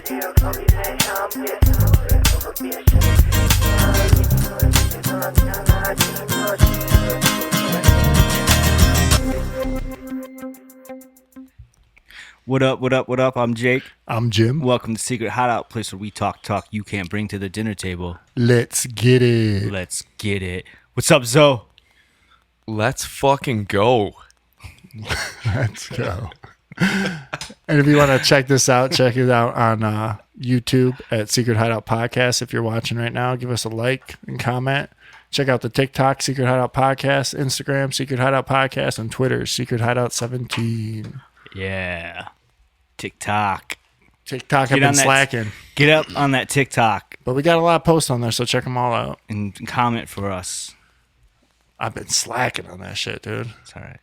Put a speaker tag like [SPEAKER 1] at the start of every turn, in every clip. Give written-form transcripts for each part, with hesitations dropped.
[SPEAKER 1] What up, what up, what up? I'm Jake.
[SPEAKER 2] I'm Jim.
[SPEAKER 1] Welcome to Secret Hideout, place where we talk you can't bring to the dinner table.
[SPEAKER 2] Let's get it.
[SPEAKER 1] Let's get it. What's up, Zoe?
[SPEAKER 3] Let's fucking go.
[SPEAKER 2] Let's go. And if you want to check this out, check it out on YouTube at Secret Hideout Podcast. If you're watching right now, give us a like and comment. Check out the TikTok, Secret Hideout Podcast, Instagram, Secret Hideout Podcast, and Twitter, Secret Hideout 17.
[SPEAKER 1] Yeah. TikTok.
[SPEAKER 2] TikTok, I've been slacking.
[SPEAKER 1] Get up on that TikTok.
[SPEAKER 2] But we got a lot of posts on there, so check them all out.
[SPEAKER 1] And comment for us.
[SPEAKER 2] I've been slacking on that shit, dude.
[SPEAKER 1] It's all right.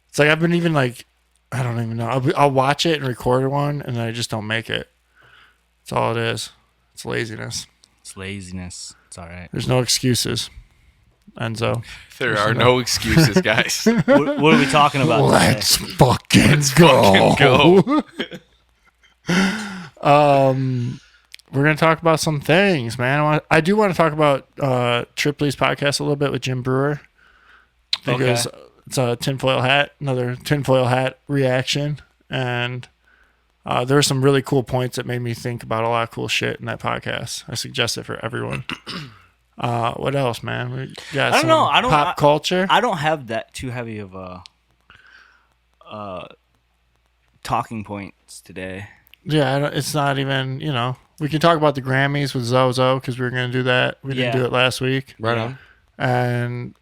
[SPEAKER 2] It's like I've been even like, I don't even know. I'll watch it and record one, and then I just don't make it. That's all it is. It's laziness.
[SPEAKER 1] It's laziness. It's all right.
[SPEAKER 2] There's no excuses. Enzo.
[SPEAKER 3] There are no excuses, guys.
[SPEAKER 1] What are we talking about
[SPEAKER 2] Let's
[SPEAKER 1] today?
[SPEAKER 2] fucking go. We're going to talk about some things, man. I do want to talk about Tripley's podcast a little bit with Jim Brewer. Because it's a tinfoil hat, another tinfoil hat reaction. And there were some really cool points that made me think about a lot of cool shit in that podcast. I suggest it for everyone. What else, man? We got
[SPEAKER 1] I don't know.
[SPEAKER 2] Pop culture.
[SPEAKER 1] I don't have that too heavy of a talking points today.
[SPEAKER 2] Yeah, it's not even, we can talk about the Grammys with Zozo because we were going to do that. We didn't do it last week.
[SPEAKER 3] Right on.
[SPEAKER 2] And,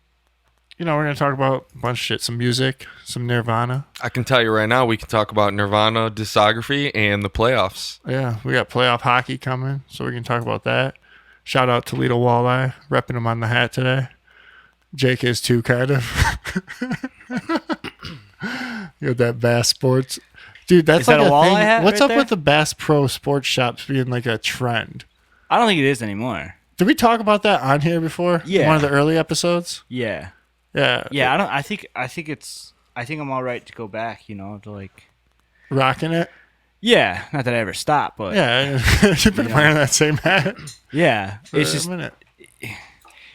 [SPEAKER 2] we're going to talk about a bunch of shit, some music, some Nirvana.
[SPEAKER 3] I can tell you right now, we can talk about Nirvana discography and the playoffs.
[SPEAKER 2] Yeah, we got playoff hockey coming, so we can talk about that. Shout out Toledo Walleye, repping him on the hat today. Jake is too, kind of. You got that Bass Sports. Dude, that's
[SPEAKER 1] Is
[SPEAKER 2] like
[SPEAKER 1] that a walleye
[SPEAKER 2] thing.
[SPEAKER 1] hat
[SPEAKER 2] What's
[SPEAKER 1] right
[SPEAKER 2] up
[SPEAKER 1] there?
[SPEAKER 2] with the Bass Pro Sports shops being like a trend?
[SPEAKER 1] I don't think it is anymore.
[SPEAKER 2] Did we talk about that on here before?
[SPEAKER 1] Yeah.
[SPEAKER 2] One of the early episodes?
[SPEAKER 1] Yeah.
[SPEAKER 2] Yeah.
[SPEAKER 1] Yeah, I think I'm all right to go back, to like
[SPEAKER 2] Rocking it?
[SPEAKER 1] yeah, not that I ever stop, but
[SPEAKER 2] Yeah. You've been wearing that same hat
[SPEAKER 1] yeah,
[SPEAKER 2] for
[SPEAKER 1] it's
[SPEAKER 2] a
[SPEAKER 1] just
[SPEAKER 2] minute.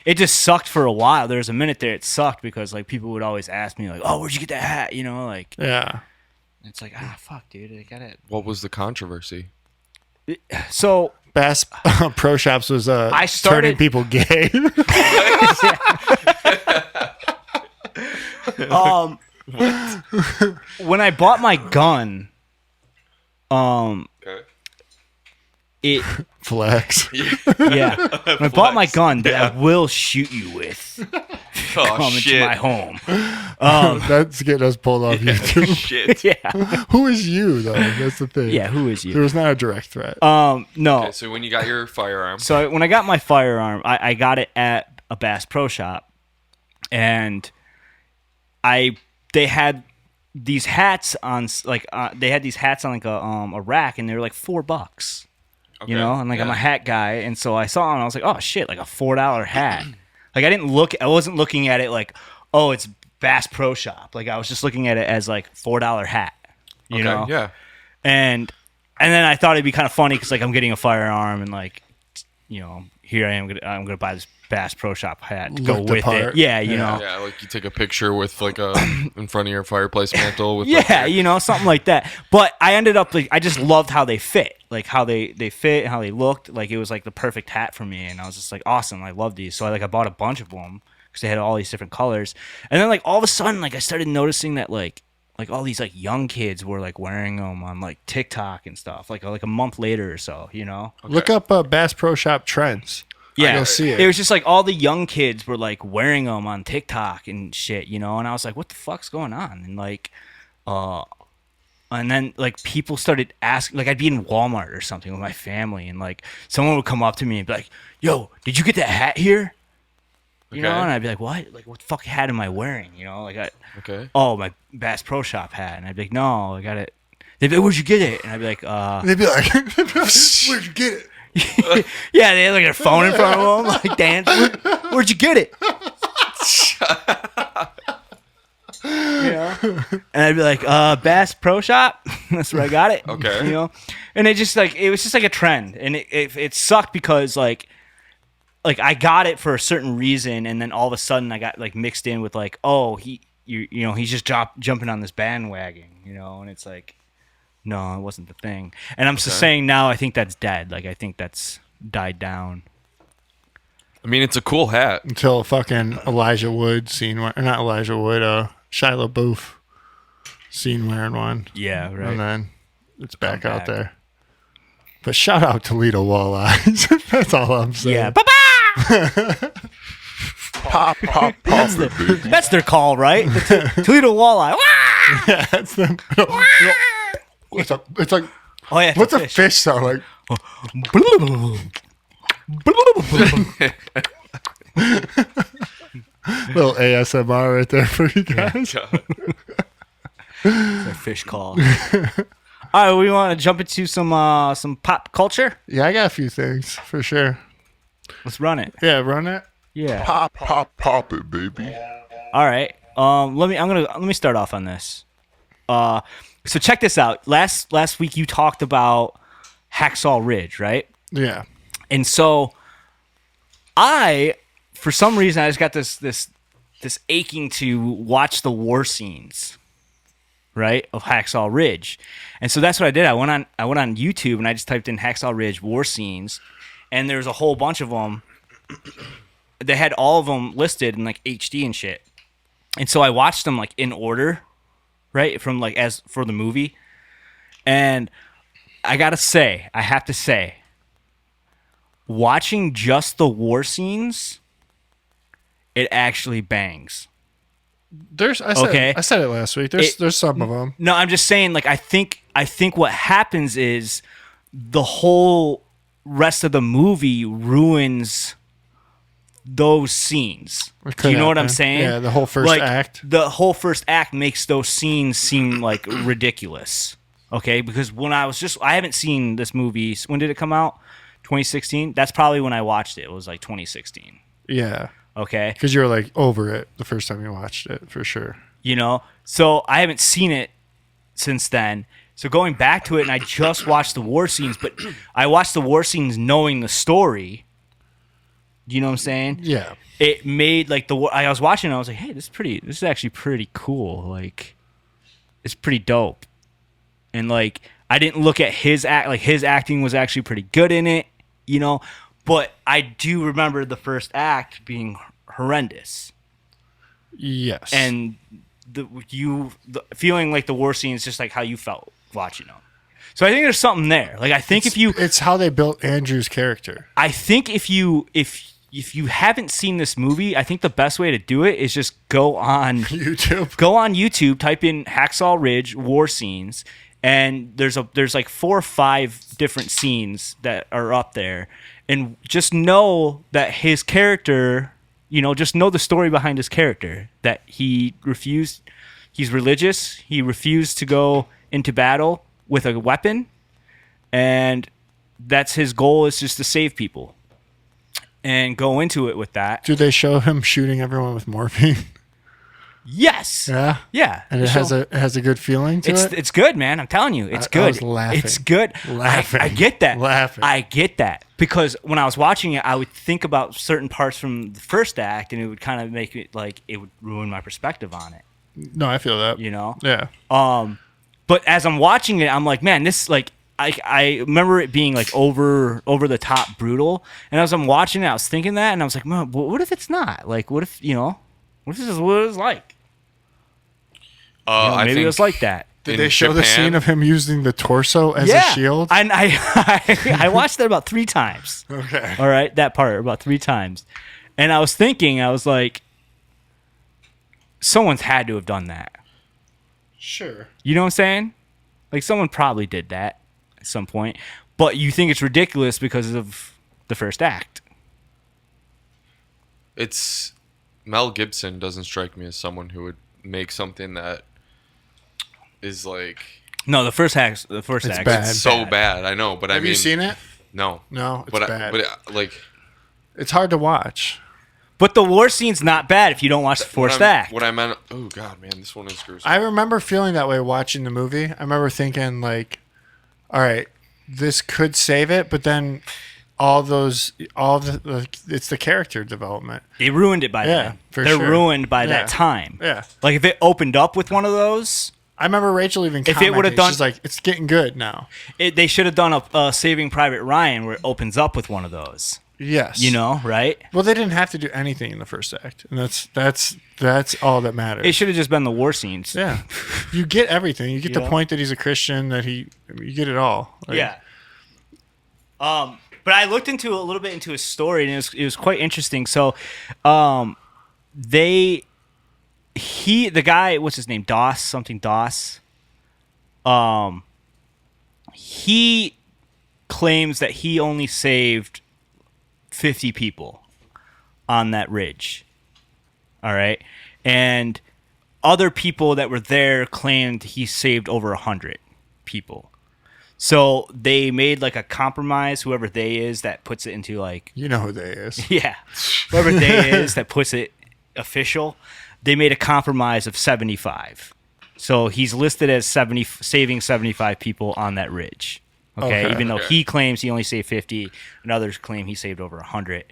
[SPEAKER 1] it just sucked for a while. There was a minute there it sucked because like people would always ask me like, "Oh, where'd you get that hat?" Like
[SPEAKER 2] Yeah.
[SPEAKER 1] it's like, fuck, dude, I got it.
[SPEAKER 3] What was the controversy?
[SPEAKER 1] So
[SPEAKER 2] Bass Pro Shops was
[SPEAKER 1] I started-
[SPEAKER 2] turning people gay.
[SPEAKER 1] when I bought my gun, it
[SPEAKER 2] Flex.
[SPEAKER 1] yeah, when I bought my gun that I will shoot you with
[SPEAKER 3] Oh,
[SPEAKER 1] come into my home.
[SPEAKER 2] That's getting us pulled off YouTube.
[SPEAKER 3] Shit.
[SPEAKER 1] Yeah,
[SPEAKER 2] Who is you, though? That's the thing.
[SPEAKER 1] yeah. Who is
[SPEAKER 2] There
[SPEAKER 1] you?
[SPEAKER 2] was not a direct threat.
[SPEAKER 1] No.
[SPEAKER 3] Okay, so when you got your firearm,
[SPEAKER 1] So when I got my firearm, I got it at a Bass Pro Shop, and they had these hats on like a rack, and they were like $4,
[SPEAKER 3] okay.
[SPEAKER 1] and like I'm
[SPEAKER 3] Yeah.
[SPEAKER 1] a hat guy, and so I saw it and I was like, oh shit, like a $4 hat. Like I wasn't looking at it like, oh, it's Bass Pro Shop. Like I was just looking at it as like $4 hat, you know?
[SPEAKER 3] Yeah.
[SPEAKER 1] And then I thought it'd be kind of funny because like I'm getting a firearm and like, here I am. I'm gonna buy this Bass Pro Shop hat to go
[SPEAKER 2] Look the
[SPEAKER 1] with
[SPEAKER 2] part.
[SPEAKER 1] it. Yeah, you know.
[SPEAKER 3] Yeah, like you take a picture with like in front of your fireplace mantle with
[SPEAKER 1] Yeah, something like that. But I ended up like I just loved how they fit, like how they fit and how they looked. Like it was like the perfect hat for me, and I was just like, awesome. I love these. So I bought a bunch of them because they had all these different colors. And then like all of a sudden, like I started noticing that like all these like young kids were like wearing them on like TikTok and stuff. Like a month later or so,
[SPEAKER 2] Look up Bass Pro Shop trends.
[SPEAKER 1] Yeah,
[SPEAKER 2] You'll see it.
[SPEAKER 1] It was just like all the young kids were like wearing them on TikTok and shit, and I was like, what the fuck's going on? And like, and then like people started asking, like I'd be in Walmart or something with my family, and like someone would come up to me and be like, yo, did you get that hat here? And I'd be like, what? Like, what the fuck hat am I wearing?
[SPEAKER 3] Okay.
[SPEAKER 1] Oh, my Bass Pro Shop hat. And I'd be like, no, I got it. They'd be like, where'd you get it? And I'd be like,
[SPEAKER 2] They'd be like, where'd you get it?
[SPEAKER 1] yeah, they had like their phone in front of them, like dancing. Where'd you get it? And I'd be like, Bass Pro Shop. That's where I got it.
[SPEAKER 3] Okay.
[SPEAKER 1] And it was just like a trend, and it sucked because like I got it for a certain reason, and then all of a sudden I got like mixed in with like, oh, he's just jumping on this bandwagon, and it's like, no, it wasn't the thing. And I'm just saying now I think that's dead. Like I think that's died down.
[SPEAKER 3] I mean, it's a cool hat.
[SPEAKER 2] Until fucking Elijah Wood not Elijah Wood, Shia LaBeouf seen wearing one.
[SPEAKER 1] Yeah, right.
[SPEAKER 2] And then it's back out there. But shout out Toledo Walleyes. That's all I'm saying.
[SPEAKER 1] Yeah. Ba-ba!
[SPEAKER 2] Pop.
[SPEAKER 1] That's their call, right? The Toledo Walleye. Wah!
[SPEAKER 2] Yeah, that's them. It's like,
[SPEAKER 1] Oh yeah.
[SPEAKER 2] what's a fish sound like? Little ASMR right there for you guys.
[SPEAKER 1] It's a fish call. All right, we want to jump into some pop culture.
[SPEAKER 2] Yeah, I got a few things for sure.
[SPEAKER 1] Let's run it.
[SPEAKER 2] Yeah, run it.
[SPEAKER 1] Yeah.
[SPEAKER 4] Pop it, baby.
[SPEAKER 1] All right. Let me start off on this. So check this out. Last week you talked about Hacksaw Ridge, right?
[SPEAKER 2] Yeah.
[SPEAKER 1] And so for some reason, I just got this aching to watch the war scenes, right, of Hacksaw Ridge. And so that's what I did. I went on YouTube and I just typed in Hacksaw Ridge war scenes, and there's a whole bunch of them. They had all of them listed in like HD and shit. And so I watched them like in order, right, from like as for the movie. And I have to say, watching just the war scenes, it actually bangs.
[SPEAKER 2] I said it last week. There's some of them.
[SPEAKER 1] No, I'm just saying, like, I think what happens is the whole rest of the movie ruins those scenes. Do you know what I'm saying?
[SPEAKER 2] Yeah, the whole first act.
[SPEAKER 1] The whole first act makes those scenes seem like ridiculous. Okay, because I haven't seen this movie. When did it come out? 2016. That's probably when I watched it. It was like 2016.
[SPEAKER 2] Yeah.
[SPEAKER 1] Okay.
[SPEAKER 2] Because you were like over it the first time you watched it, for sure.
[SPEAKER 1] So I haven't seen it since then. So going back to it, and I just watched the war scenes, but I watched the war scenes knowing the story. Do you know what I'm saying?
[SPEAKER 2] Yeah.
[SPEAKER 1] It made like I was watching it, and I was like, hey, this is actually pretty cool. Like, it's pretty dope. And like, I didn't look at his acting was actually pretty good in it, but I do remember the first act being horrendous.
[SPEAKER 2] Yes.
[SPEAKER 1] And the feeling like the war scene is just like how you felt watching them. So I think there's something there. Like, I think
[SPEAKER 2] it's how they built Andrew's character.
[SPEAKER 1] I think if you haven't seen this movie, I think the best way to do it is just go on YouTube, type in Hacksaw Ridge war scenes, and there's like 4 or 5 different scenes that are up there, and just know that his character, just know the story behind his character, that he's religious, he refused to go into battle with a weapon, and that's his goal, is just to save people and go into it with that.
[SPEAKER 2] Do they show him shooting everyone with morphine?
[SPEAKER 1] Yes.
[SPEAKER 2] Yeah.
[SPEAKER 1] Yeah.
[SPEAKER 2] And it has a good feeling to it.
[SPEAKER 1] It's good, man. I'm telling you, it's good.
[SPEAKER 2] I was laughing.
[SPEAKER 1] It's good.
[SPEAKER 2] Laughing.
[SPEAKER 1] I get that.
[SPEAKER 2] Laughing.
[SPEAKER 1] I get that, because when I was watching it, I would think about certain parts from the first act, and it would kind of make it like it would ruin my perspective on it.
[SPEAKER 2] No, I feel that. Yeah.
[SPEAKER 1] But as I'm watching it, I'm like, man, this like. I remember it being like over the top brutal, and as I'm watching it, I was thinking that, and I was like, man, what if it's not? Like, what if what if this is what it's like? Maybe it was like that.
[SPEAKER 2] Did they show the scene of him using the torso as a shield?
[SPEAKER 1] And I watched that about 3 times.
[SPEAKER 2] Okay.
[SPEAKER 1] All right, that part about 3 times, and I was thinking, I was like, someone's had to have done that.
[SPEAKER 2] Sure.
[SPEAKER 1] You know what I'm saying? Like, someone probably did that at some point, but you think it's ridiculous because of the first act.
[SPEAKER 3] It's Mel Gibson doesn't strike me as someone who would make something that is like
[SPEAKER 1] the first act.
[SPEAKER 2] bad.
[SPEAKER 3] It's so bad. I know, but
[SPEAKER 2] Have you seen it?
[SPEAKER 3] No,
[SPEAKER 2] No, it's
[SPEAKER 3] but
[SPEAKER 2] bad.
[SPEAKER 3] But
[SPEAKER 2] it's hard to watch.
[SPEAKER 1] But the war scene's not bad if you don't watch the first act.
[SPEAKER 3] What I meant. Oh God, man, this one is gruesome.
[SPEAKER 2] I remember feeling that way watching the movie. I remember thinking like, all right, this could save it, but then it's the character development.
[SPEAKER 1] They ruined it by
[SPEAKER 2] Yeah,
[SPEAKER 1] then.
[SPEAKER 2] for
[SPEAKER 1] They're
[SPEAKER 2] sure.
[SPEAKER 1] ruined by
[SPEAKER 2] Yeah.
[SPEAKER 1] that time.
[SPEAKER 2] Yeah.
[SPEAKER 1] Like if it opened up with one of those,
[SPEAKER 2] I remember Rachel even
[SPEAKER 1] If it would've
[SPEAKER 2] commenting,
[SPEAKER 1] done-
[SPEAKER 2] she's like, it's getting good now.
[SPEAKER 1] they should have done a Saving Private Ryan where it opens up with one of those.
[SPEAKER 2] Yes.
[SPEAKER 1] You know, right?
[SPEAKER 2] Well, they didn't have to do anything in the first act, and that's all that matters.
[SPEAKER 1] It should have just been the war scenes.
[SPEAKER 2] Yeah, you get everything. You get the
[SPEAKER 1] Yeah.
[SPEAKER 2] point that he's a Christian. You get it all. Like,
[SPEAKER 1] Yeah. But I looked into a little bit into his story, and it was quite interesting. So, the guy, what's his name, Doss. He claims that he only saved 50 people on that ridge. All right, and other people that were there claimed he saved over 100 people. So they made like a compromise, whoever they is that puts it into like,
[SPEAKER 2] you know who they is.
[SPEAKER 1] yeah, whoever they is that puts it official, they made a compromise of 75. So he's listed as saving 75 people on that ridge. Okay, even though he claims he only saved 50, and others claim he saved over 100.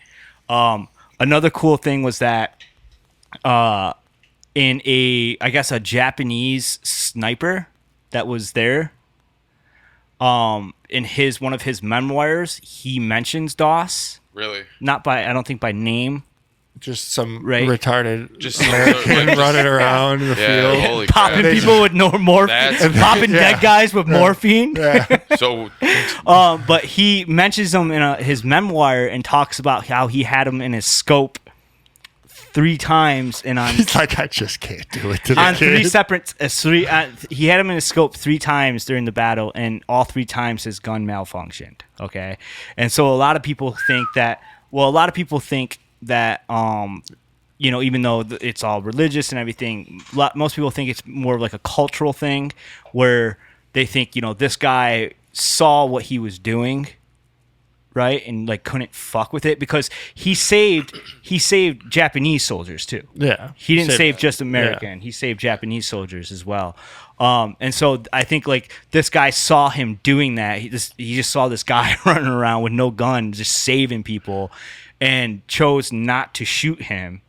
[SPEAKER 1] Another cool thing was that in a Japanese sniper that was there, in one of his memoirs, he mentions Doss.
[SPEAKER 3] Really?
[SPEAKER 1] I don't think by name.
[SPEAKER 2] Just some
[SPEAKER 1] Right.
[SPEAKER 2] retarded
[SPEAKER 3] Just
[SPEAKER 2] American running around in the
[SPEAKER 3] Yeah,
[SPEAKER 2] field.
[SPEAKER 3] holy
[SPEAKER 1] Popping
[SPEAKER 3] crap.
[SPEAKER 1] people with no morphine,
[SPEAKER 3] That's-
[SPEAKER 1] popping dead guys with morphine.
[SPEAKER 3] So
[SPEAKER 1] But he mentions them in his memoir and talks about how he had him in his scope 3 times and on
[SPEAKER 2] He's like, I just can't do it to the
[SPEAKER 1] on
[SPEAKER 2] kid.
[SPEAKER 1] 3 separate he had him in his scope 3 times during the battle, and all 3 times his gun malfunctioned. Okay, and so a lot of people think that even though it's all religious and everything, most people think it's more of like a cultural thing where they think, this guy saw what he was doing, right, and like couldn't fuck with it because he saved Japanese soldiers too.
[SPEAKER 2] Yeah.
[SPEAKER 1] He didn't
[SPEAKER 2] Saved
[SPEAKER 1] save
[SPEAKER 2] that.
[SPEAKER 1] just American. He saved Japanese soldiers as well. And so I think like this guy saw him doing that. He just saw this guy running around with no gun, just saving people, and chose not to shoot him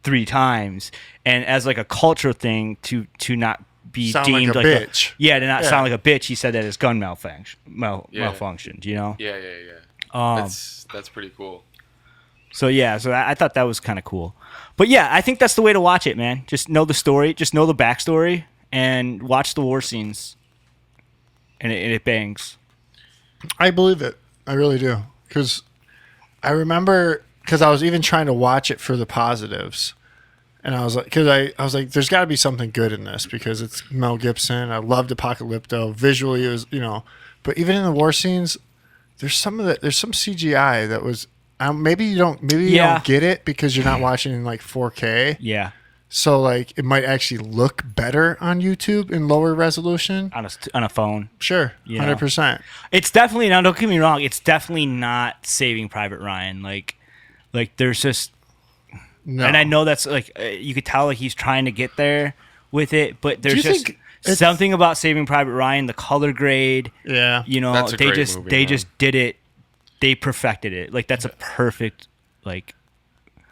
[SPEAKER 1] 3 times. And as like a culture thing to not be
[SPEAKER 2] Sound
[SPEAKER 1] deemed
[SPEAKER 2] like a bitch.
[SPEAKER 1] to not
[SPEAKER 2] Yeah.
[SPEAKER 1] sound like a bitch. He said that his gun malfunctioned. You know.
[SPEAKER 3] yeah. That's pretty cool.
[SPEAKER 1] So I thought that was kind of cool. But yeah, I think that's the way to watch it, man. Just know the story, just know the backstory, and watch the war scenes. And it bangs.
[SPEAKER 2] I believe it. I really do. Because I remember, because I was even trying to watch it for the positives. And I was like, there's got to be something good in this because it's Mel Gibson. I loved Apocalypto. Visually, it was, but even in the war scenes, there's some CGI that was, maybe you don't get it because you're not watching in like 4K.
[SPEAKER 1] Yeah.
[SPEAKER 2] So like it might actually look better on YouTube in lower resolution.
[SPEAKER 1] On a phone.
[SPEAKER 2] Sure,
[SPEAKER 1] You know.
[SPEAKER 2] 100%.
[SPEAKER 1] It's definitely, now don't get me wrong, it's definitely not Saving Private Ryan. Like there's just,
[SPEAKER 2] No,
[SPEAKER 1] and I know that's like, you could tell like he's trying to get there with it, but
[SPEAKER 2] Do
[SPEAKER 1] there's
[SPEAKER 2] you
[SPEAKER 1] just
[SPEAKER 2] think it's-
[SPEAKER 1] something about Saving Private Ryan, the color grade,
[SPEAKER 2] Yeah,
[SPEAKER 3] That's a
[SPEAKER 1] they
[SPEAKER 3] great
[SPEAKER 1] just
[SPEAKER 3] movie,
[SPEAKER 1] they
[SPEAKER 3] man.
[SPEAKER 1] just did it. They perfected it. Like that's a perfect, like,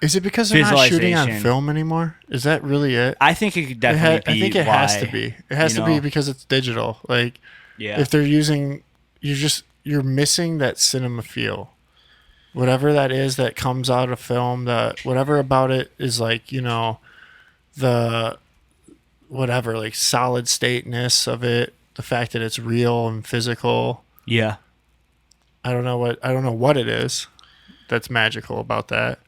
[SPEAKER 2] Is it because they're not shooting on
[SPEAKER 1] Visualization.
[SPEAKER 2] film anymore? Is that really it?
[SPEAKER 1] I think it could definitely be.
[SPEAKER 2] I think it has to
[SPEAKER 1] why,
[SPEAKER 2] be. It has
[SPEAKER 1] you
[SPEAKER 2] to be
[SPEAKER 1] know?
[SPEAKER 2] because it's digital. Like,
[SPEAKER 1] Yeah.
[SPEAKER 2] if they're using, you're missing that cinema feel. Whatever that is that comes out of film, whatever about it is like, the whatever, like solid stateness of it, the fact that it's real and physical.
[SPEAKER 1] Yeah.
[SPEAKER 2] I don't know what it is that's magical about that.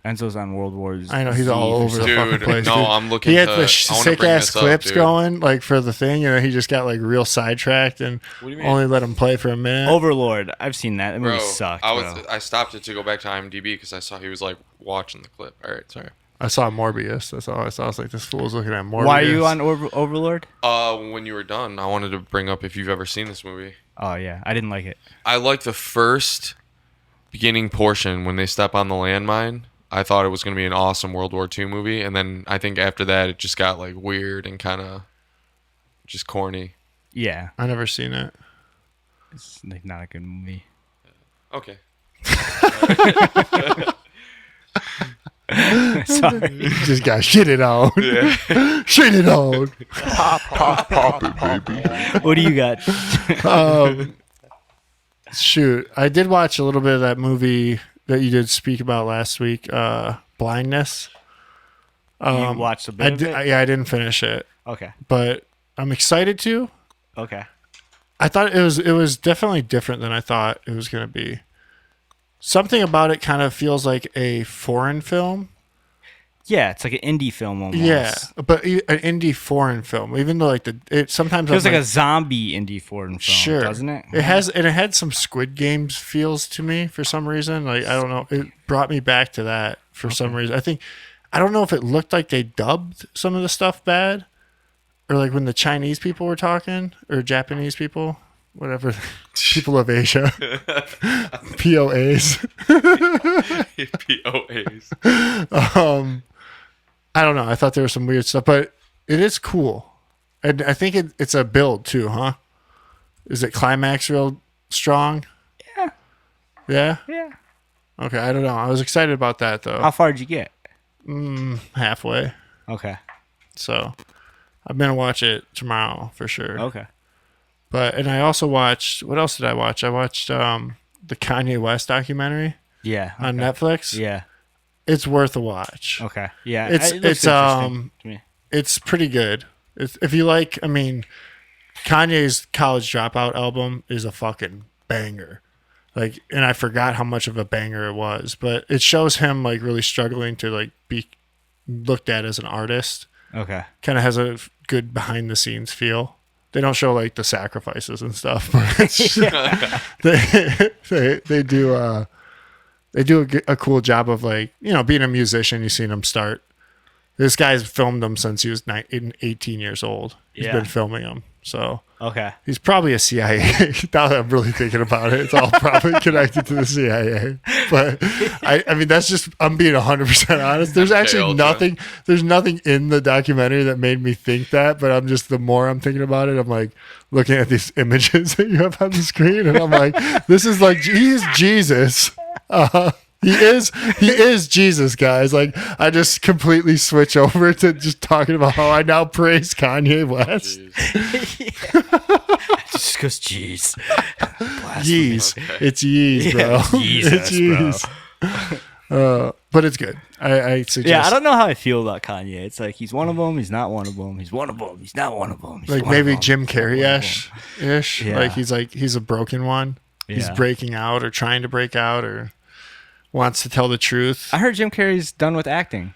[SPEAKER 1] Enzo's on World War Z.
[SPEAKER 2] I know he's all over the
[SPEAKER 3] Dude,
[SPEAKER 2] fucking place.
[SPEAKER 3] no,
[SPEAKER 2] dude.
[SPEAKER 3] I'm looking
[SPEAKER 2] He had
[SPEAKER 3] to-
[SPEAKER 2] the
[SPEAKER 3] I wanna
[SPEAKER 2] sick
[SPEAKER 3] bring
[SPEAKER 2] ass
[SPEAKER 3] this up,
[SPEAKER 2] clips
[SPEAKER 3] dude.
[SPEAKER 2] going like for the thing, and he just got like real sidetracked and
[SPEAKER 3] do you mean?
[SPEAKER 2] only let him play for a minute.
[SPEAKER 1] Overlord. I've seen that. That movie
[SPEAKER 3] Bro,
[SPEAKER 1] sucked.
[SPEAKER 3] I stopped it to go back to IMDb because I saw he was like watching the clip. All right, sorry.
[SPEAKER 2] I saw Morbius. That's all I saw. I was like, this fool's looking at Morbius.
[SPEAKER 1] Why are you on Overlord?
[SPEAKER 3] When you were done, I wanted to bring up if you've ever seen this movie.
[SPEAKER 1] Oh yeah, I didn't like it.
[SPEAKER 3] I like the first beginning portion when they step on the landmine I thought it was going to be an awesome World War II movie, and then I think after that it just got like weird and kind of just corny.
[SPEAKER 1] Yeah,
[SPEAKER 2] I never seen it.
[SPEAKER 1] it's like not a good movie.
[SPEAKER 3] Okay.
[SPEAKER 1] Sorry.
[SPEAKER 2] Just got shitted on.
[SPEAKER 3] Yeah.
[SPEAKER 2] Shitted on.
[SPEAKER 4] Pop it, baby.
[SPEAKER 1] What do you got?
[SPEAKER 2] Shoot, I did watch a little bit of that movie that you did speak about last week, Blindness.
[SPEAKER 1] You watched a bit of it?
[SPEAKER 2] Yeah, I didn't finish it,
[SPEAKER 1] Okay.
[SPEAKER 2] but I'm excited to.
[SPEAKER 1] Okay.
[SPEAKER 2] I thought it was definitely different than I thought it was going to be. Something about it kind of feels like a foreign film.
[SPEAKER 1] Yeah, it's like an indie film almost.
[SPEAKER 2] Yeah, but an indie foreign film, even though like it sometimes
[SPEAKER 1] Feels
[SPEAKER 2] I'm
[SPEAKER 1] like a zombie indie foreign film,
[SPEAKER 2] sure,
[SPEAKER 1] doesn't it?
[SPEAKER 2] It has, and it had some Squid Games feels to me for some reason. Like I don't know, it brought me back to that for some reason. I don't know if it looked like they dubbed some of the stuff bad, or like when the Chinese people were talking or Japanese people, whatever, people of Asia, POAs.
[SPEAKER 3] POAs.
[SPEAKER 2] I don't know. I thought there was some weird stuff, but it is cool. And I think it's a build too, huh? Is it climax real strong?
[SPEAKER 1] Yeah.
[SPEAKER 2] Yeah?
[SPEAKER 1] Yeah.
[SPEAKER 2] Okay, I don't know. I was excited about that though.
[SPEAKER 1] How far did you get?
[SPEAKER 2] Halfway.
[SPEAKER 1] Okay.
[SPEAKER 2] So I'm gonna watch it tomorrow for sure.
[SPEAKER 1] Okay.
[SPEAKER 2] And I also watched, what else did I watch? I watched the Kanye West documentary
[SPEAKER 1] Yeah.
[SPEAKER 2] on Netflix.
[SPEAKER 1] Yeah.
[SPEAKER 2] It's worth a watch.
[SPEAKER 1] Okay. Yeah.
[SPEAKER 2] It's
[SPEAKER 1] it looks
[SPEAKER 2] it's
[SPEAKER 1] interesting to me.
[SPEAKER 2] it's pretty good. If you like, I mean, Kanye's College Dropout album is a fucking banger. Like, and I forgot how much of a banger it was, but it shows him like really struggling to like be looked at as an artist.
[SPEAKER 1] Okay.
[SPEAKER 2] Kind of has a good behind the scenes feel. They don't show like the sacrifices and stuff, but it's they do a cool job of like, you know, being a musician. You've seen him start. This guy's filmed him since he was 18 years old. He's
[SPEAKER 1] Yeah.
[SPEAKER 2] been filming him. So
[SPEAKER 1] Okay.
[SPEAKER 2] he's probably a CIA. Now that I'm really thinking about it, it's all probably connected to the CIA. But I mean, that's just, I'm being 100% honest. There's actually
[SPEAKER 3] Ultra.
[SPEAKER 2] there's nothing in the documentary that made me think that. But I'm just, the more I'm thinking about it, I'm like looking at these images that you have on the screen, and I'm like, this is like, he is Jesus. He is Jesus, guys. Like, I just completely switch over to just talking about how I now praise Kanye West.
[SPEAKER 1] Just because, jeez.
[SPEAKER 2] Yeez.
[SPEAKER 3] Okay.
[SPEAKER 2] It's yeez, bro.
[SPEAKER 1] Yeah, Jesus,
[SPEAKER 2] it's yeez. But it's good. I suggest.
[SPEAKER 1] Yeah, I don't know how I feel about Kanye. It's like he's one of them, he's not one of them. He's one of them, he's not one of them.
[SPEAKER 2] like maybe Jim Carrey-ish.
[SPEAKER 1] Yeah.
[SPEAKER 2] Like he's a broken one. He's
[SPEAKER 1] Yeah.
[SPEAKER 2] breaking out or trying to break out or wants to tell the truth.
[SPEAKER 1] I heard Jim Carrey's done with acting.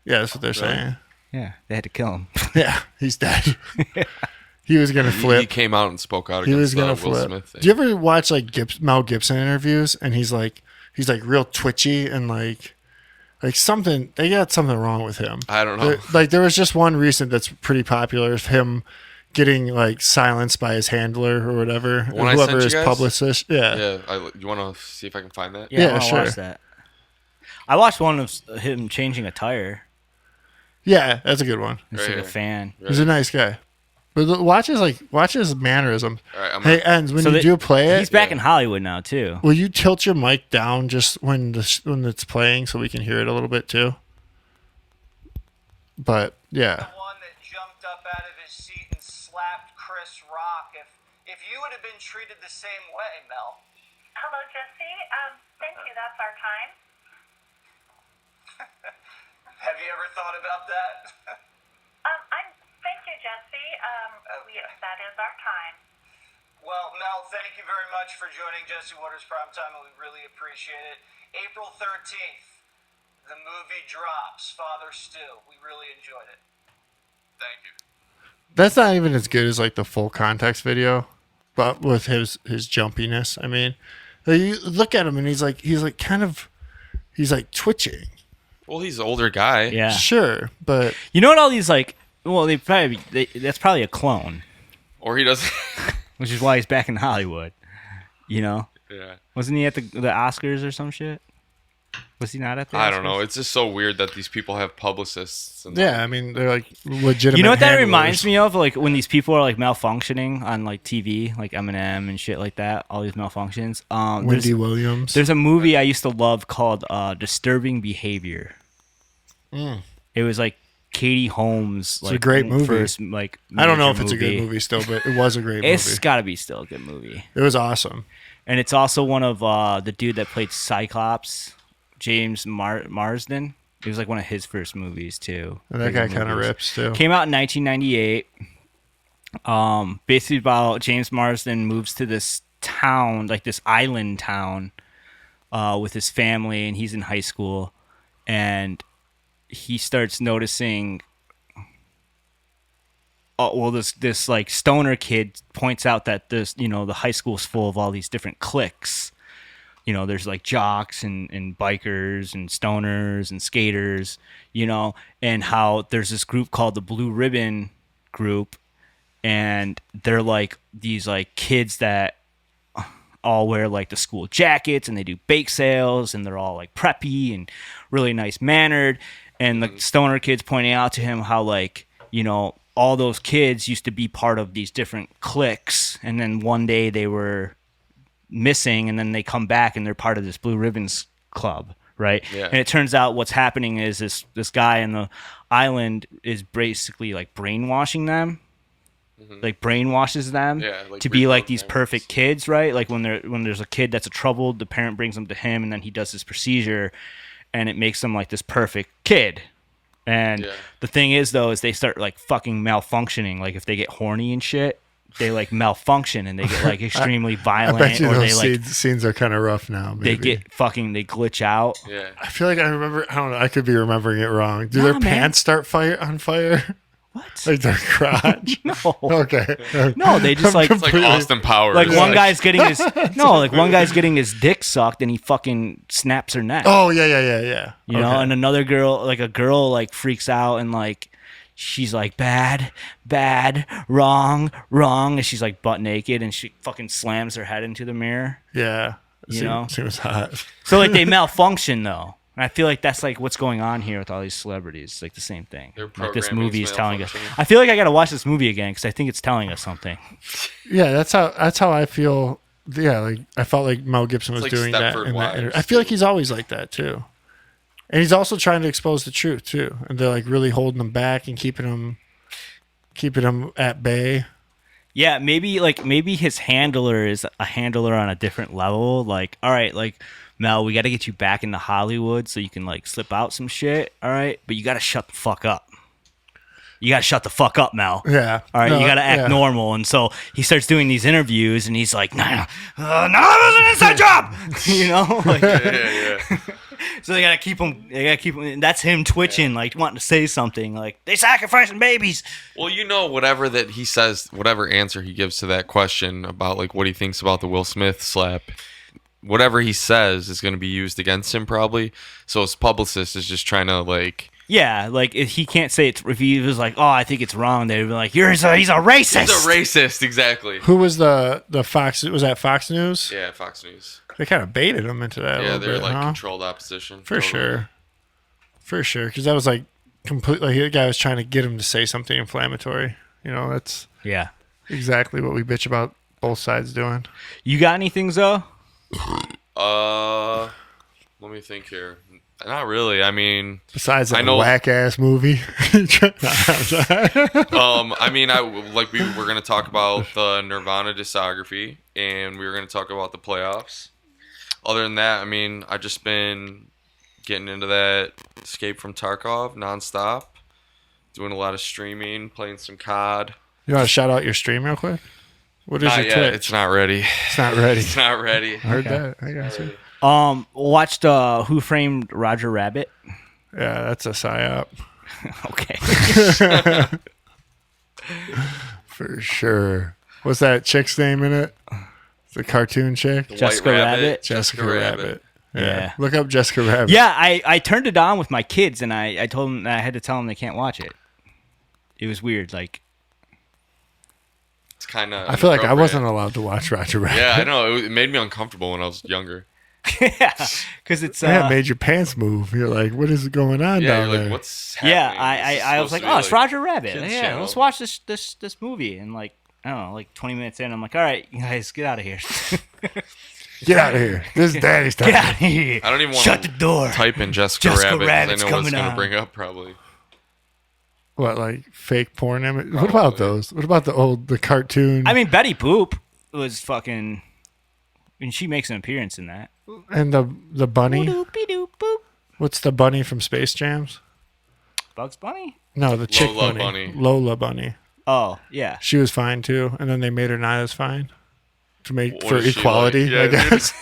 [SPEAKER 2] Yeah, that's what they're saying.
[SPEAKER 1] Yeah, they had to kill him.
[SPEAKER 2] Yeah, he's dead. He was gonna
[SPEAKER 3] He
[SPEAKER 2] flip.
[SPEAKER 3] came out and spoke out
[SPEAKER 2] He was
[SPEAKER 3] against
[SPEAKER 2] gonna
[SPEAKER 3] Will
[SPEAKER 2] flip.
[SPEAKER 3] Smith thing.
[SPEAKER 2] Do you ever watch like Mel Gibson interviews and he's like real twitchy and like something, they got something wrong with him.
[SPEAKER 3] I don't know.
[SPEAKER 2] Like there was just one recent that's pretty popular of him getting like silenced by his handler or whatever,
[SPEAKER 3] One
[SPEAKER 2] or
[SPEAKER 3] I
[SPEAKER 2] whoever
[SPEAKER 3] sent you
[SPEAKER 2] his
[SPEAKER 3] guys?
[SPEAKER 2] publicist. Yeah.
[SPEAKER 3] Yeah, you want to see if I can find that?
[SPEAKER 1] Yeah,
[SPEAKER 2] Yeah,
[SPEAKER 1] I wanna
[SPEAKER 2] sure.
[SPEAKER 1] watch that. I watched one of him changing a tire.
[SPEAKER 2] Yeah, that's a good one.
[SPEAKER 1] He's
[SPEAKER 3] Right
[SPEAKER 1] like a
[SPEAKER 3] here.
[SPEAKER 1] fan.
[SPEAKER 2] He's a nice guy. But watch his mannerism.
[SPEAKER 3] All right, I'm
[SPEAKER 2] Hey, Ends, when
[SPEAKER 1] So
[SPEAKER 2] you
[SPEAKER 1] they-
[SPEAKER 2] do play it,
[SPEAKER 1] He's back in Hollywood now too.
[SPEAKER 2] will you tilt your mic down just when it's playing so we can hear it a little bit too? But yeah.
[SPEAKER 5] One that jumped up out of his seat and slapped Chris Rock. If you would have been treated the same way, Mel.
[SPEAKER 6] Hello, Jesse. Thank you. That's our time.
[SPEAKER 5] Have you ever thought about that?
[SPEAKER 6] Thank you, Jesse. Yes, that is our time.
[SPEAKER 5] Well, Mel, thank you very much for joining Jesse Waters Primetime, and we really appreciate it. April 13th, the movie drops, Father Stew. We really enjoyed it. Thank you.
[SPEAKER 2] That's not even as good as like the full context video, but with his jumpiness. I mean, like, you look at him and he's like twitching.
[SPEAKER 3] Well, he's an older guy.
[SPEAKER 1] Yeah.
[SPEAKER 2] Sure, but
[SPEAKER 1] You know what all these like? Well, that's probably a clone,
[SPEAKER 3] Or he doesn't.
[SPEAKER 1] which is why he's back in Hollywood. You know,
[SPEAKER 3] Yeah.
[SPEAKER 1] wasn't he at the Oscars or some shit? Was he not at the
[SPEAKER 3] I don't
[SPEAKER 1] Oscars?
[SPEAKER 3] know. It's just so weird that these people have publicists. And
[SPEAKER 2] Yeah, I mean they're like legitimate.
[SPEAKER 1] You know what that
[SPEAKER 2] handlers.
[SPEAKER 1] reminds me of? Like when these people are like malfunctioning on like TV, like Eminem and shit like that. All these malfunctions.
[SPEAKER 2] Wendy Williams.
[SPEAKER 1] There's a movie I used to love called Disturbing Behavior. It was like Katie Holmes.
[SPEAKER 2] a great movie.
[SPEAKER 1] First, like,
[SPEAKER 2] I don't know
[SPEAKER 1] major
[SPEAKER 2] if it's a good movie still, but it was a great
[SPEAKER 1] It's
[SPEAKER 2] movie.
[SPEAKER 1] got to be still a good movie.
[SPEAKER 2] It was awesome.
[SPEAKER 1] And it's also one of the dude that played Cyclops, James Marsden. It was like one of his first movies too.
[SPEAKER 2] And that guy kind of rips too.
[SPEAKER 1] Came out in 1998. Basically about James Marsden moves to this town, like this island town, with his family, and he's in high school, and he starts noticing. This like stoner kid points out that the high school's full of all these different cliques. There's like jocks and bikers and stoners and skaters, and how there's this group called the Blue Ribbon Group, and they're like these like kids that all wear like the school jackets, and they do bake sales, and they're all like preppy and really nice mannered. And the stoner kid's pointing out to him how like, all those kids used to be part of these different cliques, and then one day they were missing, and then they come back and they're part of this Blue Ribbons Club, right?
[SPEAKER 3] Yeah.
[SPEAKER 1] And it turns out what's happening is this guy in the island is basically like brainwashing them, like brainwashes them
[SPEAKER 3] like
[SPEAKER 1] to be like
[SPEAKER 3] reprogram
[SPEAKER 1] these
[SPEAKER 3] parents.
[SPEAKER 1] perfect kids, right? Like when there's a kid that's a troubled, the parent brings them to him, and then he does this procedure, and it makes them like this perfect kid. And
[SPEAKER 3] Yeah.
[SPEAKER 1] the thing is, though, is they start like fucking malfunctioning. Like if they get horny and shit, they like malfunction and they get like extremely
[SPEAKER 2] I
[SPEAKER 1] violent,
[SPEAKER 2] bet you
[SPEAKER 1] or they
[SPEAKER 2] those
[SPEAKER 1] like
[SPEAKER 2] scenes are kind of rough now.
[SPEAKER 1] they
[SPEAKER 2] Maybe.
[SPEAKER 1] they glitch out.
[SPEAKER 3] Yeah.
[SPEAKER 2] I feel like I remember. I don't know. I could be remembering it wrong. Do their
[SPEAKER 1] Nah, man.
[SPEAKER 2] pants start on fire?
[SPEAKER 1] What?
[SPEAKER 2] Like their crotch?
[SPEAKER 1] No,
[SPEAKER 2] Okay.
[SPEAKER 1] no, they just like
[SPEAKER 3] It's like Austin Powers.
[SPEAKER 1] like one
[SPEAKER 3] Like,
[SPEAKER 1] guy's getting his one guy's getting his dick sucked and he fucking snaps her neck.
[SPEAKER 2] Oh yeah.
[SPEAKER 1] You know,
[SPEAKER 2] Okay.
[SPEAKER 1] and another girl, like a girl, like freaks out and like she's like bad, wrong, and she's like butt naked and she fucking slams her head into the mirror.
[SPEAKER 2] Yeah.
[SPEAKER 1] You know?
[SPEAKER 2] Seems hot.
[SPEAKER 1] So like they malfunction though. And I feel like that's like what's going on here with all these celebrities. It's like the same thing.
[SPEAKER 3] Their
[SPEAKER 1] Like this
[SPEAKER 3] programming
[SPEAKER 1] movie
[SPEAKER 3] is
[SPEAKER 1] is telling us.
[SPEAKER 3] malfunctioning.
[SPEAKER 1] I feel like I gotta watch this movie again because I think it's telling us something.
[SPEAKER 2] Yeah, that's how I feel. Yeah, like I felt like Mel Gibson was
[SPEAKER 3] like
[SPEAKER 2] doing that.
[SPEAKER 3] Stepford
[SPEAKER 2] In that
[SPEAKER 3] Wives,
[SPEAKER 2] I feel like he's always like that too, and he's also trying to expose the truth too. And they're like really holding him back and keeping him at bay.
[SPEAKER 1] Yeah, maybe his handler is a handler on a different level. Like, all right, like Mel, we got to get you back into Hollywood so you can like slip out some shit. All right, but you got to shut the fuck up. You got to shut the fuck up, Mel.
[SPEAKER 2] Yeah.
[SPEAKER 1] All right,
[SPEAKER 2] No,
[SPEAKER 1] you got to act
[SPEAKER 2] yeah.
[SPEAKER 1] normal. And so he starts doing these interviews, and he's like, "No, that's an inside job," you know. Like,
[SPEAKER 3] yeah.
[SPEAKER 1] so they gotta keep him. And that's him twitching, like wanting to say something, like they sacrificing babies.
[SPEAKER 3] Well, whatever that he says, whatever answer he gives to that question about like what he thinks about the Will Smith slap, whatever he says is going to be used against him probably. So his publicist is just trying to like.
[SPEAKER 1] Yeah, like if he can't say it. If he was like, "Oh, I think it's wrong," they'd be like, he's a racist."
[SPEAKER 3] He's a racist, exactly.
[SPEAKER 2] Who was the Fox? Was that Fox News?
[SPEAKER 3] Yeah, Fox News.
[SPEAKER 2] They kind of baited him into that. a
[SPEAKER 3] Yeah,
[SPEAKER 2] little
[SPEAKER 3] they're
[SPEAKER 2] bit,
[SPEAKER 3] like
[SPEAKER 2] huh?
[SPEAKER 3] controlled opposition.
[SPEAKER 2] For
[SPEAKER 3] Totally.
[SPEAKER 2] sure, because that was like completely. The guy was trying to get him to say something inflammatory. You know, that's
[SPEAKER 1] Yeah.
[SPEAKER 2] exactly what we bitch about both sides doing.
[SPEAKER 1] You got anything, Zoe?
[SPEAKER 3] Let me think here. Not really. I mean,
[SPEAKER 2] Besides that
[SPEAKER 3] I know-
[SPEAKER 2] whack ass movie.
[SPEAKER 3] we were going to talk about the Nirvana discography, and we were going to talk about the playoffs. Other than that, I mean, I've just been getting into that Escape from Tarkov nonstop, doing a lot of streaming, playing some COD.
[SPEAKER 2] You want to shout out your stream real quick? What is
[SPEAKER 3] Not
[SPEAKER 2] your
[SPEAKER 3] yet.
[SPEAKER 2] Twitch?
[SPEAKER 3] It's not ready.
[SPEAKER 2] It's not ready.
[SPEAKER 3] It's not ready.
[SPEAKER 2] I heard that. I got you.
[SPEAKER 1] Watched Who Framed Roger Rabbit.
[SPEAKER 2] Yeah, that's a psyop
[SPEAKER 1] Okay.
[SPEAKER 2] for sure. What's that chick's name in it? The cartoon chick.
[SPEAKER 3] The
[SPEAKER 1] Jessica
[SPEAKER 3] White
[SPEAKER 1] Rabbit?
[SPEAKER 2] Jessica Rabbit.
[SPEAKER 1] Yeah.
[SPEAKER 2] Look up Jessica Rabbit.
[SPEAKER 1] Yeah, I turned it on with my kids, and I told them that I had to tell them they can't watch it. It was weird. Like,
[SPEAKER 3] It's kind of.
[SPEAKER 2] I feel like I wasn't allowed to watch Roger Rabbit.
[SPEAKER 3] Yeah, I know. It made me uncomfortable when I was younger.
[SPEAKER 1] Yeah, because it's
[SPEAKER 2] That made your pants move. You're like, what is going on
[SPEAKER 3] Yeah,
[SPEAKER 2] down
[SPEAKER 3] you're
[SPEAKER 2] there?
[SPEAKER 3] like, what's happening?
[SPEAKER 1] yeah.
[SPEAKER 3] This is
[SPEAKER 1] I was
[SPEAKER 3] supposed
[SPEAKER 1] like,
[SPEAKER 3] to be,
[SPEAKER 1] oh, it's Roger Rabbit.
[SPEAKER 3] kids
[SPEAKER 1] Yeah,
[SPEAKER 3] channel.
[SPEAKER 1] let's watch this movie. And like, I don't know, like 20 minutes in, I'm like, all right, you guys, get out of here.
[SPEAKER 2] Get out of here. This is daddy's time.
[SPEAKER 1] Get out of here.
[SPEAKER 3] I don't even want
[SPEAKER 1] Shut
[SPEAKER 3] to
[SPEAKER 1] the door.
[SPEAKER 3] type in Jessica,
[SPEAKER 1] Jessica
[SPEAKER 3] Rabbit 'cause
[SPEAKER 1] Rabbit's
[SPEAKER 3] I know what it's
[SPEAKER 1] coming
[SPEAKER 3] going to
[SPEAKER 1] on.
[SPEAKER 3] bring up probably.
[SPEAKER 2] What, like fake porn image? What about those? What about the cartoon?
[SPEAKER 1] I mean, Betty Boop was fucking. And she makes an appearance in that.
[SPEAKER 2] and the bunny.
[SPEAKER 1] Doop-de-doop, boop.
[SPEAKER 2] What's the bunny from Space Jams?
[SPEAKER 1] Bugs Bunny?
[SPEAKER 2] No, the chick
[SPEAKER 3] Lola
[SPEAKER 2] bunny.
[SPEAKER 3] Bunny.
[SPEAKER 2] Lola Bunny.
[SPEAKER 1] Oh, yeah.
[SPEAKER 2] She was fine too, and then they made her not as fine to make
[SPEAKER 3] What
[SPEAKER 2] for
[SPEAKER 3] is she
[SPEAKER 2] equality.
[SPEAKER 3] like? Yeah,
[SPEAKER 2] I guess.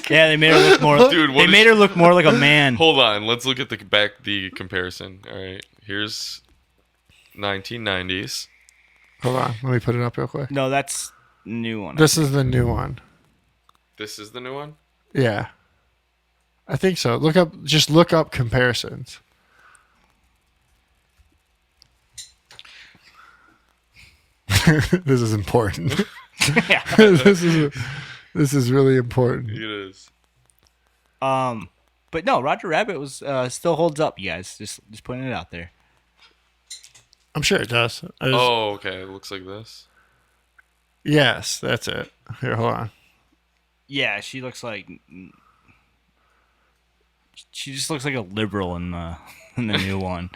[SPEAKER 1] Yeah, they made her look more.
[SPEAKER 3] Dude, what
[SPEAKER 1] they
[SPEAKER 3] is
[SPEAKER 1] made
[SPEAKER 3] she-
[SPEAKER 1] her look more like a man.
[SPEAKER 3] Hold on, let's look at the comparison. All right, here's 1990s.
[SPEAKER 2] Hold on, let me put it up real quick.
[SPEAKER 1] No, that's a new one.
[SPEAKER 2] This is the new one.
[SPEAKER 3] This is the new one.
[SPEAKER 2] Yeah, I think so. Just look up comparisons. This is important.
[SPEAKER 1] Yeah.
[SPEAKER 2] this is really important.
[SPEAKER 3] It is.
[SPEAKER 1] But no, Roger Rabbit was still holds up, you guys. Just putting it out there.
[SPEAKER 2] I'm sure it does.
[SPEAKER 3] Oh, okay. It looks like this.
[SPEAKER 2] Yes, that's it. Here, hold on.
[SPEAKER 1] Yeah, she looks like. She just looks like a liberal in the new one.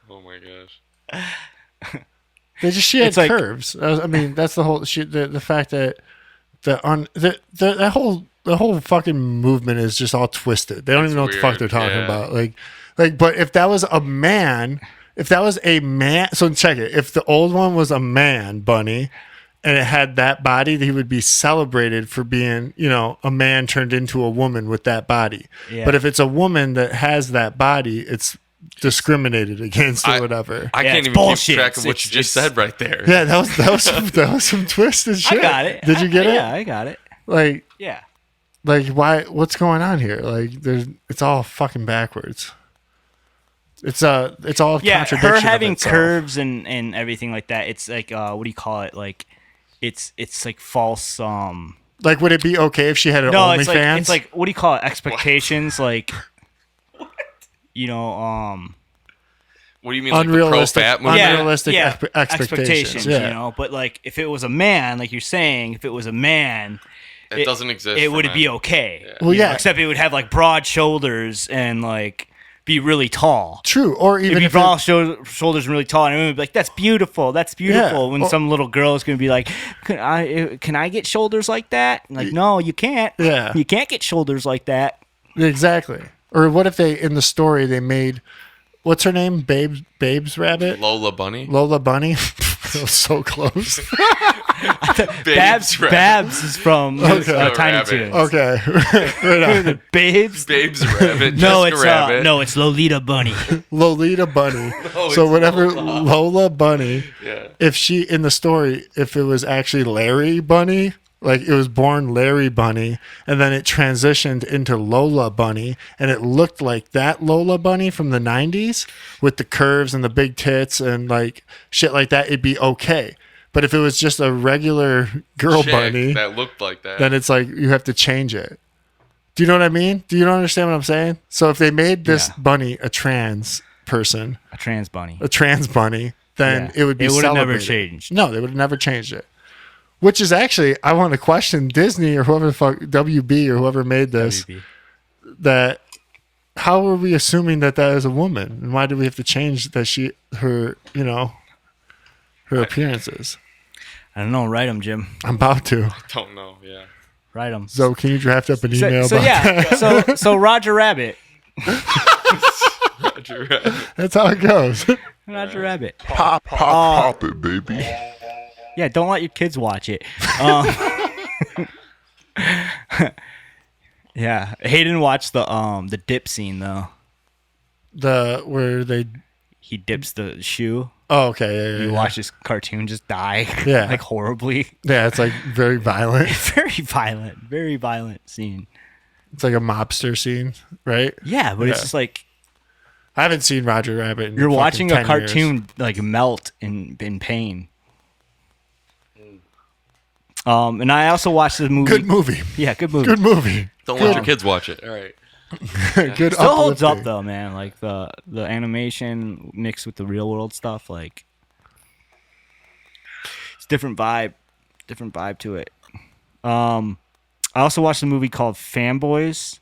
[SPEAKER 3] Oh my gosh.
[SPEAKER 2] She had
[SPEAKER 1] It's like-
[SPEAKER 2] curves. I mean, that's the whole the fact that that whole fucking movement is just all twisted. They don't even know what the fuck
[SPEAKER 3] weird,
[SPEAKER 2] they're talking
[SPEAKER 3] yeah.
[SPEAKER 2] about. Like, but if that was a man, so check it. If the old one was a man bunny, and it had that body, he would be celebrated for being, a man turned into a woman with that body.
[SPEAKER 1] Yeah.
[SPEAKER 2] But if it's a woman that has that body, it's discriminated against or whatever.
[SPEAKER 3] I
[SPEAKER 1] Yeah,
[SPEAKER 3] can't
[SPEAKER 1] it's
[SPEAKER 3] even
[SPEAKER 1] bullshit.
[SPEAKER 3] keep track of what
[SPEAKER 1] It's-
[SPEAKER 3] you just
[SPEAKER 1] it's-
[SPEAKER 3] said right there.
[SPEAKER 2] Yeah, that was some twisted shit.
[SPEAKER 1] I got it.
[SPEAKER 2] Did you get it?
[SPEAKER 1] Yeah, I got it.
[SPEAKER 2] Like
[SPEAKER 1] Yeah.
[SPEAKER 2] why? What's going on here? Like, it's all fucking backwards. It's all
[SPEAKER 1] Yeah,
[SPEAKER 2] contradiction.
[SPEAKER 1] her
[SPEAKER 2] of
[SPEAKER 1] having
[SPEAKER 2] itself.
[SPEAKER 1] curves and everything like that. It's like what do you call it? Like, it's like false.
[SPEAKER 2] Like, would it be okay if she had an
[SPEAKER 1] No, it's
[SPEAKER 2] OnlyFans?
[SPEAKER 1] like what do you call it? Expectations. Like, you know,
[SPEAKER 3] What do you mean, like the
[SPEAKER 2] Unrealistic-
[SPEAKER 3] pro-fat movement?
[SPEAKER 1] yeah,
[SPEAKER 2] Unrealistic
[SPEAKER 1] yeah,
[SPEAKER 2] expectations, yeah.
[SPEAKER 1] You know, but like if it was a man, like you're saying, if it was a man,
[SPEAKER 3] It doesn't exist.
[SPEAKER 1] it
[SPEAKER 3] for
[SPEAKER 1] would
[SPEAKER 3] men.
[SPEAKER 1] be okay.
[SPEAKER 2] Well,
[SPEAKER 1] you know,
[SPEAKER 2] yeah.
[SPEAKER 1] except it would have like broad shoulders and like be really tall.
[SPEAKER 2] True, or
[SPEAKER 1] It'd
[SPEAKER 2] even
[SPEAKER 1] be
[SPEAKER 2] if
[SPEAKER 1] broad shoulders and really tall, and everyone would be like, "That's beautiful. That's beautiful."
[SPEAKER 2] Yeah,
[SPEAKER 1] When
[SPEAKER 2] or-
[SPEAKER 1] some little girl is going to be like, "Can I get shoulders like that?" And like, no, you can't.
[SPEAKER 2] Yeah.
[SPEAKER 1] you can't get shoulders like that.
[SPEAKER 2] exactly. Or what if they in the story they made what's her name? Babes Rabbit?
[SPEAKER 3] Lola Bunny.
[SPEAKER 2] Lola Bunny? That was so close.
[SPEAKER 1] Babs is from
[SPEAKER 2] Okay.
[SPEAKER 1] Tiny
[SPEAKER 3] Rabbit.
[SPEAKER 1] Toons.
[SPEAKER 2] Okay. Right on.
[SPEAKER 1] Babes.
[SPEAKER 3] Babes Rabbit.
[SPEAKER 1] No,
[SPEAKER 3] Jessica
[SPEAKER 1] it's
[SPEAKER 3] Rabbit.
[SPEAKER 1] no, it's Lolita Bunny.
[SPEAKER 2] Lolita Bunny.
[SPEAKER 3] No,
[SPEAKER 2] So
[SPEAKER 3] it's
[SPEAKER 2] whatever
[SPEAKER 3] Lola.
[SPEAKER 2] Lola Bunny,
[SPEAKER 3] Yeah.
[SPEAKER 2] if she in the story, if it was actually Larry Bunny, like it was born Larry Bunny, and then it transitioned into Lola Bunny, and it looked like that Lola Bunny from the 90s with the curves and the big tits and like shit like that, it'd be okay. But if it was just a regular girl
[SPEAKER 3] Chick
[SPEAKER 2] bunny,
[SPEAKER 3] that looked like that.
[SPEAKER 2] then it's like you have to change it. Do you know what I mean? Do you not understand what I'm saying? So if they made this
[SPEAKER 1] Yeah.
[SPEAKER 2] bunny a trans person,
[SPEAKER 1] A trans bunny.
[SPEAKER 2] a trans bunny, then
[SPEAKER 1] Yeah.
[SPEAKER 2] it would be
[SPEAKER 1] It would have never
[SPEAKER 2] celebrated.
[SPEAKER 1] changed.
[SPEAKER 2] No, they would have never changed it. Which is actually, I want to question Disney or whoever the fuck, WB or whoever made this,
[SPEAKER 1] WB.
[SPEAKER 2] that how are we assuming that is a woman? And why do we have to change that her appearances?
[SPEAKER 1] I don't know. Write them, Jim.
[SPEAKER 2] I'm about to.
[SPEAKER 3] Don't know. Yeah.
[SPEAKER 1] Write them.
[SPEAKER 2] So can you draft up an email
[SPEAKER 1] So
[SPEAKER 2] about
[SPEAKER 1] yeah. So Roger Rabbit.
[SPEAKER 3] Roger Rabbit.
[SPEAKER 2] That's how it goes.
[SPEAKER 1] Roger Rabbit.
[SPEAKER 4] Pop it, baby.
[SPEAKER 1] Yeah, don't let your kids watch it. Yeah, Hayden watched the dip scene though.
[SPEAKER 2] Where they
[SPEAKER 1] He dips the shoe.
[SPEAKER 2] Oh, okay. Yeah.
[SPEAKER 1] You watch this cartoon just die.
[SPEAKER 2] Yeah.
[SPEAKER 1] like horribly.
[SPEAKER 2] Yeah, it's like very violent.
[SPEAKER 1] Very violent scene.
[SPEAKER 2] It's like a mobster scene, right?
[SPEAKER 1] Yeah, but
[SPEAKER 2] Yeah.
[SPEAKER 1] it's just like
[SPEAKER 2] I haven't seen Roger Rabbit. In
[SPEAKER 1] you're
[SPEAKER 2] fucking
[SPEAKER 1] watching
[SPEAKER 2] 10
[SPEAKER 1] a
[SPEAKER 2] years.
[SPEAKER 1] cartoon like melt in pain. And I also watched the movie.
[SPEAKER 2] Good movie.
[SPEAKER 1] Yeah, good movie.
[SPEAKER 2] Good movie.
[SPEAKER 3] Don't let your kids watch it. All right.
[SPEAKER 2] Good.
[SPEAKER 1] Still holds up
[SPEAKER 2] uplifting.
[SPEAKER 1] though, man. Like the animation mixed with the real world stuff, like it's different vibe to it. I also watched a movie called Fanboys,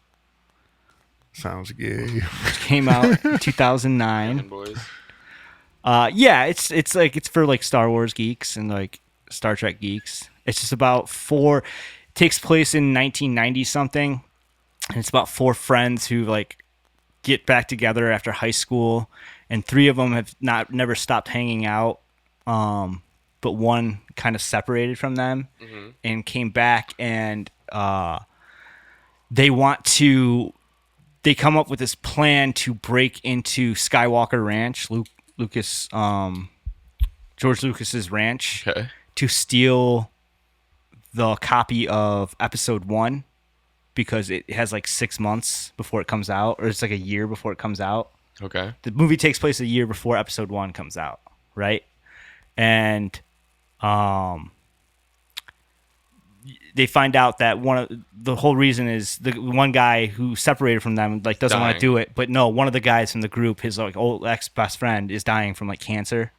[SPEAKER 2] Sounds gay.
[SPEAKER 1] which came out in 2009.
[SPEAKER 3] And boys.
[SPEAKER 1] Yeah, it's like it's for like Star Wars geeks and like Star Trek geeks. It's just about it takes place in 1990 something, and it's about four friends who like get back together after high school, and three of them have never stopped hanging out, but one kind of separated from them and came back, and they come up with this plan to break into Skywalker Ranch, George Lucas's ranch,
[SPEAKER 3] Okay.
[SPEAKER 1] to steal the copy of Episode 1 because it has like 6 months before it comes out, or it's like a year before it comes out.
[SPEAKER 3] Okay.
[SPEAKER 1] The movie takes place a year before Episode 1 comes out, right? And they find out that the whole reason is the one guy who separated from them like doesn't want to
[SPEAKER 3] Dying.
[SPEAKER 1] do it, but no, one of the guys from the group, his like old ex best friend, is dying from like cancer.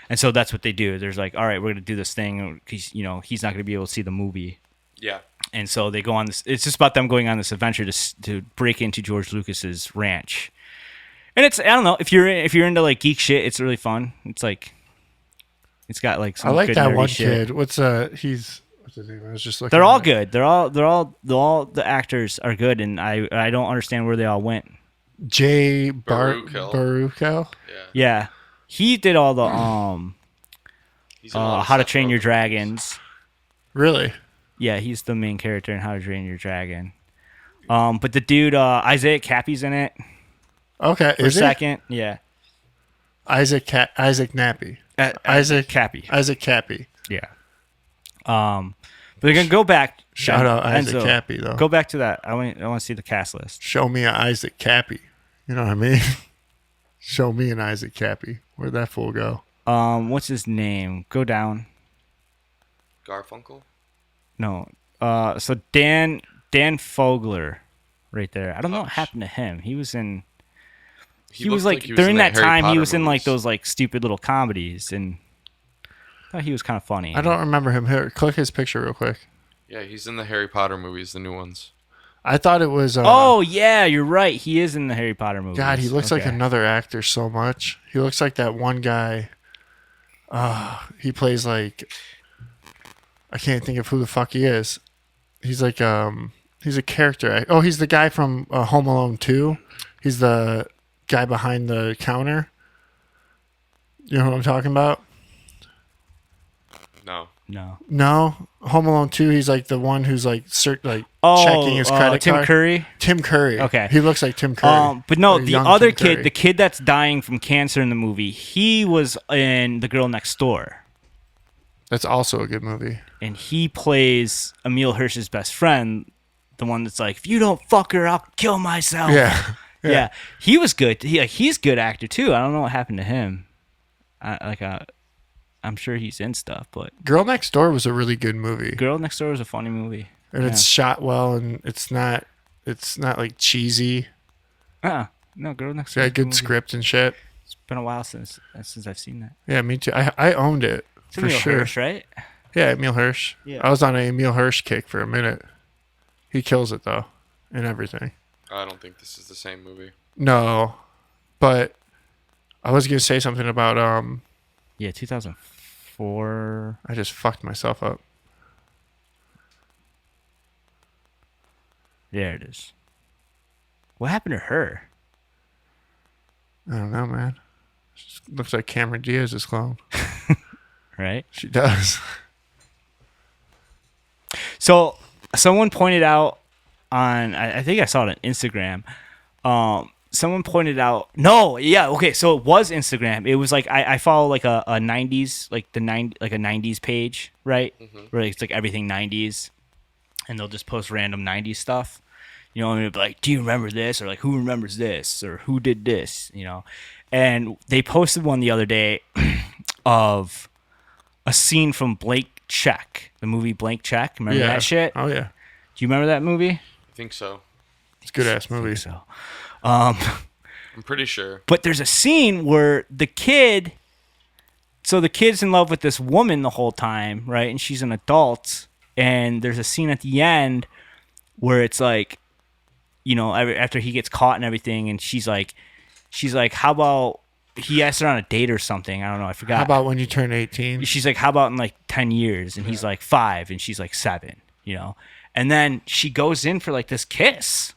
[SPEAKER 1] And so that's what they do. There's like, all right, we're gonna do this thing because he's not gonna be able to see the movie.
[SPEAKER 3] Yeah.
[SPEAKER 1] And so they go on this. It's just about them going on this adventure to break into George Lucas's ranch. And I don't know, if you're into like geek shit, it's really fun. It's like it's got like some
[SPEAKER 2] I like
[SPEAKER 1] good
[SPEAKER 2] that
[SPEAKER 1] nerdy
[SPEAKER 2] one
[SPEAKER 1] shit.
[SPEAKER 2] kid. What's his name? I was just looking.
[SPEAKER 1] They're all
[SPEAKER 2] at it.
[SPEAKER 1] good. They're all the actors are good, and I don't understand where they all went.
[SPEAKER 2] Jay
[SPEAKER 3] Baruchel.
[SPEAKER 2] Baruchel.
[SPEAKER 3] Yeah.
[SPEAKER 1] Yeah, he did all the
[SPEAKER 3] He's in a lot of
[SPEAKER 1] How to
[SPEAKER 3] Seth
[SPEAKER 1] Train Your
[SPEAKER 3] Rogen
[SPEAKER 1] Dragons.
[SPEAKER 2] Really?
[SPEAKER 1] Yeah, he's the main character in How to Train Your Dragon. But the dude Isaiah Cappy's in it
[SPEAKER 2] Okay.
[SPEAKER 1] for a
[SPEAKER 2] Is it
[SPEAKER 1] second. Yeah,
[SPEAKER 2] Isaac Nappy? Isaac
[SPEAKER 1] Cappy.
[SPEAKER 2] Isaac Cappy.
[SPEAKER 1] Yeah. But they're gonna go back.
[SPEAKER 2] Shout out Isaac
[SPEAKER 1] Enzo,
[SPEAKER 2] Cappy though.
[SPEAKER 1] Go back to that. I want to see the cast list.
[SPEAKER 2] Show me an Isaac Cappy. You know what I mean? Show me an Isaac Cappy. Where'd that fool go?
[SPEAKER 1] What's his name? Go down.
[SPEAKER 3] Garfunkel.
[SPEAKER 1] No. So Dan Fogler, right there. I don't know what happened to him. He was in. He was
[SPEAKER 3] looked
[SPEAKER 1] like
[SPEAKER 3] he was
[SPEAKER 1] during
[SPEAKER 3] in the
[SPEAKER 1] that
[SPEAKER 3] Harry
[SPEAKER 1] time he
[SPEAKER 3] Potter
[SPEAKER 1] was in like
[SPEAKER 3] movies.
[SPEAKER 1] those like stupid little comedies, and I thought he was kind of funny.
[SPEAKER 2] I don't remember him. Here, click his picture real quick.
[SPEAKER 3] Yeah, he's in the Harry Potter movies, the new ones.
[SPEAKER 2] I thought it was.
[SPEAKER 1] Oh yeah, you're right. He is in the Harry Potter movies.
[SPEAKER 2] God, he looks like
[SPEAKER 1] Okay.
[SPEAKER 2] another actor so much. He looks like that one guy. He plays like. I can't think of who the fuck he is. He's like he's a character. Oh, he's the guy from Home Alone 2. He's the guy behind the counter. You know what I'm talking about?
[SPEAKER 3] No.
[SPEAKER 1] No.
[SPEAKER 2] No, Home Alone 2. He's like the one who's like
[SPEAKER 1] Oh,
[SPEAKER 2] checking his credit
[SPEAKER 1] Tim
[SPEAKER 2] card.
[SPEAKER 1] Curry.
[SPEAKER 2] Tim Curry.
[SPEAKER 1] Okay.
[SPEAKER 2] He looks like Tim Curry.
[SPEAKER 1] But no,
[SPEAKER 2] Or
[SPEAKER 1] the
[SPEAKER 2] young
[SPEAKER 1] other
[SPEAKER 2] Tim
[SPEAKER 1] kid,
[SPEAKER 2] Curry.
[SPEAKER 1] the kid that's dying from cancer in the movie, he was in The Girl Next Door,
[SPEAKER 2] That's also a good movie.
[SPEAKER 1] and he plays Emil Hirsch's best friend, the one that's like, if you don't fuck her, I'll kill myself.
[SPEAKER 2] Yeah.
[SPEAKER 1] Yeah. He was good. He's a good actor too. I don't know what happened to him. I'm sure he's in stuff, but
[SPEAKER 2] Girl Next Door was a really good movie.
[SPEAKER 1] Girl Next Door was a funny movie.
[SPEAKER 2] And it's shot well, and it's not like cheesy.
[SPEAKER 1] No, Girl Next
[SPEAKER 2] It's
[SPEAKER 1] Door.
[SPEAKER 2] got
[SPEAKER 1] was
[SPEAKER 2] a good
[SPEAKER 1] movie.
[SPEAKER 2] script and shit.
[SPEAKER 1] It's been a while since I've seen that.
[SPEAKER 2] Yeah, me too. I owned it
[SPEAKER 1] It's
[SPEAKER 2] for
[SPEAKER 1] Emil
[SPEAKER 2] sure.
[SPEAKER 1] Hirsch, right?
[SPEAKER 2] Yeah, Emil Hirsch.
[SPEAKER 1] Yeah.
[SPEAKER 2] I was on a Emil Hirsch kick for a minute. He kills it though, and everything.
[SPEAKER 3] I don't think this is the same movie.
[SPEAKER 2] No, but I was gonna say something about
[SPEAKER 1] Yeah, 2004.
[SPEAKER 2] I just fucked myself up.
[SPEAKER 1] There it is. What happened to her?
[SPEAKER 2] I don't know, man. She looks like Cameron Diaz's clone.
[SPEAKER 1] Right?
[SPEAKER 2] She does.
[SPEAKER 1] So someone pointed out on, I think I saw it on Instagram. Someone pointed out, no, yeah, okay, so it was Instagram. It was like I follow like a 90s, like a 90s page, right? Where it's like everything 90s, and they'll just post random 90s stuff. You know, and it'll be like, do you remember this? Or like, who remembers this? Or who did this? You know, and they posted one the other day of a scene from Blake Check, the movie Blank Check. Remember that shit?
[SPEAKER 2] Oh yeah,
[SPEAKER 1] Do you remember that movie?
[SPEAKER 3] I think so.
[SPEAKER 2] it's a good ass movie.
[SPEAKER 1] So,
[SPEAKER 3] I'm pretty sure.
[SPEAKER 1] but there's a scene where the kid's in love with this woman the whole time, right? And she's an adult. And there's a scene at the end where it's like, you know, after he gets caught and everything, and she's like, how about, he asked her on a date or something. I don't know. I forgot.
[SPEAKER 2] How about when you turn 18?
[SPEAKER 1] She's like, how about in like 10 years? And he's like 5, and she's like 7, you know? And then she goes in for like this kiss.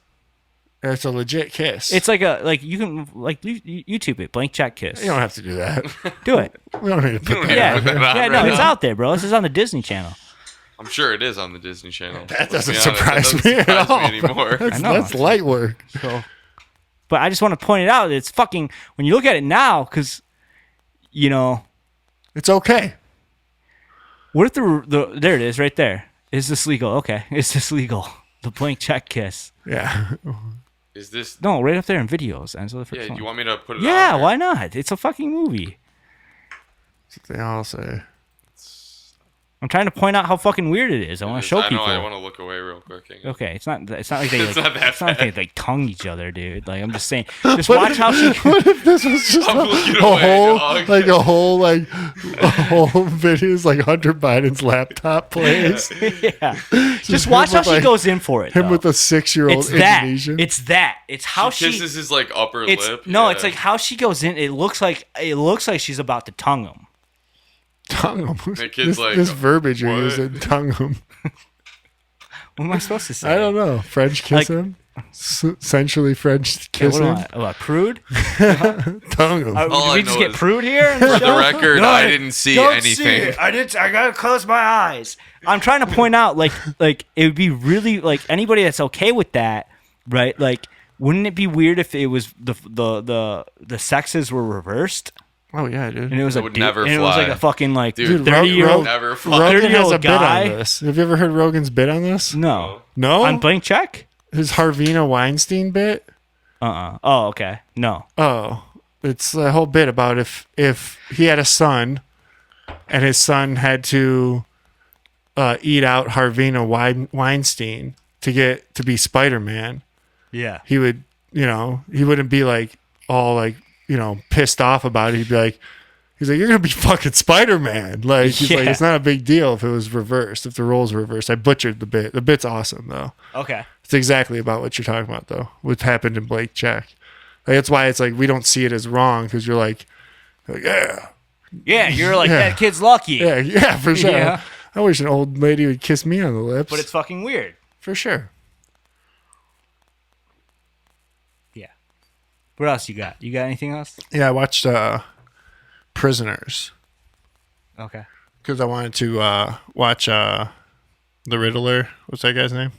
[SPEAKER 2] It's a legit kiss.
[SPEAKER 1] It's like you can like YouTube it, Blank Check kiss.
[SPEAKER 2] You don't have to do that.
[SPEAKER 1] Do it.
[SPEAKER 2] We don't need to put that.
[SPEAKER 1] Yeah,
[SPEAKER 3] put that on
[SPEAKER 1] yeah, no,
[SPEAKER 3] right
[SPEAKER 1] it's
[SPEAKER 3] now.
[SPEAKER 1] out there, bro. This is on the Disney Channel.
[SPEAKER 3] I'm sure it is on the Disney Channel.
[SPEAKER 2] That
[SPEAKER 3] Let's
[SPEAKER 2] doesn't
[SPEAKER 3] be honest.
[SPEAKER 2] surprise
[SPEAKER 3] That
[SPEAKER 2] me
[SPEAKER 3] doesn't
[SPEAKER 2] at
[SPEAKER 3] surprise
[SPEAKER 2] all.
[SPEAKER 3] me anymore.
[SPEAKER 1] I know.
[SPEAKER 2] That's light work.
[SPEAKER 1] So, but I just want to point it out. It's fucking when you look at it now, because you know,
[SPEAKER 2] It's okay.
[SPEAKER 1] what if the there it is right there. Is this legal? Okay, is this legal? The Blank Check kiss.
[SPEAKER 2] Yeah.
[SPEAKER 3] Is this?
[SPEAKER 1] No, right up there in videos. Enzo the first
[SPEAKER 3] Yeah.
[SPEAKER 1] one.
[SPEAKER 3] You want me to put it?
[SPEAKER 1] Yeah,
[SPEAKER 3] on there?
[SPEAKER 1] why not? It's a fucking movie.
[SPEAKER 2] That's what they all say.
[SPEAKER 1] I'm trying to point out how fucking weird it is. I want to show
[SPEAKER 3] I know.
[SPEAKER 1] people.
[SPEAKER 3] I want to look away real quick.
[SPEAKER 1] Okay, it's not like they
[SPEAKER 3] It's
[SPEAKER 1] like,
[SPEAKER 3] not that
[SPEAKER 1] it's not like they
[SPEAKER 3] bad.
[SPEAKER 1] like tongue each other, dude. Like I'm just saying, just watch how she.
[SPEAKER 2] What if this was just
[SPEAKER 3] I'm looking
[SPEAKER 2] a
[SPEAKER 3] away,
[SPEAKER 2] whole,
[SPEAKER 3] dog.
[SPEAKER 2] like a whole videos like Hunter Biden's laptop plays?
[SPEAKER 1] Yeah, just watch
[SPEAKER 2] him
[SPEAKER 1] how
[SPEAKER 2] with,
[SPEAKER 1] she
[SPEAKER 2] like,
[SPEAKER 1] goes in for it.
[SPEAKER 2] Him
[SPEAKER 1] though.
[SPEAKER 2] with a 6-year-old
[SPEAKER 1] it's that.
[SPEAKER 2] Indonesian.
[SPEAKER 1] It's that. It's how
[SPEAKER 3] She kisses his like upper
[SPEAKER 1] It's
[SPEAKER 3] lip.
[SPEAKER 1] no.
[SPEAKER 3] yeah.
[SPEAKER 1] It's like how she goes in. It looks like she's about to tongue him.
[SPEAKER 2] tongue him.
[SPEAKER 3] The kid's like,
[SPEAKER 2] this verbiage you're
[SPEAKER 3] "What?"
[SPEAKER 2] using, tongue him.
[SPEAKER 1] What am I supposed to say?
[SPEAKER 2] I don't know. French kiss
[SPEAKER 1] Like-
[SPEAKER 2] him? Sensually French
[SPEAKER 1] Okay,
[SPEAKER 2] kiss
[SPEAKER 1] what
[SPEAKER 2] him?
[SPEAKER 1] am I? What, prude?
[SPEAKER 2] Tongue him.
[SPEAKER 1] Did
[SPEAKER 3] All I
[SPEAKER 1] we just
[SPEAKER 3] know
[SPEAKER 1] get
[SPEAKER 3] is-
[SPEAKER 1] prude here?
[SPEAKER 3] For the record, I didn't see anything.
[SPEAKER 1] I didn't. I gotta close my eyes. I'm trying to point out, like it would be really like anybody that's okay with that, right? Like, wouldn't it be weird if it was the sexes were reversed
[SPEAKER 2] Oh, yeah, dude.
[SPEAKER 1] and it was
[SPEAKER 3] That
[SPEAKER 1] a
[SPEAKER 3] would
[SPEAKER 1] dude,
[SPEAKER 3] never
[SPEAKER 1] and it was like
[SPEAKER 3] fly.
[SPEAKER 1] a fucking like
[SPEAKER 3] Dude,
[SPEAKER 1] 30-year-old.
[SPEAKER 3] never fly.
[SPEAKER 2] Rogan has a
[SPEAKER 1] 30-year-old
[SPEAKER 2] bit
[SPEAKER 1] guy.
[SPEAKER 2] on this. Have you ever heard Rogan's bit on this?
[SPEAKER 1] No,
[SPEAKER 2] No?
[SPEAKER 1] on Blank Check.
[SPEAKER 2] His Harvina Weinstein bit?
[SPEAKER 1] Oh, okay. No.
[SPEAKER 2] Oh, it's a whole bit about if he had a son and his son had to eat out Harvina Weinstein to be Spider-Man,
[SPEAKER 1] Yeah.
[SPEAKER 2] he would, he wouldn't be like all like, pissed off about it. He'd be like, he's like, you're going to be fucking Spider-Man. Like, he's like,
[SPEAKER 1] Yeah.
[SPEAKER 2] it's not a big deal if it was reversed, if the roles were reversed. I butchered the bit. The bit's awesome though.
[SPEAKER 1] Okay.
[SPEAKER 2] It's exactly about what you're talking about, though. What happened in Blake Check. Like, that's why it's like we don't see it as wrong because you're like, yeah,
[SPEAKER 1] Yeah, you're like
[SPEAKER 2] Yeah.
[SPEAKER 1] that kid's lucky.
[SPEAKER 2] yeah, for sure.
[SPEAKER 1] Yeah.
[SPEAKER 2] I wish an old lady would kiss me on the lips.
[SPEAKER 1] But it's fucking weird.
[SPEAKER 2] for sure.
[SPEAKER 1] Yeah. What else you got? You got anything else?
[SPEAKER 2] Yeah, I watched Prisoners
[SPEAKER 1] Okay.
[SPEAKER 2] because I wanted to watch The Riddler. What's that guy's name?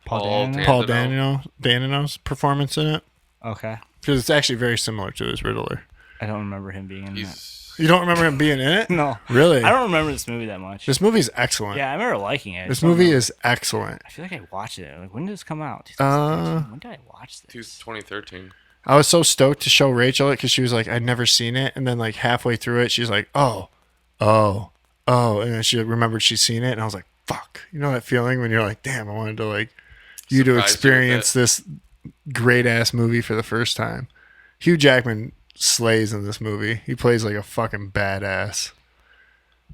[SPEAKER 1] Paul Dano?
[SPEAKER 2] Paul
[SPEAKER 3] Dano.
[SPEAKER 2] Dano's performance in it
[SPEAKER 1] Okay.
[SPEAKER 2] because it's actually very similar to his Riddler.
[SPEAKER 1] I don't remember him being in that.
[SPEAKER 3] He's
[SPEAKER 2] You don't remember him being in it?
[SPEAKER 1] No.
[SPEAKER 2] Really?
[SPEAKER 1] I don't remember this movie that much.
[SPEAKER 2] This movie's excellent.
[SPEAKER 1] Yeah, I remember liking it. I
[SPEAKER 2] This
[SPEAKER 1] just don't
[SPEAKER 2] movie
[SPEAKER 1] know.
[SPEAKER 2] is excellent.
[SPEAKER 1] I feel like I watched it. Like, when did this come out?
[SPEAKER 2] Uh,
[SPEAKER 1] 2013? When did I watch this?
[SPEAKER 3] 2013.
[SPEAKER 2] I was so stoked to show Rachel it because she was like, I'd never seen it. And then like halfway through it, she's like, oh. And then she remembered she'd seen it. And I was like, fuck. You know that feeling when you're like, damn, I wanted to like you to
[SPEAKER 3] Surprise you with
[SPEAKER 2] experience
[SPEAKER 3] it.
[SPEAKER 2] this great ass movie for the first time. Hugh Jackman slays in this movie. He plays like a fucking badass.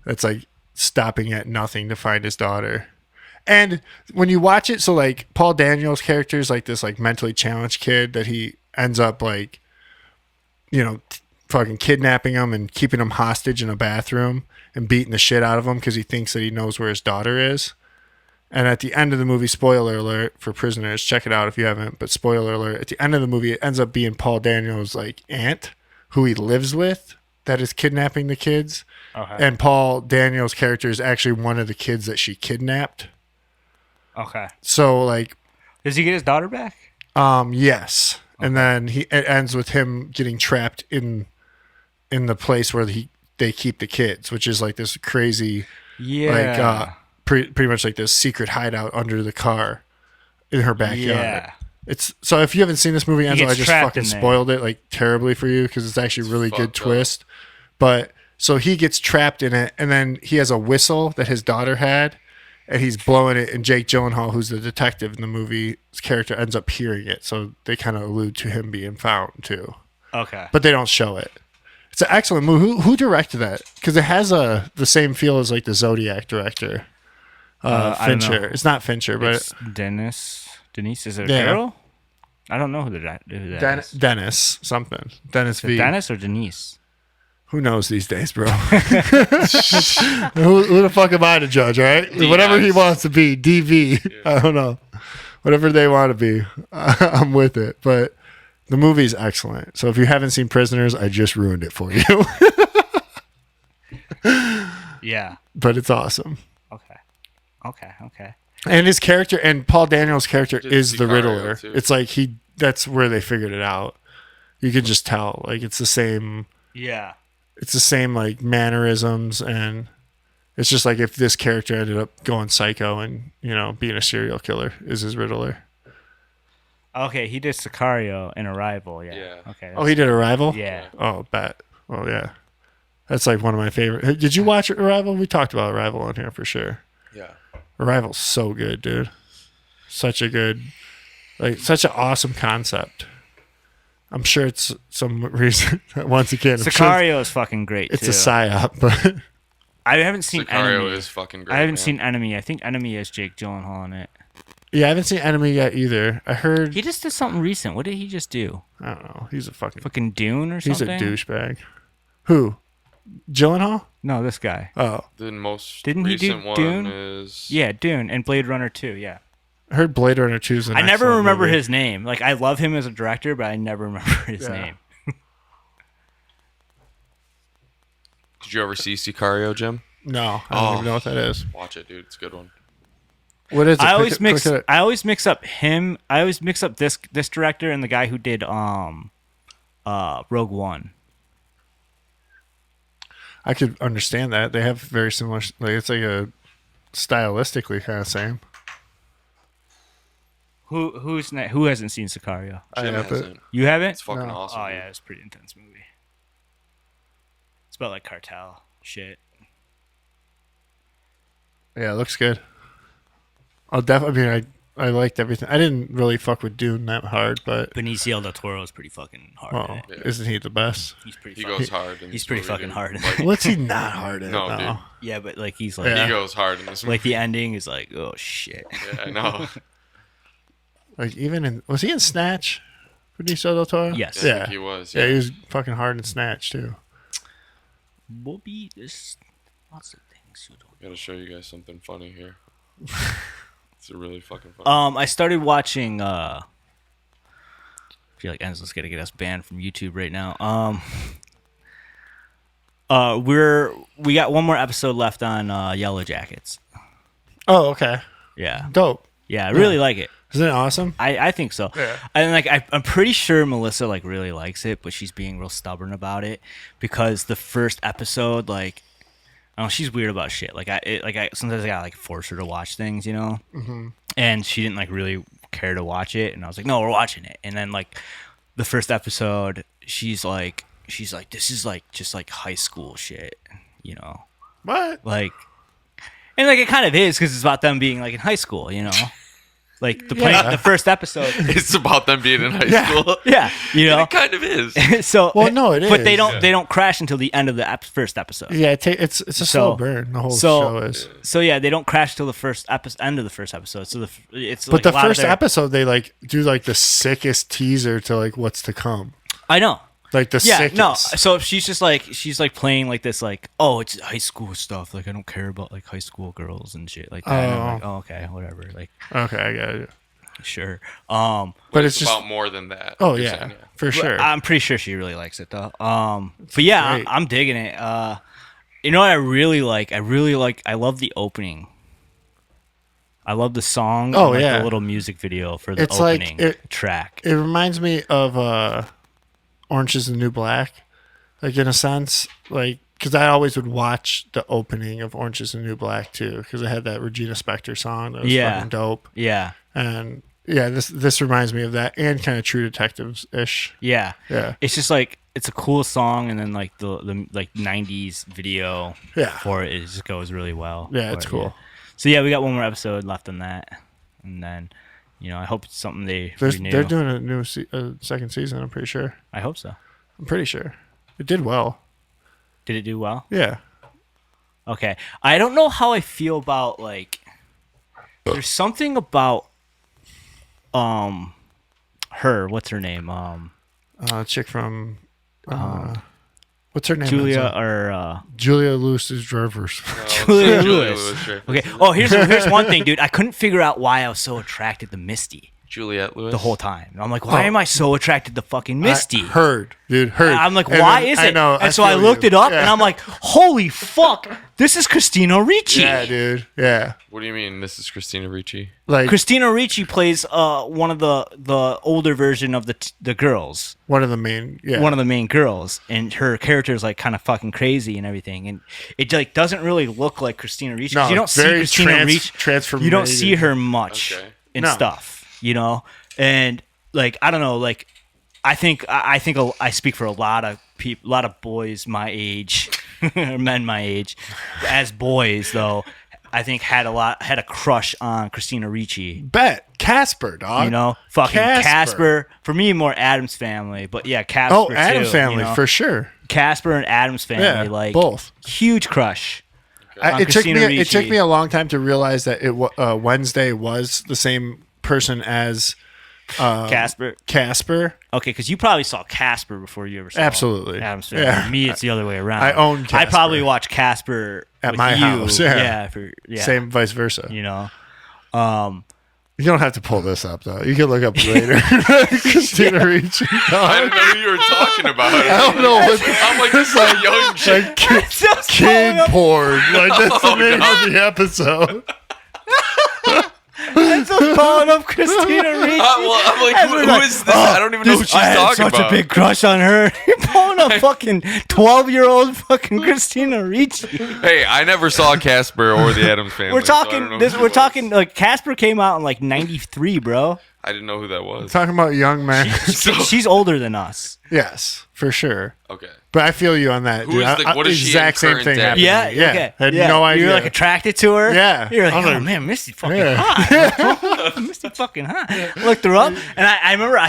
[SPEAKER 2] That's like stopping at nothing to find his daughter. And when you watch it, so like Paul Daniels' character is like this like mentally challenged kid that he ends up like, fucking kidnapping him and keeping him hostage in a bathroom and beating the shit out of him because he thinks that he knows where his daughter is. And at the end of the movie, spoiler alert for Prisoners, check it out if you haven't, but spoiler alert, at the end of the movie, it ends up being Paul Daniels' like aunt who he lives with that is kidnapping the kids.
[SPEAKER 1] Okay.
[SPEAKER 2] And Paul Daniels' character is actually one of the kids that she kidnapped.
[SPEAKER 1] Okay.
[SPEAKER 2] So like,
[SPEAKER 1] Does he get his daughter back?
[SPEAKER 2] yes. And then it ends with him getting trapped in the place where they keep the kids, which is like this crazy,
[SPEAKER 1] Yeah.
[SPEAKER 2] pretty much like this secret hideout under the car in her backyard.
[SPEAKER 1] Yeah.
[SPEAKER 2] It's so if you haven't seen this movie, Enzo,
[SPEAKER 1] gets
[SPEAKER 2] I just
[SPEAKER 1] trapped
[SPEAKER 2] fucking
[SPEAKER 1] in there.
[SPEAKER 2] spoiled it like terribly for you because it's actually a really good
[SPEAKER 3] fucked up.
[SPEAKER 2] twist. But So he gets trapped in it, and then he has a whistle that his daughter had, and he's blowing it, and Jake Gyllenhaal, who's the detective in the movie, his character ends up hearing it, so they kind of allude to him being found too.
[SPEAKER 1] Okay.
[SPEAKER 2] But they don't show it. It's an excellent movie. Who directed that? Because it has the same feel as like the Zodiac director,
[SPEAKER 1] I don't know.
[SPEAKER 2] Fincher. It's not Fincher, but
[SPEAKER 1] It's Dennis. Denise, is it
[SPEAKER 2] Yeah.
[SPEAKER 1] Carol? I don't know who that is.
[SPEAKER 2] Dennis something. Dennis
[SPEAKER 1] Is it
[SPEAKER 2] V.
[SPEAKER 1] Dennis or Denise?
[SPEAKER 2] Who knows these days, bro? who the fuck am I to judge, all right? Whatever he wants to be, DV. I don't know. Whatever they want to be, I'm with it. But the movie's excellent. So if you haven't seen Prisoners, I just ruined it for you.
[SPEAKER 1] Yeah.
[SPEAKER 2] But it's awesome.
[SPEAKER 1] Okay.
[SPEAKER 2] And his character, and Paul Daniels' character
[SPEAKER 3] Did
[SPEAKER 2] is the
[SPEAKER 3] Sicario,
[SPEAKER 2] Riddler.
[SPEAKER 3] too.
[SPEAKER 2] It's like that's where they figured it out. You can just tell. Like it's the same like mannerisms, and it's just like if this character ended up going psycho and, being a serial killer is his Riddler.
[SPEAKER 1] Okay, he did Sicario in Arrival. Yeah.
[SPEAKER 3] Yeah.
[SPEAKER 1] Okay.
[SPEAKER 2] Oh, he did Arrival?
[SPEAKER 1] Yeah.
[SPEAKER 2] Oh, bet. Oh, yeah. That's like one of my favorite. Did you watch Arrival? We talked about Arrival on here for sure.
[SPEAKER 3] Yeah.
[SPEAKER 2] Arrival's so good, dude. Such an awesome concept. I'm sure it's some reason. Once again, I'm sure
[SPEAKER 1] Sicario is fucking great.
[SPEAKER 2] it's
[SPEAKER 1] too.
[SPEAKER 2] a psyop, but
[SPEAKER 1] I haven't seen
[SPEAKER 3] Sicario
[SPEAKER 1] Enemy.
[SPEAKER 3] is fucking great.
[SPEAKER 1] I haven't
[SPEAKER 3] man.
[SPEAKER 1] seen Enemy. I think Enemy has Jake Gyllenhaal in it.
[SPEAKER 2] yeah, I haven't seen Enemy yet either. I heard.
[SPEAKER 1] He just did something recent. What did he just do?
[SPEAKER 2] I don't know. He's a
[SPEAKER 1] Fucking Dune or
[SPEAKER 2] He's
[SPEAKER 1] something?
[SPEAKER 2] a douchebag. Who? Gyllenhaal?
[SPEAKER 1] No, this guy.
[SPEAKER 2] Oh,
[SPEAKER 3] The most
[SPEAKER 1] Didn't he do
[SPEAKER 3] recent one
[SPEAKER 1] Dune?
[SPEAKER 3] is
[SPEAKER 1] Yeah, Dune and Blade Runner 2. Yeah.
[SPEAKER 2] I heard Blade Runner 2 is an
[SPEAKER 1] I never
[SPEAKER 2] excellent
[SPEAKER 1] remember
[SPEAKER 2] movie.
[SPEAKER 1] his name. Like, I love him as a director, but I never remember his
[SPEAKER 2] Yeah.
[SPEAKER 1] name.
[SPEAKER 3] Did you ever see Sicario, Jim?
[SPEAKER 2] No, I don't even know what that is.
[SPEAKER 3] Watch it, dude. It's a good one.
[SPEAKER 2] What is it?
[SPEAKER 1] I always
[SPEAKER 2] Quick- quick-
[SPEAKER 1] I always mix up him. I always mix up this director and the guy who did Rogue One.
[SPEAKER 2] I could understand that. They have very similar. Like it's like a stylistically kind of same.
[SPEAKER 1] Who hasn't seen Sicario?
[SPEAKER 2] I
[SPEAKER 3] Jim
[SPEAKER 2] have it.
[SPEAKER 3] hasn't.
[SPEAKER 1] You haven't?
[SPEAKER 3] It's fucking
[SPEAKER 2] No.
[SPEAKER 3] awesome.
[SPEAKER 1] Oh
[SPEAKER 3] dude.
[SPEAKER 1] yeah, it's a pretty intense movie. It's about like cartel shit.
[SPEAKER 2] Yeah, it looks good. I liked everything. I didn't really fuck with Dune that hard, but
[SPEAKER 1] Benicio del Toro is pretty fucking hard.
[SPEAKER 2] well,
[SPEAKER 1] in it.
[SPEAKER 2] isn't he the best?
[SPEAKER 1] He's pretty.
[SPEAKER 3] He
[SPEAKER 1] fucking,
[SPEAKER 3] goes hard. In
[SPEAKER 1] He's
[SPEAKER 3] this
[SPEAKER 1] pretty
[SPEAKER 3] movie,
[SPEAKER 1] fucking
[SPEAKER 3] dude.
[SPEAKER 1] hard in
[SPEAKER 3] Like,
[SPEAKER 2] What's he not hard at?
[SPEAKER 3] No,
[SPEAKER 2] though?
[SPEAKER 3] dude.
[SPEAKER 1] Yeah, but like he's like
[SPEAKER 2] Yeah.
[SPEAKER 3] he goes hard in this movie.
[SPEAKER 1] like the ending is like oh shit.
[SPEAKER 3] Yeah, I know.
[SPEAKER 2] Like even was he in Snatch? Benicio del Toro?
[SPEAKER 1] Yes.
[SPEAKER 3] I
[SPEAKER 2] Yeah.
[SPEAKER 3] think he was.
[SPEAKER 2] Yeah, he was fucking hard in Snatch too.
[SPEAKER 1] Bobby, there's lots of things you don't.
[SPEAKER 3] Gotta show you guys something funny here. It's a really fucking funny.
[SPEAKER 1] I started watching. I feel like Enzo's gonna get us banned from YouTube right now. We got one more episode left on Yellow Jackets.
[SPEAKER 2] Oh, okay.
[SPEAKER 1] Yeah,
[SPEAKER 2] Dope.
[SPEAKER 1] yeah, I really like it.
[SPEAKER 2] Isn't it awesome?
[SPEAKER 1] I think so.
[SPEAKER 2] Yeah.
[SPEAKER 1] And like I'm pretty sure Melissa like really likes it, but she's being real stubborn about it because the first episode like. I don't know, she's weird about shit. Like I sometimes I gotta like force her to watch things, you know. Mm-hmm. And she didn't like really care to watch it, and I was like, no, we're watching it. And then like the first episode, she's like, this is like just like high school shit, you know,
[SPEAKER 2] What?
[SPEAKER 1] like, and like it kind of is because it's about them being like in high school, you know. Like the first episode,
[SPEAKER 3] It's about them being in high school.
[SPEAKER 1] yeah, you know.
[SPEAKER 3] It kind of is.
[SPEAKER 1] So
[SPEAKER 2] Well, no, it
[SPEAKER 1] but they
[SPEAKER 2] is.
[SPEAKER 1] don't crash until the end of the first episode.
[SPEAKER 2] Yeah, it's a slow burn. The whole show is.
[SPEAKER 1] So yeah, they don't crash till the first end of the first episode. So it's
[SPEAKER 2] But
[SPEAKER 1] like
[SPEAKER 2] the
[SPEAKER 1] a lot of
[SPEAKER 2] first
[SPEAKER 1] their-
[SPEAKER 2] episode, they like do like the sickest teaser to like what's to come.
[SPEAKER 1] I know.
[SPEAKER 2] Like the
[SPEAKER 1] Yeah,
[SPEAKER 2] sickest.
[SPEAKER 1] no. So she's like playing like this, like, oh, it's high school stuff. Like I don't care about like high school girls and shit like that. And I'm like, oh, okay, whatever. Like,
[SPEAKER 2] Okay, I got it.
[SPEAKER 1] sure.
[SPEAKER 2] But it's
[SPEAKER 3] It's
[SPEAKER 2] just.
[SPEAKER 3] about more than that.
[SPEAKER 2] Oh
[SPEAKER 3] You're
[SPEAKER 2] yeah,
[SPEAKER 3] saying,
[SPEAKER 2] for sure.
[SPEAKER 1] I'm pretty sure she really likes it though. But yeah,
[SPEAKER 2] great.
[SPEAKER 1] I'm digging it. You know what I really like? I love the opening. I love the song.
[SPEAKER 2] Oh,
[SPEAKER 1] and, like,
[SPEAKER 2] yeah.
[SPEAKER 1] the little music video for the
[SPEAKER 2] It's like
[SPEAKER 1] opening track.
[SPEAKER 2] It reminds me of Orange is the New Black, like in a sense, like because I always would watch the opening of Orange is the New Black too, because it had that Regina Spektor song that was
[SPEAKER 1] Yeah.
[SPEAKER 2] fucking dope,
[SPEAKER 1] Yeah,
[SPEAKER 2] and yeah, this reminds me of that, and kind of True Detectives ish.
[SPEAKER 1] yeah.
[SPEAKER 2] Yeah,
[SPEAKER 1] It's just like it's a cool song, and then like the like '90s video
[SPEAKER 2] Yeah.
[SPEAKER 1] for it just goes really well.
[SPEAKER 2] Yeah, it's
[SPEAKER 1] But,
[SPEAKER 2] cool.
[SPEAKER 1] So yeah, we got one more episode left on that, and then I hope it's something they renew.
[SPEAKER 2] They're doing a new second season. I'm pretty sure.
[SPEAKER 1] I hope so.
[SPEAKER 2] I'm pretty sure it did well.
[SPEAKER 1] Did it do well?
[SPEAKER 2] Yeah.
[SPEAKER 1] Okay. I don't know how I feel about like. There's something about her. What's her name?
[SPEAKER 2] Chick from what's her name?
[SPEAKER 1] Julia or
[SPEAKER 2] Julia Louis-Dreyfus.
[SPEAKER 1] Julia
[SPEAKER 3] Julia
[SPEAKER 1] Lewis.
[SPEAKER 3] Louis-Dreyfus.
[SPEAKER 1] Okay. Oh, here's one thing, dude. I couldn't figure out why I was so attracted to Misty
[SPEAKER 3] Juliette Lewis.
[SPEAKER 1] the whole time. I'm like, why am I so attracted to fucking Misty?
[SPEAKER 2] Heard.
[SPEAKER 1] I'm like,
[SPEAKER 2] And
[SPEAKER 1] why
[SPEAKER 2] then-
[SPEAKER 1] is it?
[SPEAKER 2] I know.
[SPEAKER 1] And so I
[SPEAKER 2] feel
[SPEAKER 1] looked
[SPEAKER 2] you.
[SPEAKER 1] it up,
[SPEAKER 2] Yeah.
[SPEAKER 1] and I'm like, holy fuck, this is Christina Ricci.
[SPEAKER 2] Yeah, dude. Yeah.
[SPEAKER 3] What do you mean? This is Christina Ricci.
[SPEAKER 2] Like
[SPEAKER 1] Christina Ricci plays one of the older version of the girls,
[SPEAKER 2] one of the main. Yeah.
[SPEAKER 1] one of the main girls, and her character is like kind of fucking crazy and everything, and it like doesn't really look like Christina Ricci. 'Cause
[SPEAKER 2] No,
[SPEAKER 1] you don't see
[SPEAKER 2] very
[SPEAKER 1] Christina Ricci.
[SPEAKER 2] transformative.
[SPEAKER 1] You don't see her much
[SPEAKER 3] Okay.
[SPEAKER 1] in
[SPEAKER 2] No.
[SPEAKER 1] stuff, and like I don't know, like I think I speak for a lot of people, a lot of boys my age, or men my age, as boys though. I think had a crush on Christina Ricci.
[SPEAKER 2] Bet Casper, dog.
[SPEAKER 1] Fucking
[SPEAKER 2] Casper.
[SPEAKER 1] Casper. For me, more Adam's Family, but yeah, Casper.
[SPEAKER 2] Oh, Adam's
[SPEAKER 1] too,
[SPEAKER 2] Family for sure.
[SPEAKER 1] Casper and Adam's Family,
[SPEAKER 2] Yeah,
[SPEAKER 1] like
[SPEAKER 2] both.
[SPEAKER 1] huge crush. on
[SPEAKER 2] It took
[SPEAKER 1] Christina
[SPEAKER 2] me. It took
[SPEAKER 1] Ricci.
[SPEAKER 2] me a long time to realize that Wednesday was the same person as
[SPEAKER 1] Casper.
[SPEAKER 2] Casper.
[SPEAKER 1] Okay, because you probably saw Casper before you ever saw
[SPEAKER 2] Absolutely.
[SPEAKER 1] Adam's Family.
[SPEAKER 2] Yeah.
[SPEAKER 1] For me, it's the other way around.
[SPEAKER 2] I own
[SPEAKER 1] I probably
[SPEAKER 2] Casper.
[SPEAKER 1] watched Casper
[SPEAKER 2] At
[SPEAKER 1] with
[SPEAKER 2] my
[SPEAKER 1] you.
[SPEAKER 2] house, yeah.
[SPEAKER 1] Yeah.
[SPEAKER 2] Same, vice versa.
[SPEAKER 1] You know.
[SPEAKER 2] You don't have to pull this up though. You can look up later. Christina Ricci.
[SPEAKER 3] I didn't know who you were talking about.
[SPEAKER 2] I don't know what
[SPEAKER 3] I'm like, this is a young chick.
[SPEAKER 2] like kid,
[SPEAKER 1] Just
[SPEAKER 2] kid
[SPEAKER 1] pulling up-
[SPEAKER 2] porn. Like that's the
[SPEAKER 3] Oh,
[SPEAKER 2] name
[SPEAKER 3] God.
[SPEAKER 2] of the episode.
[SPEAKER 1] just calling up Christina Ricci.
[SPEAKER 3] I'm like,
[SPEAKER 1] And
[SPEAKER 3] who
[SPEAKER 1] we're like,
[SPEAKER 3] is this? I don't even know who she's
[SPEAKER 1] I had
[SPEAKER 3] talking
[SPEAKER 1] such
[SPEAKER 3] about.
[SPEAKER 1] a big crush on her. You're pulling a fucking 12-year-old fucking Christina Ricci.
[SPEAKER 3] Hey, I never saw Casper or the Adams Family.
[SPEAKER 1] We're
[SPEAKER 3] so I don't
[SPEAKER 1] talking
[SPEAKER 3] know
[SPEAKER 1] this.
[SPEAKER 3] who
[SPEAKER 1] We're
[SPEAKER 3] it was.
[SPEAKER 1] talking like Casper came out in like '93, bro.
[SPEAKER 3] I didn't know who that was.
[SPEAKER 2] Talking about young men.
[SPEAKER 3] So-
[SPEAKER 1] She's older than us.
[SPEAKER 2] Yes, for sure.
[SPEAKER 3] okay.
[SPEAKER 2] But I feel you on that.
[SPEAKER 3] Who
[SPEAKER 2] dude.
[SPEAKER 3] is the- what is she
[SPEAKER 2] exact
[SPEAKER 3] in
[SPEAKER 2] same
[SPEAKER 3] current
[SPEAKER 2] thing
[SPEAKER 3] day?
[SPEAKER 2] happened to
[SPEAKER 1] Yeah,
[SPEAKER 2] me. Yeah.
[SPEAKER 1] okay.
[SPEAKER 2] Had
[SPEAKER 1] yeah.
[SPEAKER 2] no idea.
[SPEAKER 1] You're like attracted to her.
[SPEAKER 2] Yeah.
[SPEAKER 1] You're like,
[SPEAKER 2] I was
[SPEAKER 1] oh
[SPEAKER 2] like,
[SPEAKER 1] man, Misty's fucking
[SPEAKER 2] Yeah.
[SPEAKER 1] hot. Misty fucking hot. Looked her up, and I remember I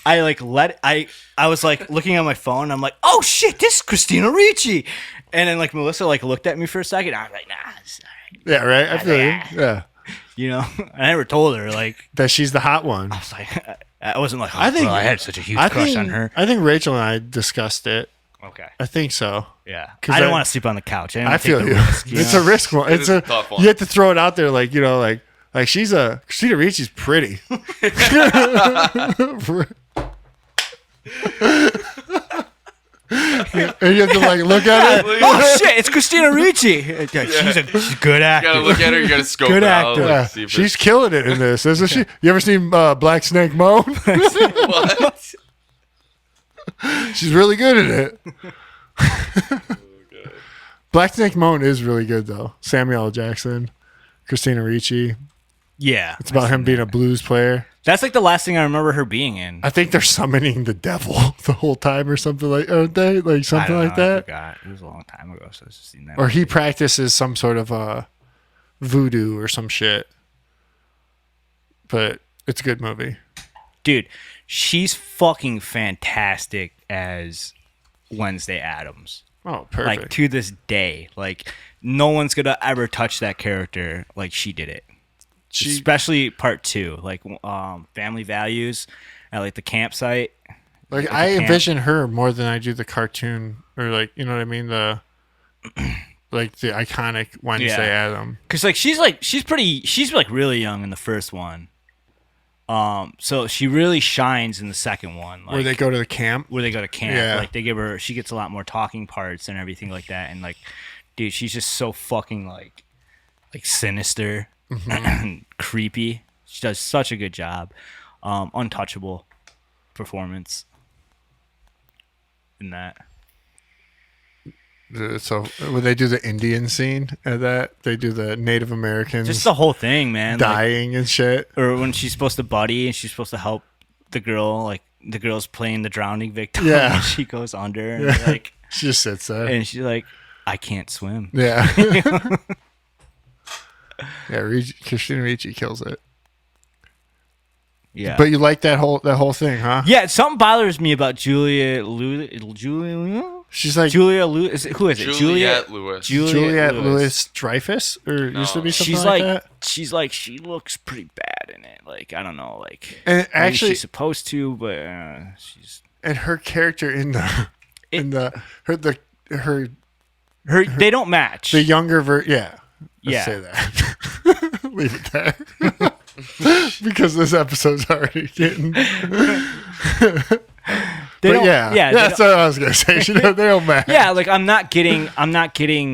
[SPEAKER 1] like I was like looking at my phone. And I'm like, oh shit, this is Christina Ricci. And then like Melissa like looked at me for a second. I was like, nah, it's all right.
[SPEAKER 2] Yeah, right. I feel you. Yeah,
[SPEAKER 1] You know, I never told her like.
[SPEAKER 2] that she's the hot one.
[SPEAKER 1] I was like, I wasn't like, oh,
[SPEAKER 2] I think-
[SPEAKER 1] bro, I had such a huge
[SPEAKER 2] I
[SPEAKER 1] crush
[SPEAKER 2] think
[SPEAKER 1] on her.
[SPEAKER 2] I think Rachel and I discussed it.
[SPEAKER 1] Okay.
[SPEAKER 2] I think so.
[SPEAKER 1] Yeah.
[SPEAKER 2] 'Cause
[SPEAKER 1] I didn't
[SPEAKER 2] I-
[SPEAKER 1] want to sleep on the couch.
[SPEAKER 2] I
[SPEAKER 1] didn't wanna
[SPEAKER 2] feel
[SPEAKER 1] take
[SPEAKER 2] you.
[SPEAKER 1] the risk,
[SPEAKER 2] It's
[SPEAKER 1] know?
[SPEAKER 2] a risk one.
[SPEAKER 3] It
[SPEAKER 2] It's
[SPEAKER 3] is a tough one.
[SPEAKER 2] You have to throw it out there, like like she's Christina Ricci's pretty. And you have to like look at it.
[SPEAKER 1] Oh shit! It's Christina Ricci. Yeah, she's a good
[SPEAKER 3] You
[SPEAKER 1] actor.
[SPEAKER 3] gotta look at her. You gotta scope
[SPEAKER 1] Good
[SPEAKER 3] it out.
[SPEAKER 1] actor.
[SPEAKER 3] like,
[SPEAKER 2] Yeah,
[SPEAKER 3] see if
[SPEAKER 2] she's killing it in this, isn't she? You ever seen Black Snake Moan?
[SPEAKER 3] it's- what?
[SPEAKER 2] She's really good at it. Black Snake Moan is really good though. Samuel L. Jackson, Christina Ricci.
[SPEAKER 1] Yeah,
[SPEAKER 2] It's about him being a blues player.
[SPEAKER 1] that's like the last thing I remember her being in.
[SPEAKER 2] I think they're summoning the devil the whole time or something like, aren't they? Like
[SPEAKER 1] I
[SPEAKER 2] something
[SPEAKER 1] don't
[SPEAKER 2] like
[SPEAKER 1] know, I
[SPEAKER 2] that.
[SPEAKER 1] forgot. It was a long time ago, so I've just seen that.
[SPEAKER 2] Or he practices some sort of voodoo or some shit. But it's a good movie.
[SPEAKER 1] Dude, she's fucking fantastic as Wednesday Addams.
[SPEAKER 2] Oh, perfect.
[SPEAKER 1] Like to this day, like no one's gonna ever touch that character like she did it. Especially part 2, like family values at like the campsite.
[SPEAKER 2] Like I
[SPEAKER 1] camp.
[SPEAKER 2] envision her more than I do the cartoon, or like you know what I mean, the like the iconic Wednesday
[SPEAKER 1] Yeah.
[SPEAKER 2] Adam.
[SPEAKER 1] Cause like she's like really young in the first one. So she really shines in the second one. Like,
[SPEAKER 2] Where they go to the camp.
[SPEAKER 1] where they go to camp.
[SPEAKER 2] Yeah.
[SPEAKER 1] Like she gets a lot more talking parts and everything like that. And like, dude, she's just so fucking like sinister and creepy. She does such a good job. Untouchable performance in that.
[SPEAKER 2] So when they do the Indian scene at that, they do the Native Americans
[SPEAKER 1] Just the whole thing, man. Like,
[SPEAKER 2] dying and shit.
[SPEAKER 1] or when she's supposed to buddy and she's supposed to help the girl like the girl's playing the drowning victim.
[SPEAKER 2] Yeah.
[SPEAKER 1] And she goes under and like,
[SPEAKER 2] She just sits there.
[SPEAKER 1] and she's like, I can't swim.
[SPEAKER 2] Yeah. Yeah, Christina Ricci kills it.
[SPEAKER 1] Yeah.
[SPEAKER 2] But you like that whole thing, huh?
[SPEAKER 1] Yeah, something bothers me about Julia
[SPEAKER 2] She's like
[SPEAKER 1] Julia Lewis. Who is it?
[SPEAKER 3] Juliette Lewis.
[SPEAKER 2] Juliette Lewis Dreyfus, or used to be something
[SPEAKER 1] She's
[SPEAKER 2] like
[SPEAKER 1] like
[SPEAKER 2] that.
[SPEAKER 1] she's like she looks pretty bad in it. Like I don't know, like
[SPEAKER 2] And
[SPEAKER 1] maybe
[SPEAKER 2] actually,
[SPEAKER 1] she's supposed to, but she's
[SPEAKER 2] and her character in the her
[SPEAKER 1] her. They don't match.
[SPEAKER 2] the younger yeah. Let's
[SPEAKER 1] Yeah.
[SPEAKER 2] say that. Leave it there. Because this episode's already getting.
[SPEAKER 1] They
[SPEAKER 2] But
[SPEAKER 1] don't,
[SPEAKER 2] yeah,
[SPEAKER 1] yeah,
[SPEAKER 2] that's what I was gonna say. They don't match.
[SPEAKER 1] yeah. Like I'm not getting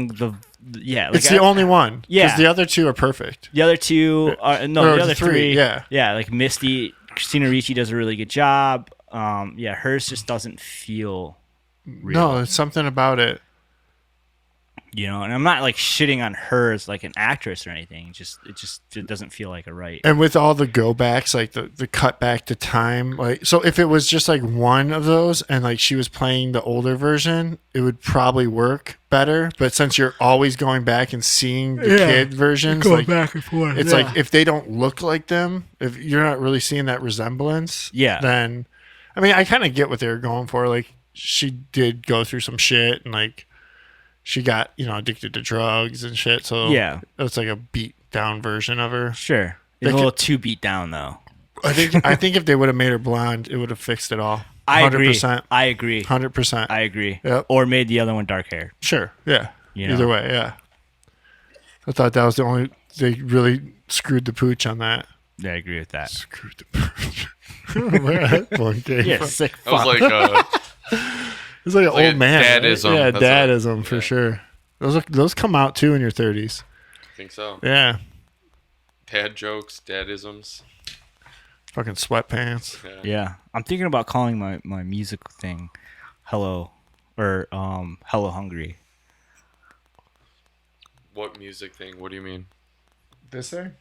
[SPEAKER 1] the yeah. Like,
[SPEAKER 2] It's the only one.
[SPEAKER 1] Yeah.
[SPEAKER 2] Because the other two are perfect.
[SPEAKER 1] The other two are
[SPEAKER 2] Or
[SPEAKER 1] the other
[SPEAKER 2] the three,
[SPEAKER 1] three.
[SPEAKER 2] yeah.
[SPEAKER 1] yeah. Like Misty, Christina Ricci does a really good job. Yeah, hers just doesn't feel real.
[SPEAKER 2] No, it's something about it.
[SPEAKER 1] You know, and I'm not like shitting on her as like an actress or anything. It doesn't feel like a right.
[SPEAKER 2] And with all the go backs, like the cut back to time, like so if it was just like one of those and like she was playing the older version, it would probably work better. But since you're always going back and seeing the kid versions, like
[SPEAKER 1] back and forth.
[SPEAKER 2] it's like if they don't look like them, if you're not really seeing that resemblance,
[SPEAKER 1] Yeah.
[SPEAKER 2] then I mean I kind of get what they were going for. Like she did go through some shit and like she got, addicted to drugs and shit. So
[SPEAKER 1] Yeah.
[SPEAKER 2] it's like a beat down version of her.
[SPEAKER 1] Sure.
[SPEAKER 2] They
[SPEAKER 1] It's a
[SPEAKER 2] could-
[SPEAKER 1] little too beat down though.
[SPEAKER 2] I think if they would have made her blonde, it would have fixed it all.
[SPEAKER 1] I agree.
[SPEAKER 2] 100%.
[SPEAKER 1] I agree.
[SPEAKER 2] 100%.
[SPEAKER 1] I agree.
[SPEAKER 2] Yep.
[SPEAKER 1] Or made the other one dark hair.
[SPEAKER 2] Sure. Yeah.
[SPEAKER 1] You know.
[SPEAKER 2] Either way, yeah. I thought that was the only they really screwed the pooch on that.
[SPEAKER 1] Yeah, I agree with that.
[SPEAKER 2] Screwed the pooch. Where that one came
[SPEAKER 1] Yeah,
[SPEAKER 2] from.
[SPEAKER 1] sick
[SPEAKER 3] That was
[SPEAKER 1] fuck.
[SPEAKER 3] like
[SPEAKER 2] It's like an
[SPEAKER 3] like
[SPEAKER 2] old
[SPEAKER 3] a
[SPEAKER 2] man. right?
[SPEAKER 3] dadism.
[SPEAKER 2] Yeah,
[SPEAKER 3] That's
[SPEAKER 2] dadism for sure. Those come out too in your 30s.
[SPEAKER 3] I think so.
[SPEAKER 2] Yeah.
[SPEAKER 3] Dad jokes, dadisms.
[SPEAKER 2] Fucking sweatpants.
[SPEAKER 1] Yeah. I'm thinking about calling my music thing Hello or Hello Hungry.
[SPEAKER 3] What music thing? What do you mean?
[SPEAKER 2] This thing?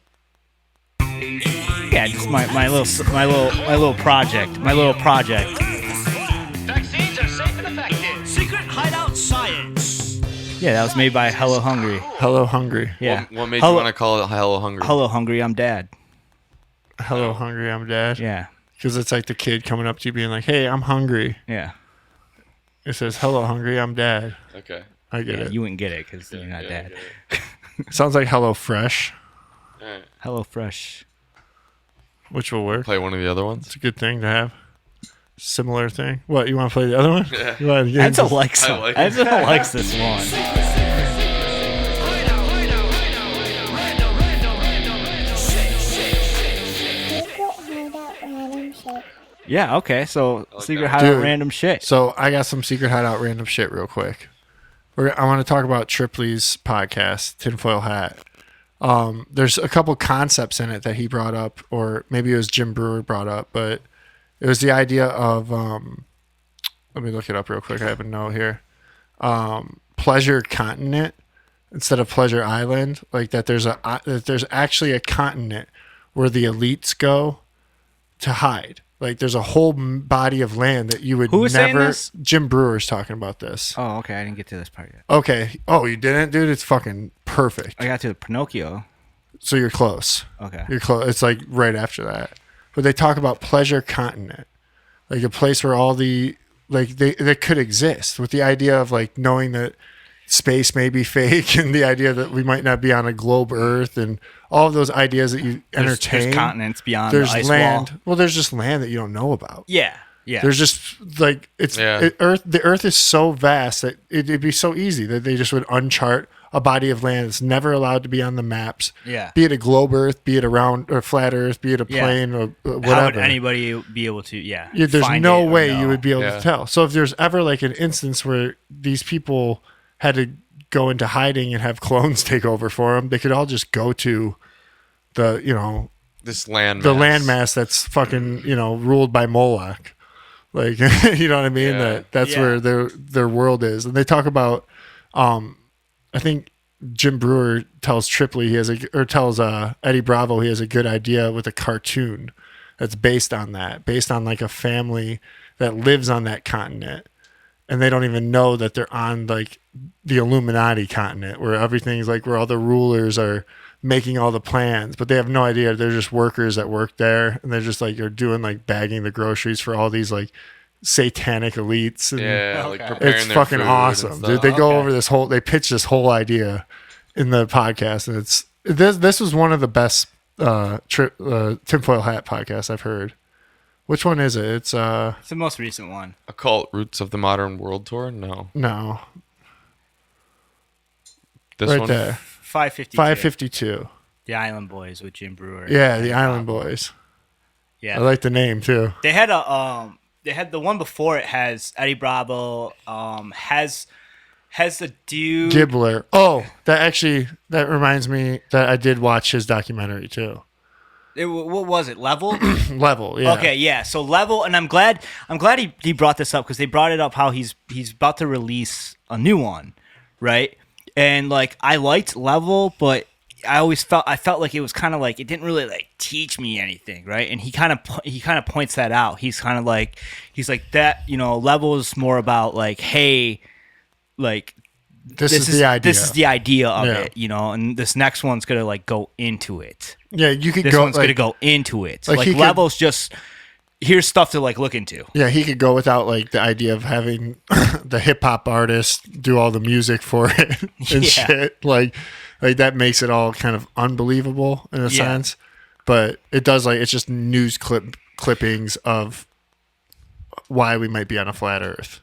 [SPEAKER 1] Yeah, just my little project. My little project.
[SPEAKER 5] Vaccines are safe and effective. Secret hideout science.
[SPEAKER 1] Yeah, that was made by Hello Hungry.
[SPEAKER 2] Hello Hungry.
[SPEAKER 1] Yeah.
[SPEAKER 3] What made
[SPEAKER 1] Hello-
[SPEAKER 3] you want to call it Hello Hungry?
[SPEAKER 1] Hello Hungry, I'm Dad.
[SPEAKER 2] Hello Hungry, I'm Dad.
[SPEAKER 1] Yeah.
[SPEAKER 2] Because it's like the kid coming up to you being like, hey, I'm hungry.
[SPEAKER 1] Yeah.
[SPEAKER 2] It says, hello Hungry, I'm Dad.
[SPEAKER 3] Okay.
[SPEAKER 2] I get
[SPEAKER 1] Yeah,
[SPEAKER 2] it.
[SPEAKER 1] you wouldn't get it because you're not
[SPEAKER 3] Yeah,
[SPEAKER 1] Dad.
[SPEAKER 3] I get it.
[SPEAKER 2] Sounds like Hello Fresh,
[SPEAKER 3] All right.
[SPEAKER 1] Hello Fresh.
[SPEAKER 2] which will work.
[SPEAKER 3] Play one of the other ones.
[SPEAKER 2] It's a good thing to have. Similar thing. What, you want to play the other one?
[SPEAKER 3] Yeah.
[SPEAKER 2] You wanna get
[SPEAKER 1] Enzo
[SPEAKER 2] into-
[SPEAKER 1] likes
[SPEAKER 3] I
[SPEAKER 1] it.
[SPEAKER 3] like it.
[SPEAKER 1] Enzo likes this one. Yeah, okay. So
[SPEAKER 3] like
[SPEAKER 1] secret
[SPEAKER 3] that.
[SPEAKER 1] hideout
[SPEAKER 2] Dude.
[SPEAKER 1] random shit.
[SPEAKER 2] So I got some secret hideout random shit real quick. I want to talk about Tripley's podcast, Tinfoil Hat. There's a couple concepts in it that he brought up, or maybe it was Jim Brewer brought up, but it was the idea of let me look it up real quick. I have a note here. Pleasure continent instead of pleasure island. Like that there's actually a continent where the elites go to hide. Like there's a whole body of land that you would
[SPEAKER 1] Who was saying
[SPEAKER 2] never.
[SPEAKER 1] this?
[SPEAKER 2] Jim Brewer's talking about this.
[SPEAKER 1] Oh, okay. I didn't get to this part yet.
[SPEAKER 2] Okay. Oh, you didn't, dude? It's fucking perfect.
[SPEAKER 1] I got to Pinocchio.
[SPEAKER 2] So you're close.
[SPEAKER 1] Okay.
[SPEAKER 2] You're close. It's like right after that. But they talk about pleasure continent, like a place where all the like they could exist, with the idea of like knowing that space may be fake and the idea that we might not be on a globe Earth and all of those ideas that you entertain.
[SPEAKER 1] There's continents beyond
[SPEAKER 2] There's
[SPEAKER 1] the ice
[SPEAKER 2] land.
[SPEAKER 1] wall.
[SPEAKER 2] Well, there's just land that you don't know about.
[SPEAKER 1] Yeah. Yeah.
[SPEAKER 2] There's just like Earth. The Earth is so vast that it'd be so easy that they just would unchart a body of land that's never allowed to be on the maps.
[SPEAKER 1] Yeah.
[SPEAKER 2] Be it a globe Earth, be it a round or flat Earth, be it a
[SPEAKER 1] Yeah.
[SPEAKER 2] plane or whatever.
[SPEAKER 1] How would anybody be able to? Yeah.
[SPEAKER 2] There's
[SPEAKER 1] find
[SPEAKER 2] no
[SPEAKER 1] it or
[SPEAKER 2] way
[SPEAKER 1] know?
[SPEAKER 2] you would be able
[SPEAKER 3] Yeah.
[SPEAKER 2] to tell. So if there's ever like an instance where these people had to go into hiding and have clones take over for them, they could all just go to the
[SPEAKER 3] This land.
[SPEAKER 2] the landmass that's fucking ruled by Moloch, like you know what I mean.
[SPEAKER 3] Yeah.
[SPEAKER 2] That's
[SPEAKER 1] Yeah.
[SPEAKER 2] where their world is, and they talk about. I think Jim Brewer tells Tripley tells Eddie Bravo he has a good idea with a cartoon that's based on like a family that lives on that continent, and they don't even know that they're on like the Illuminati continent, where everything's like where all the rulers are making all the plans, but they have no idea. They're just workers that work there, and they're just like you're doing like bagging the groceries for all these like satanic elites. And
[SPEAKER 3] Yeah, like
[SPEAKER 1] Okay.
[SPEAKER 3] preparing
[SPEAKER 2] it's
[SPEAKER 3] their
[SPEAKER 2] fucking
[SPEAKER 3] food and
[SPEAKER 2] awesome,
[SPEAKER 3] stuff.
[SPEAKER 2] dude. They go
[SPEAKER 1] Okay.
[SPEAKER 2] over they pitch this whole idea in the podcast, and this was one of the best tinfoil hat podcasts I've heard. Which one is it? It's
[SPEAKER 1] It's the most recent one.
[SPEAKER 3] Occult Roots of the Modern World Tour?
[SPEAKER 2] no,
[SPEAKER 3] This
[SPEAKER 2] right
[SPEAKER 3] one?
[SPEAKER 2] there,
[SPEAKER 1] 552.
[SPEAKER 2] 552.
[SPEAKER 1] The Island Boys with Jim Brewer.
[SPEAKER 2] Yeah, the Island Boys.
[SPEAKER 1] Yeah.
[SPEAKER 2] I like the name too.
[SPEAKER 1] They had they had the one before it has Eddie Bravo, has the dude
[SPEAKER 2] Gibbler. Oh, that reminds me that I did watch his documentary too.
[SPEAKER 1] what was it? Level?
[SPEAKER 2] Level, yeah.
[SPEAKER 1] Okay, yeah. So Level, and I'm glad he brought this up because they brought it up how he's about to release a new one, right? And like I liked Level, but I felt like it was kind of like it didn't really like teach me anything, right? And he kind of points that out. He's like that, Level is more about like, hey, like
[SPEAKER 2] This is the idea.
[SPEAKER 1] This is the idea of
[SPEAKER 2] Yeah.
[SPEAKER 1] it, and this next one's gonna like go into it.
[SPEAKER 2] Yeah, you could
[SPEAKER 1] This
[SPEAKER 2] go
[SPEAKER 1] one's
[SPEAKER 2] like,
[SPEAKER 1] gonna go into it.
[SPEAKER 2] like
[SPEAKER 1] Like
[SPEAKER 2] he could-
[SPEAKER 1] Level's just here's stuff to like look into.
[SPEAKER 2] Yeah, he could go without like the idea of having the hip hop artist do all the music for it and
[SPEAKER 1] Yeah.
[SPEAKER 2] shit. Like that makes it all kind of unbelievable in a
[SPEAKER 1] Yeah.
[SPEAKER 2] sense. But it does it's just news clippings of why we might be on a flat Earth.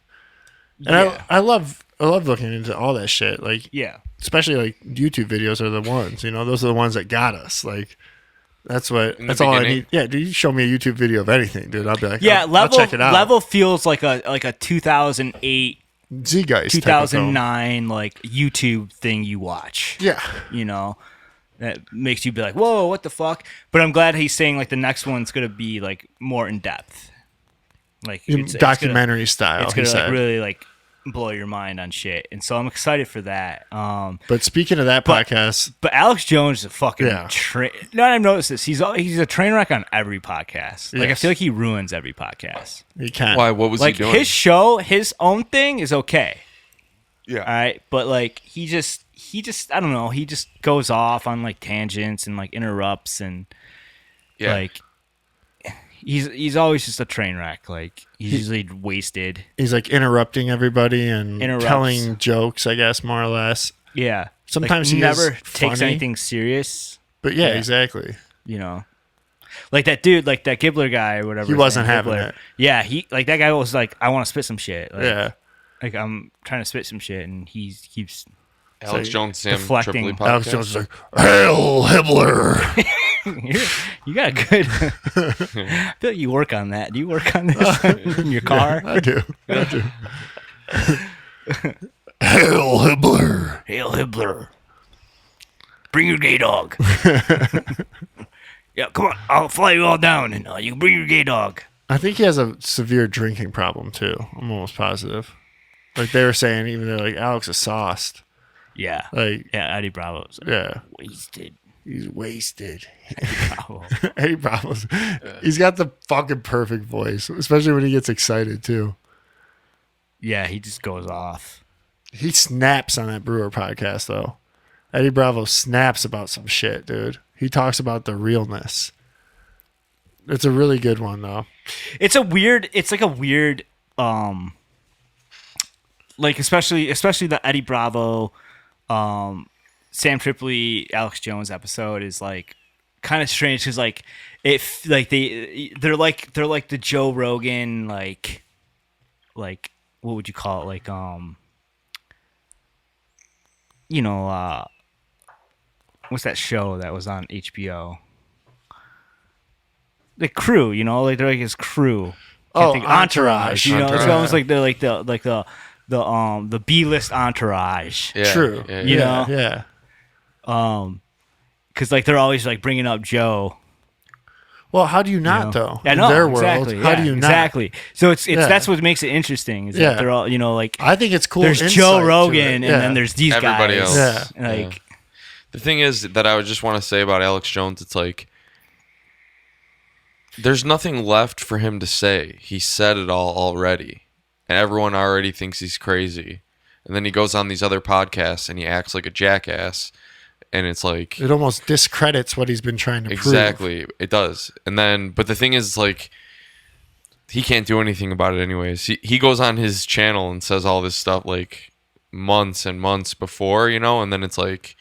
[SPEAKER 2] And
[SPEAKER 1] Yeah.
[SPEAKER 2] I love looking into all that shit. Like
[SPEAKER 1] Yeah.
[SPEAKER 2] especially like YouTube videos are the ones. Those are the ones that got us. Like that's
[SPEAKER 3] In the
[SPEAKER 2] that's all I
[SPEAKER 3] beginning?
[SPEAKER 2] need. Yeah, dude, you show me a YouTube video of anything, dude. I'll be like,
[SPEAKER 1] Yeah,
[SPEAKER 2] I'll check it out.
[SPEAKER 1] Level feels like a 2008,
[SPEAKER 2] Z-Geist
[SPEAKER 1] 2009 like YouTube thing you watch.
[SPEAKER 2] Yeah.
[SPEAKER 1] That makes you be like, whoa, what the fuck? But I'm glad he's saying like the next one's gonna be like more in depth, like
[SPEAKER 2] Documentary style.
[SPEAKER 1] It's
[SPEAKER 2] he
[SPEAKER 1] gonna,
[SPEAKER 2] said.
[SPEAKER 1] really like blow your mind on shit, and so I'm excited for that.
[SPEAKER 2] But speaking of that podcast,
[SPEAKER 1] But Alex Jones is a fucking
[SPEAKER 2] Yeah.
[SPEAKER 1] Now I've noticed this. He's a train wreck on every podcast. Like I
[SPEAKER 2] Yes.
[SPEAKER 1] feel like he ruins every podcast.
[SPEAKER 2] you can't.
[SPEAKER 3] Why? What was
[SPEAKER 1] Like
[SPEAKER 3] he doing?
[SPEAKER 1] his show, his own thing is okay.
[SPEAKER 3] yeah.
[SPEAKER 1] All right, but like he just I don't know. He just goes off on like tangents and like interrupts and
[SPEAKER 3] Yeah.
[SPEAKER 1] like he's always just a train wreck. Like he's usually wasted.
[SPEAKER 2] He's like interrupting everybody and
[SPEAKER 1] Interrupts.
[SPEAKER 2] telling jokes, I guess, more or less.
[SPEAKER 1] Yeah.
[SPEAKER 2] Sometimes
[SPEAKER 1] like,
[SPEAKER 2] he
[SPEAKER 1] never
[SPEAKER 2] is
[SPEAKER 1] takes
[SPEAKER 2] funny.
[SPEAKER 1] anything serious.
[SPEAKER 2] But yeah,
[SPEAKER 1] Yeah.
[SPEAKER 2] exactly.
[SPEAKER 1] Like that dude, like that Gibbler guy or whatever.
[SPEAKER 2] He
[SPEAKER 1] his
[SPEAKER 2] wasn't
[SPEAKER 1] name,
[SPEAKER 2] having
[SPEAKER 1] Gibbler.
[SPEAKER 2] it.
[SPEAKER 1] Yeah, like that guy was like, I want to spit some shit. Like,
[SPEAKER 2] Yeah.
[SPEAKER 1] Like I'm trying to spit some shit, and he keeps.
[SPEAKER 3] Alex
[SPEAKER 2] So,
[SPEAKER 3] Jones, Sam
[SPEAKER 1] deflecting.
[SPEAKER 3] Tripoli podcast.
[SPEAKER 2] Alex Jones is like, Hail Hibbler.
[SPEAKER 1] You got a good. I feel like you work on that. Do you work on this in your car?
[SPEAKER 2] I do. Hail Hibbler.
[SPEAKER 1] Hail Hibbler. Bring your gay dog. Yeah, come on. I'll fly you all down, and you bring your gay dog.
[SPEAKER 2] I think he has a severe drinking problem too. I'm almost positive. Like they were saying, even though like Alex is sauced.
[SPEAKER 1] Yeah.
[SPEAKER 2] Like
[SPEAKER 1] Yeah, Eddie Bravo's
[SPEAKER 2] yeah,
[SPEAKER 1] wasted.
[SPEAKER 2] he's wasted.
[SPEAKER 1] Bravo.
[SPEAKER 2] Eddie Bravo's. He's got the fucking perfect voice, especially when he gets excited too.
[SPEAKER 1] Yeah, he just goes off.
[SPEAKER 2] He snaps on that Brewer podcast though. Eddie Bravo snaps about some shit, dude. He talks about the realness. It's a really good one though.
[SPEAKER 1] It's like a weird like especially the Eddie Bravo Sam Tripoli Alex Jones episode is like kind of strange because like they're like the Joe Rogan like what would you call it, like what's that show that was on HBO, the Crew, like they're like his crew.
[SPEAKER 2] Oh,
[SPEAKER 1] Can't think- Entourage. It's
[SPEAKER 3] Entourage.
[SPEAKER 1] almost like they're like the B-list Entourage.
[SPEAKER 3] Yeah,
[SPEAKER 2] True.
[SPEAKER 3] Yeah,
[SPEAKER 1] You
[SPEAKER 3] yeah.
[SPEAKER 1] know?
[SPEAKER 2] Yeah.
[SPEAKER 1] Because like they're always like bringing up Joe.
[SPEAKER 2] Well, how do you
[SPEAKER 1] you
[SPEAKER 2] not
[SPEAKER 1] know?
[SPEAKER 2] though?
[SPEAKER 1] I
[SPEAKER 2] In
[SPEAKER 1] know,
[SPEAKER 2] their
[SPEAKER 1] exactly.
[SPEAKER 2] world, how do you not?
[SPEAKER 1] Exactly. So it's
[SPEAKER 2] Yeah.
[SPEAKER 1] that's what makes it interesting. Is
[SPEAKER 2] Yeah.
[SPEAKER 1] that they're all like
[SPEAKER 2] I think it's cool.
[SPEAKER 1] there's
[SPEAKER 2] insight
[SPEAKER 1] Joe
[SPEAKER 2] to
[SPEAKER 1] Rogan
[SPEAKER 2] it.
[SPEAKER 1] and
[SPEAKER 2] Yeah.
[SPEAKER 1] then there's these
[SPEAKER 3] Everybody
[SPEAKER 1] guys.
[SPEAKER 3] else.
[SPEAKER 2] Yeah.
[SPEAKER 1] Like
[SPEAKER 3] The thing is that I would just want to say about Alex Jones, it's like there's nothing left for him to say. He said it all already, and everyone already thinks he's crazy. And then he goes on these other podcasts and he acts like a jackass, and it's like
[SPEAKER 2] It almost discredits what he's been trying to prove.
[SPEAKER 3] exactly it does. And then, but the thing is, like, he can't do anything about it anyways. He goes on his channel and says all this stuff like months and months before, you know, and then it's like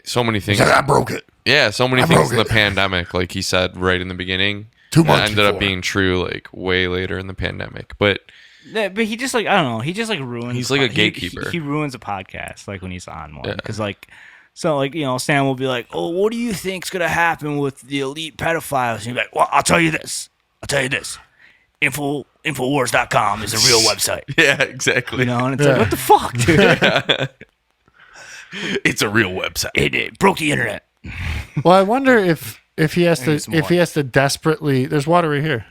[SPEAKER 3] so many things.
[SPEAKER 2] I broke it.
[SPEAKER 3] Yeah, so many
[SPEAKER 2] I
[SPEAKER 3] things in
[SPEAKER 2] broke
[SPEAKER 3] the pandemic, like he said right in the beginning,
[SPEAKER 2] 2
[SPEAKER 3] that
[SPEAKER 2] months
[SPEAKER 3] ended up
[SPEAKER 2] before.
[SPEAKER 3] being true like way later in the pandemic. But
[SPEAKER 1] Yeah, but he just like I don't know. He just like ruins.
[SPEAKER 3] He's like a
[SPEAKER 1] he-
[SPEAKER 3] gatekeeper.
[SPEAKER 1] He ruins a podcast like when he's on one
[SPEAKER 3] Yeah.
[SPEAKER 1] because like. So like Sam will be like, "Oh, what do you think's gonna happen with the elite pedophiles?" And he's like, "Well, I'll tell you this. Infowars.com is a real website."
[SPEAKER 3] yeah, exactly.
[SPEAKER 1] And it's like, what the fuck, dude?
[SPEAKER 3] It's a real website.
[SPEAKER 1] It broke the internet.
[SPEAKER 2] Well, I wonder if he has to
[SPEAKER 1] need some
[SPEAKER 2] if he has to desperately. There's water right here.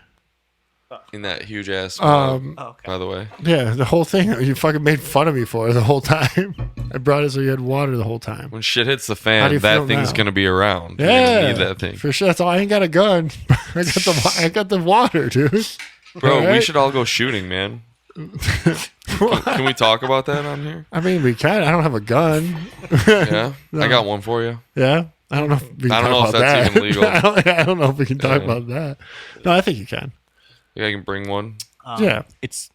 [SPEAKER 3] In that huge ass mug,
[SPEAKER 1] Okay.
[SPEAKER 3] by the way.
[SPEAKER 2] Yeah, the whole thing you fucking made fun of me for the whole time. I brought it so you had water the whole time.
[SPEAKER 3] When shit hits the
[SPEAKER 2] How do
[SPEAKER 3] fan,
[SPEAKER 2] you
[SPEAKER 3] that
[SPEAKER 2] feel
[SPEAKER 3] thing's
[SPEAKER 2] now?
[SPEAKER 3] gonna be around. You're gonna
[SPEAKER 2] Yeah,
[SPEAKER 3] need that thing.
[SPEAKER 2] for sure. That's all. I ain't got a gun. I got the water, dude.
[SPEAKER 3] Bro, we
[SPEAKER 2] Alright?
[SPEAKER 3] should all go shooting, man. Can we talk about that on here?
[SPEAKER 2] I mean, we can. I don't have a gun.
[SPEAKER 3] Yeah, I got one for you.
[SPEAKER 2] Yeah, I don't know. If we can
[SPEAKER 3] I don't
[SPEAKER 2] talk
[SPEAKER 3] know if
[SPEAKER 2] about
[SPEAKER 3] that's
[SPEAKER 2] that.
[SPEAKER 3] even legal.
[SPEAKER 2] I don't know if we can talk
[SPEAKER 3] Yeah.
[SPEAKER 2] about that. No, I think you can.
[SPEAKER 3] Think I can bring one.
[SPEAKER 2] Yeah,
[SPEAKER 1] It's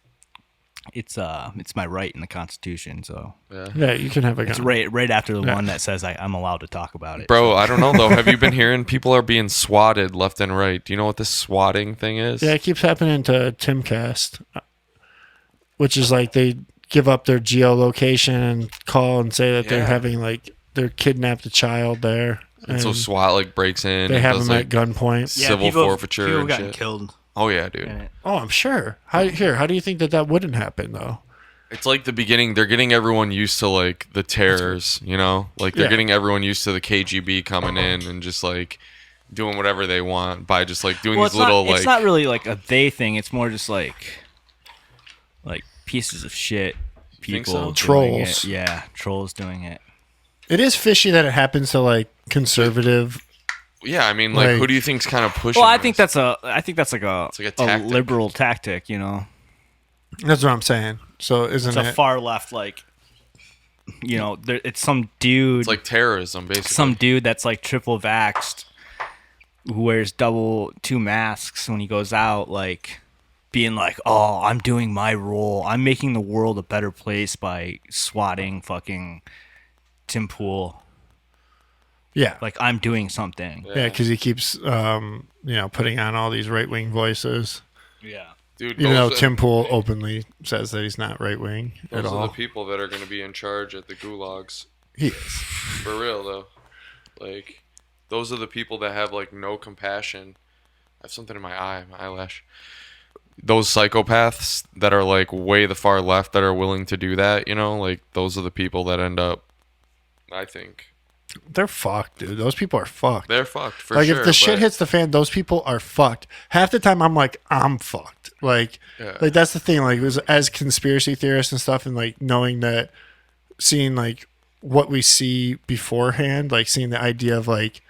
[SPEAKER 1] my right in the Constitution, so
[SPEAKER 3] Yeah.
[SPEAKER 2] yeah, you can have a gun.
[SPEAKER 1] it's right after the one that says I'm allowed to talk about it.
[SPEAKER 3] Bro, I don't know though. Have you been hearing people are being swatted left and right? Do you know what this swatting thing is?
[SPEAKER 2] Yeah, it keeps happening to Timcast, which is like they give up their geolocation and call and say that they're
[SPEAKER 3] Yeah.
[SPEAKER 2] having they're kidnapped a child there.
[SPEAKER 3] And so SWAT like breaks in.
[SPEAKER 2] they
[SPEAKER 3] and
[SPEAKER 2] have
[SPEAKER 3] does,
[SPEAKER 2] them
[SPEAKER 3] like,
[SPEAKER 2] at gunpoint.
[SPEAKER 3] civil forfeiture
[SPEAKER 1] People
[SPEAKER 3] and
[SPEAKER 1] gotten
[SPEAKER 3] shit.
[SPEAKER 1] killed.
[SPEAKER 3] Oh yeah, dude.
[SPEAKER 1] in it.
[SPEAKER 2] Oh, I'm sure. How do you think that wouldn't happen though?
[SPEAKER 3] It's like the beginning. They're getting everyone used to like the terrors, you know? Like they're
[SPEAKER 2] Yeah.
[SPEAKER 3] getting everyone used to the KGB coming in and just like doing whatever they want by just like doing
[SPEAKER 1] Well,
[SPEAKER 3] these little
[SPEAKER 1] it's not really like a they thing. It's more just like pieces of shit.
[SPEAKER 3] think
[SPEAKER 1] People
[SPEAKER 3] so?
[SPEAKER 1] doing
[SPEAKER 2] Trolls.
[SPEAKER 1] it. Yeah, trolls doing it.
[SPEAKER 2] It is fishy that it happens to like conservative.
[SPEAKER 3] yeah. I mean, like
[SPEAKER 2] Like-
[SPEAKER 3] who do you think's kind of pushing?
[SPEAKER 1] Well, I think
[SPEAKER 3] this?
[SPEAKER 1] that's like a
[SPEAKER 3] like a tactic.
[SPEAKER 1] liberal tactic.
[SPEAKER 2] That's what I'm saying. So isn't
[SPEAKER 1] It's a
[SPEAKER 2] it?
[SPEAKER 1] far left it's some dude.
[SPEAKER 3] It's like terrorism, basically.
[SPEAKER 1] some dude that's like triple vaxxed who wears two masks when he goes out, like being like, "Oh, I'm doing my role. I'm making the world a better place by swatting fucking Tim Pool.
[SPEAKER 2] Yeah,
[SPEAKER 1] Like I'm doing something."
[SPEAKER 2] yeah, because he keeps putting on all these right wing voices.
[SPEAKER 1] Yeah.
[SPEAKER 3] Dude,
[SPEAKER 2] Even though
[SPEAKER 3] those,
[SPEAKER 2] Tim Pool openly says that he's not right wing at
[SPEAKER 3] those are
[SPEAKER 2] all.
[SPEAKER 3] the people that are going to be in charge at the gulags.
[SPEAKER 2] He is.
[SPEAKER 3] For real though, like those are the people that have like no compassion. I have something in my eye, my eyelash. Those psychopaths that are like way the far left that are willing to do that, like those are the people that end up. I think
[SPEAKER 2] They're fucked, dude. Those people are fucked.
[SPEAKER 3] they're fucked for
[SPEAKER 2] Like
[SPEAKER 3] sure.
[SPEAKER 2] if the shit
[SPEAKER 3] but-
[SPEAKER 2] hits the fan, those people are fucked. Half the time, I'm like, I'm fucked. Like that's the thing. Like it was as conspiracy theorists and stuff, and like knowing that, seeing like what we see beforehand, like seeing the idea of like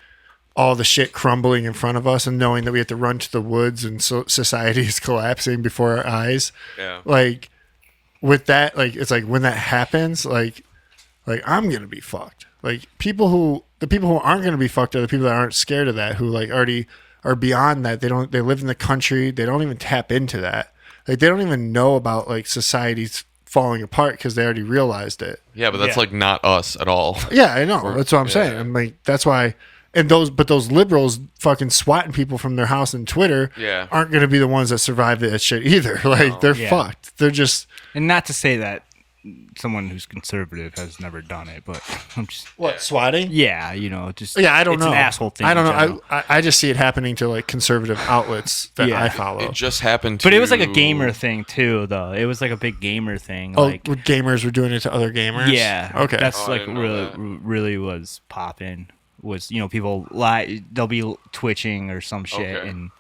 [SPEAKER 2] all the shit crumbling in front of us, and knowing that we have to run to the woods and so society is collapsing before our eyes.
[SPEAKER 3] Yeah.
[SPEAKER 2] Like with that, like it's like when that happens, like I'm gonna be fucked. Like the people who aren't gonna be fucked are the people that aren't scared of that, who like already are beyond that. They live in the country. They don't even tap into that. Like they don't even know about like society's falling apart because they already realized it.
[SPEAKER 3] Yeah, but that's
[SPEAKER 1] Yeah.
[SPEAKER 3] like not us at all.
[SPEAKER 2] Yeah, I know. That's what I'm saying.
[SPEAKER 3] yeah.
[SPEAKER 2] I'm like, that's why. And those liberals fucking swatting people from their house on Twitter
[SPEAKER 3] Yeah.
[SPEAKER 2] aren't going to be the ones that survive that shit either. Like they're
[SPEAKER 1] Yeah.
[SPEAKER 2] fucked. They're just
[SPEAKER 1] And not to say that someone who's conservative has never done it, but I'm just
[SPEAKER 2] swatting.
[SPEAKER 1] yeah, just
[SPEAKER 2] Yeah, I don't
[SPEAKER 1] it's
[SPEAKER 2] know.
[SPEAKER 1] an asshole thing.
[SPEAKER 2] I don't
[SPEAKER 1] in
[SPEAKER 2] know.
[SPEAKER 1] general.
[SPEAKER 2] I just see it happening to like conservative outlets that
[SPEAKER 1] Yeah.
[SPEAKER 2] I follow.
[SPEAKER 3] It just happened to
[SPEAKER 1] But it was like a gamer thing too, though. It was like a big gamer thing.
[SPEAKER 2] Oh,
[SPEAKER 1] Like,
[SPEAKER 2] gamers were doing it to other gamers.
[SPEAKER 1] yeah,
[SPEAKER 2] Okay.
[SPEAKER 1] That's
[SPEAKER 3] Oh, I
[SPEAKER 1] like
[SPEAKER 3] didn't know
[SPEAKER 1] really,
[SPEAKER 3] that.
[SPEAKER 1] really was popping. Was people they'll be twitching or some shit,
[SPEAKER 3] Okay.
[SPEAKER 1] and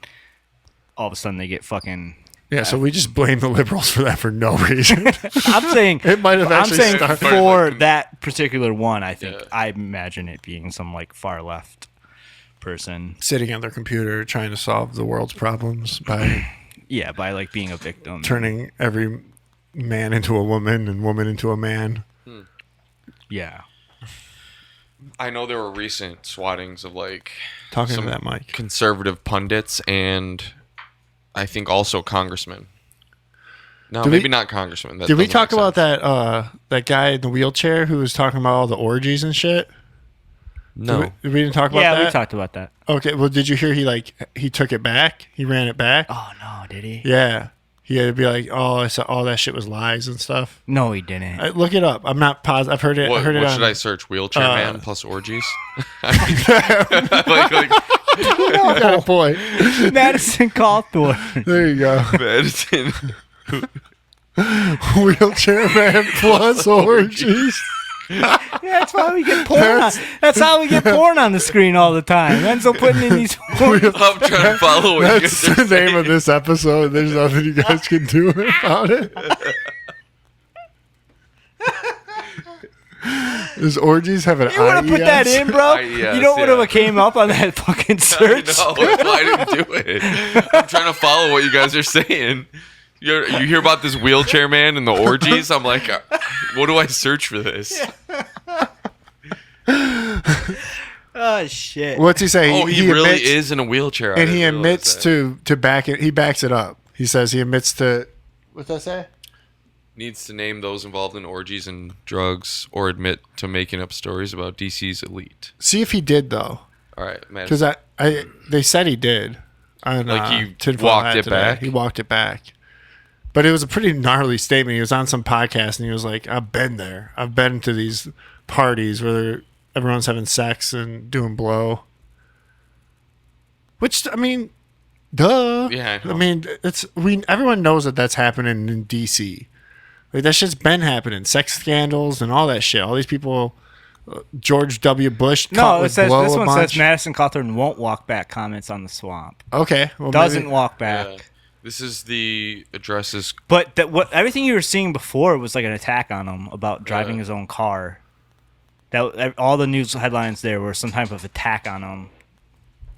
[SPEAKER 1] all of a sudden they get fucking.
[SPEAKER 2] yeah. So we just blame the liberals for that for no reason.
[SPEAKER 1] I'm saying
[SPEAKER 2] It might have
[SPEAKER 1] I'm
[SPEAKER 2] actually
[SPEAKER 1] saying
[SPEAKER 2] started-
[SPEAKER 1] for that particular one. I think
[SPEAKER 3] Yeah.
[SPEAKER 1] I imagine it being some like far left person.
[SPEAKER 2] Sitting on their computer trying to solve the world's problems by
[SPEAKER 1] Yeah, by like being a victim.
[SPEAKER 2] turning every man into a woman and woman into a man.
[SPEAKER 1] Yeah.
[SPEAKER 3] I know there were recent swattings of like
[SPEAKER 2] Talking
[SPEAKER 3] some
[SPEAKER 2] to that mic.
[SPEAKER 3] conservative pundits and I think also congressmen. No,
[SPEAKER 2] Did we-
[SPEAKER 3] maybe not congressmen. That
[SPEAKER 2] Did we
[SPEAKER 3] doesn't
[SPEAKER 2] talk
[SPEAKER 3] make
[SPEAKER 2] about
[SPEAKER 3] sense.
[SPEAKER 2] that guy in the wheelchair who was talking about all the orgies and shit?
[SPEAKER 3] No.
[SPEAKER 2] We didn't talk about
[SPEAKER 1] Yeah,
[SPEAKER 2] that.
[SPEAKER 1] we talked about that.
[SPEAKER 2] Okay, well, did you hear he took it back? He ran it back.
[SPEAKER 1] Oh no, did he?
[SPEAKER 2] Yeah, he had to be like, "Oh, I saw all that shit was lies and stuff."
[SPEAKER 1] No, he didn't.
[SPEAKER 2] Look it up. I'm not positive. I've heard it. I
[SPEAKER 3] What,
[SPEAKER 2] heard it
[SPEAKER 3] what
[SPEAKER 2] on,
[SPEAKER 3] should I search? Wheelchair man plus orgies? like,
[SPEAKER 2] Oh, got a point.
[SPEAKER 1] Madison Cawthorn.
[SPEAKER 2] There you go.
[SPEAKER 3] Madison.
[SPEAKER 2] Wheelchair man plus orgies.
[SPEAKER 1] Yeah, that's why we get porn. That's how we get porn on the screen all the time. Enzo putting in these.
[SPEAKER 3] I'm trying to follow what you
[SPEAKER 2] That's
[SPEAKER 3] guys are
[SPEAKER 2] the name
[SPEAKER 3] saying.
[SPEAKER 2] of this episode. There's nothing you guys can do about it. Does orgies have an
[SPEAKER 1] You would have put that
[SPEAKER 2] IES?
[SPEAKER 1] in, bro.
[SPEAKER 3] IES,
[SPEAKER 1] You know what would
[SPEAKER 3] yeah.
[SPEAKER 1] have came up on that fucking search?
[SPEAKER 3] No, that's why I didn't do it. I'm trying to follow what you guys are saying. You hear about this wheelchair man and the orgies? I'm like, what do I search for this?
[SPEAKER 1] Oh shit.
[SPEAKER 2] What's he say?
[SPEAKER 3] Oh, he really
[SPEAKER 2] admits-
[SPEAKER 3] is in a wheelchair. I
[SPEAKER 2] and he
[SPEAKER 3] didn't realize
[SPEAKER 2] admits
[SPEAKER 3] that.
[SPEAKER 2] to back it. He backs it up. He says he admits to. What's that say?
[SPEAKER 3] Needs to name those involved in orgies and drugs or admit to making up stories about DC's elite.
[SPEAKER 2] See if he did though,
[SPEAKER 3] All right, man.
[SPEAKER 2] because they said he did. On,
[SPEAKER 3] Like he
[SPEAKER 2] Tinfoil
[SPEAKER 3] walked
[SPEAKER 2] Hat
[SPEAKER 3] it
[SPEAKER 2] today.
[SPEAKER 3] back?
[SPEAKER 2] He walked it back, but it was a pretty gnarly statement. He was on some podcast and he was like, "I've been there. I've been to these parties where everyone's having sex and doing blow." Which I mean, duh.
[SPEAKER 3] Yeah, I know.
[SPEAKER 2] I mean, everyone knows that that's happening in DC. Like that shit's been happening. Sex scandals and all that shit. All these people, George W. Bush. caught
[SPEAKER 1] No, it
[SPEAKER 2] with
[SPEAKER 1] says
[SPEAKER 2] blow
[SPEAKER 1] this
[SPEAKER 2] a
[SPEAKER 1] one
[SPEAKER 2] bunch.
[SPEAKER 1] says Madison Cawthorn won't walk back comments on the swamp.
[SPEAKER 2] Okay, well,
[SPEAKER 1] Doesn't
[SPEAKER 2] maybe-
[SPEAKER 1] walk back.
[SPEAKER 3] Yeah. This is the addresses.
[SPEAKER 1] But what everything you were seeing before was like an attack on him about driving
[SPEAKER 3] Yeah.
[SPEAKER 1] his own car. That all the news headlines there were some type of attack on him.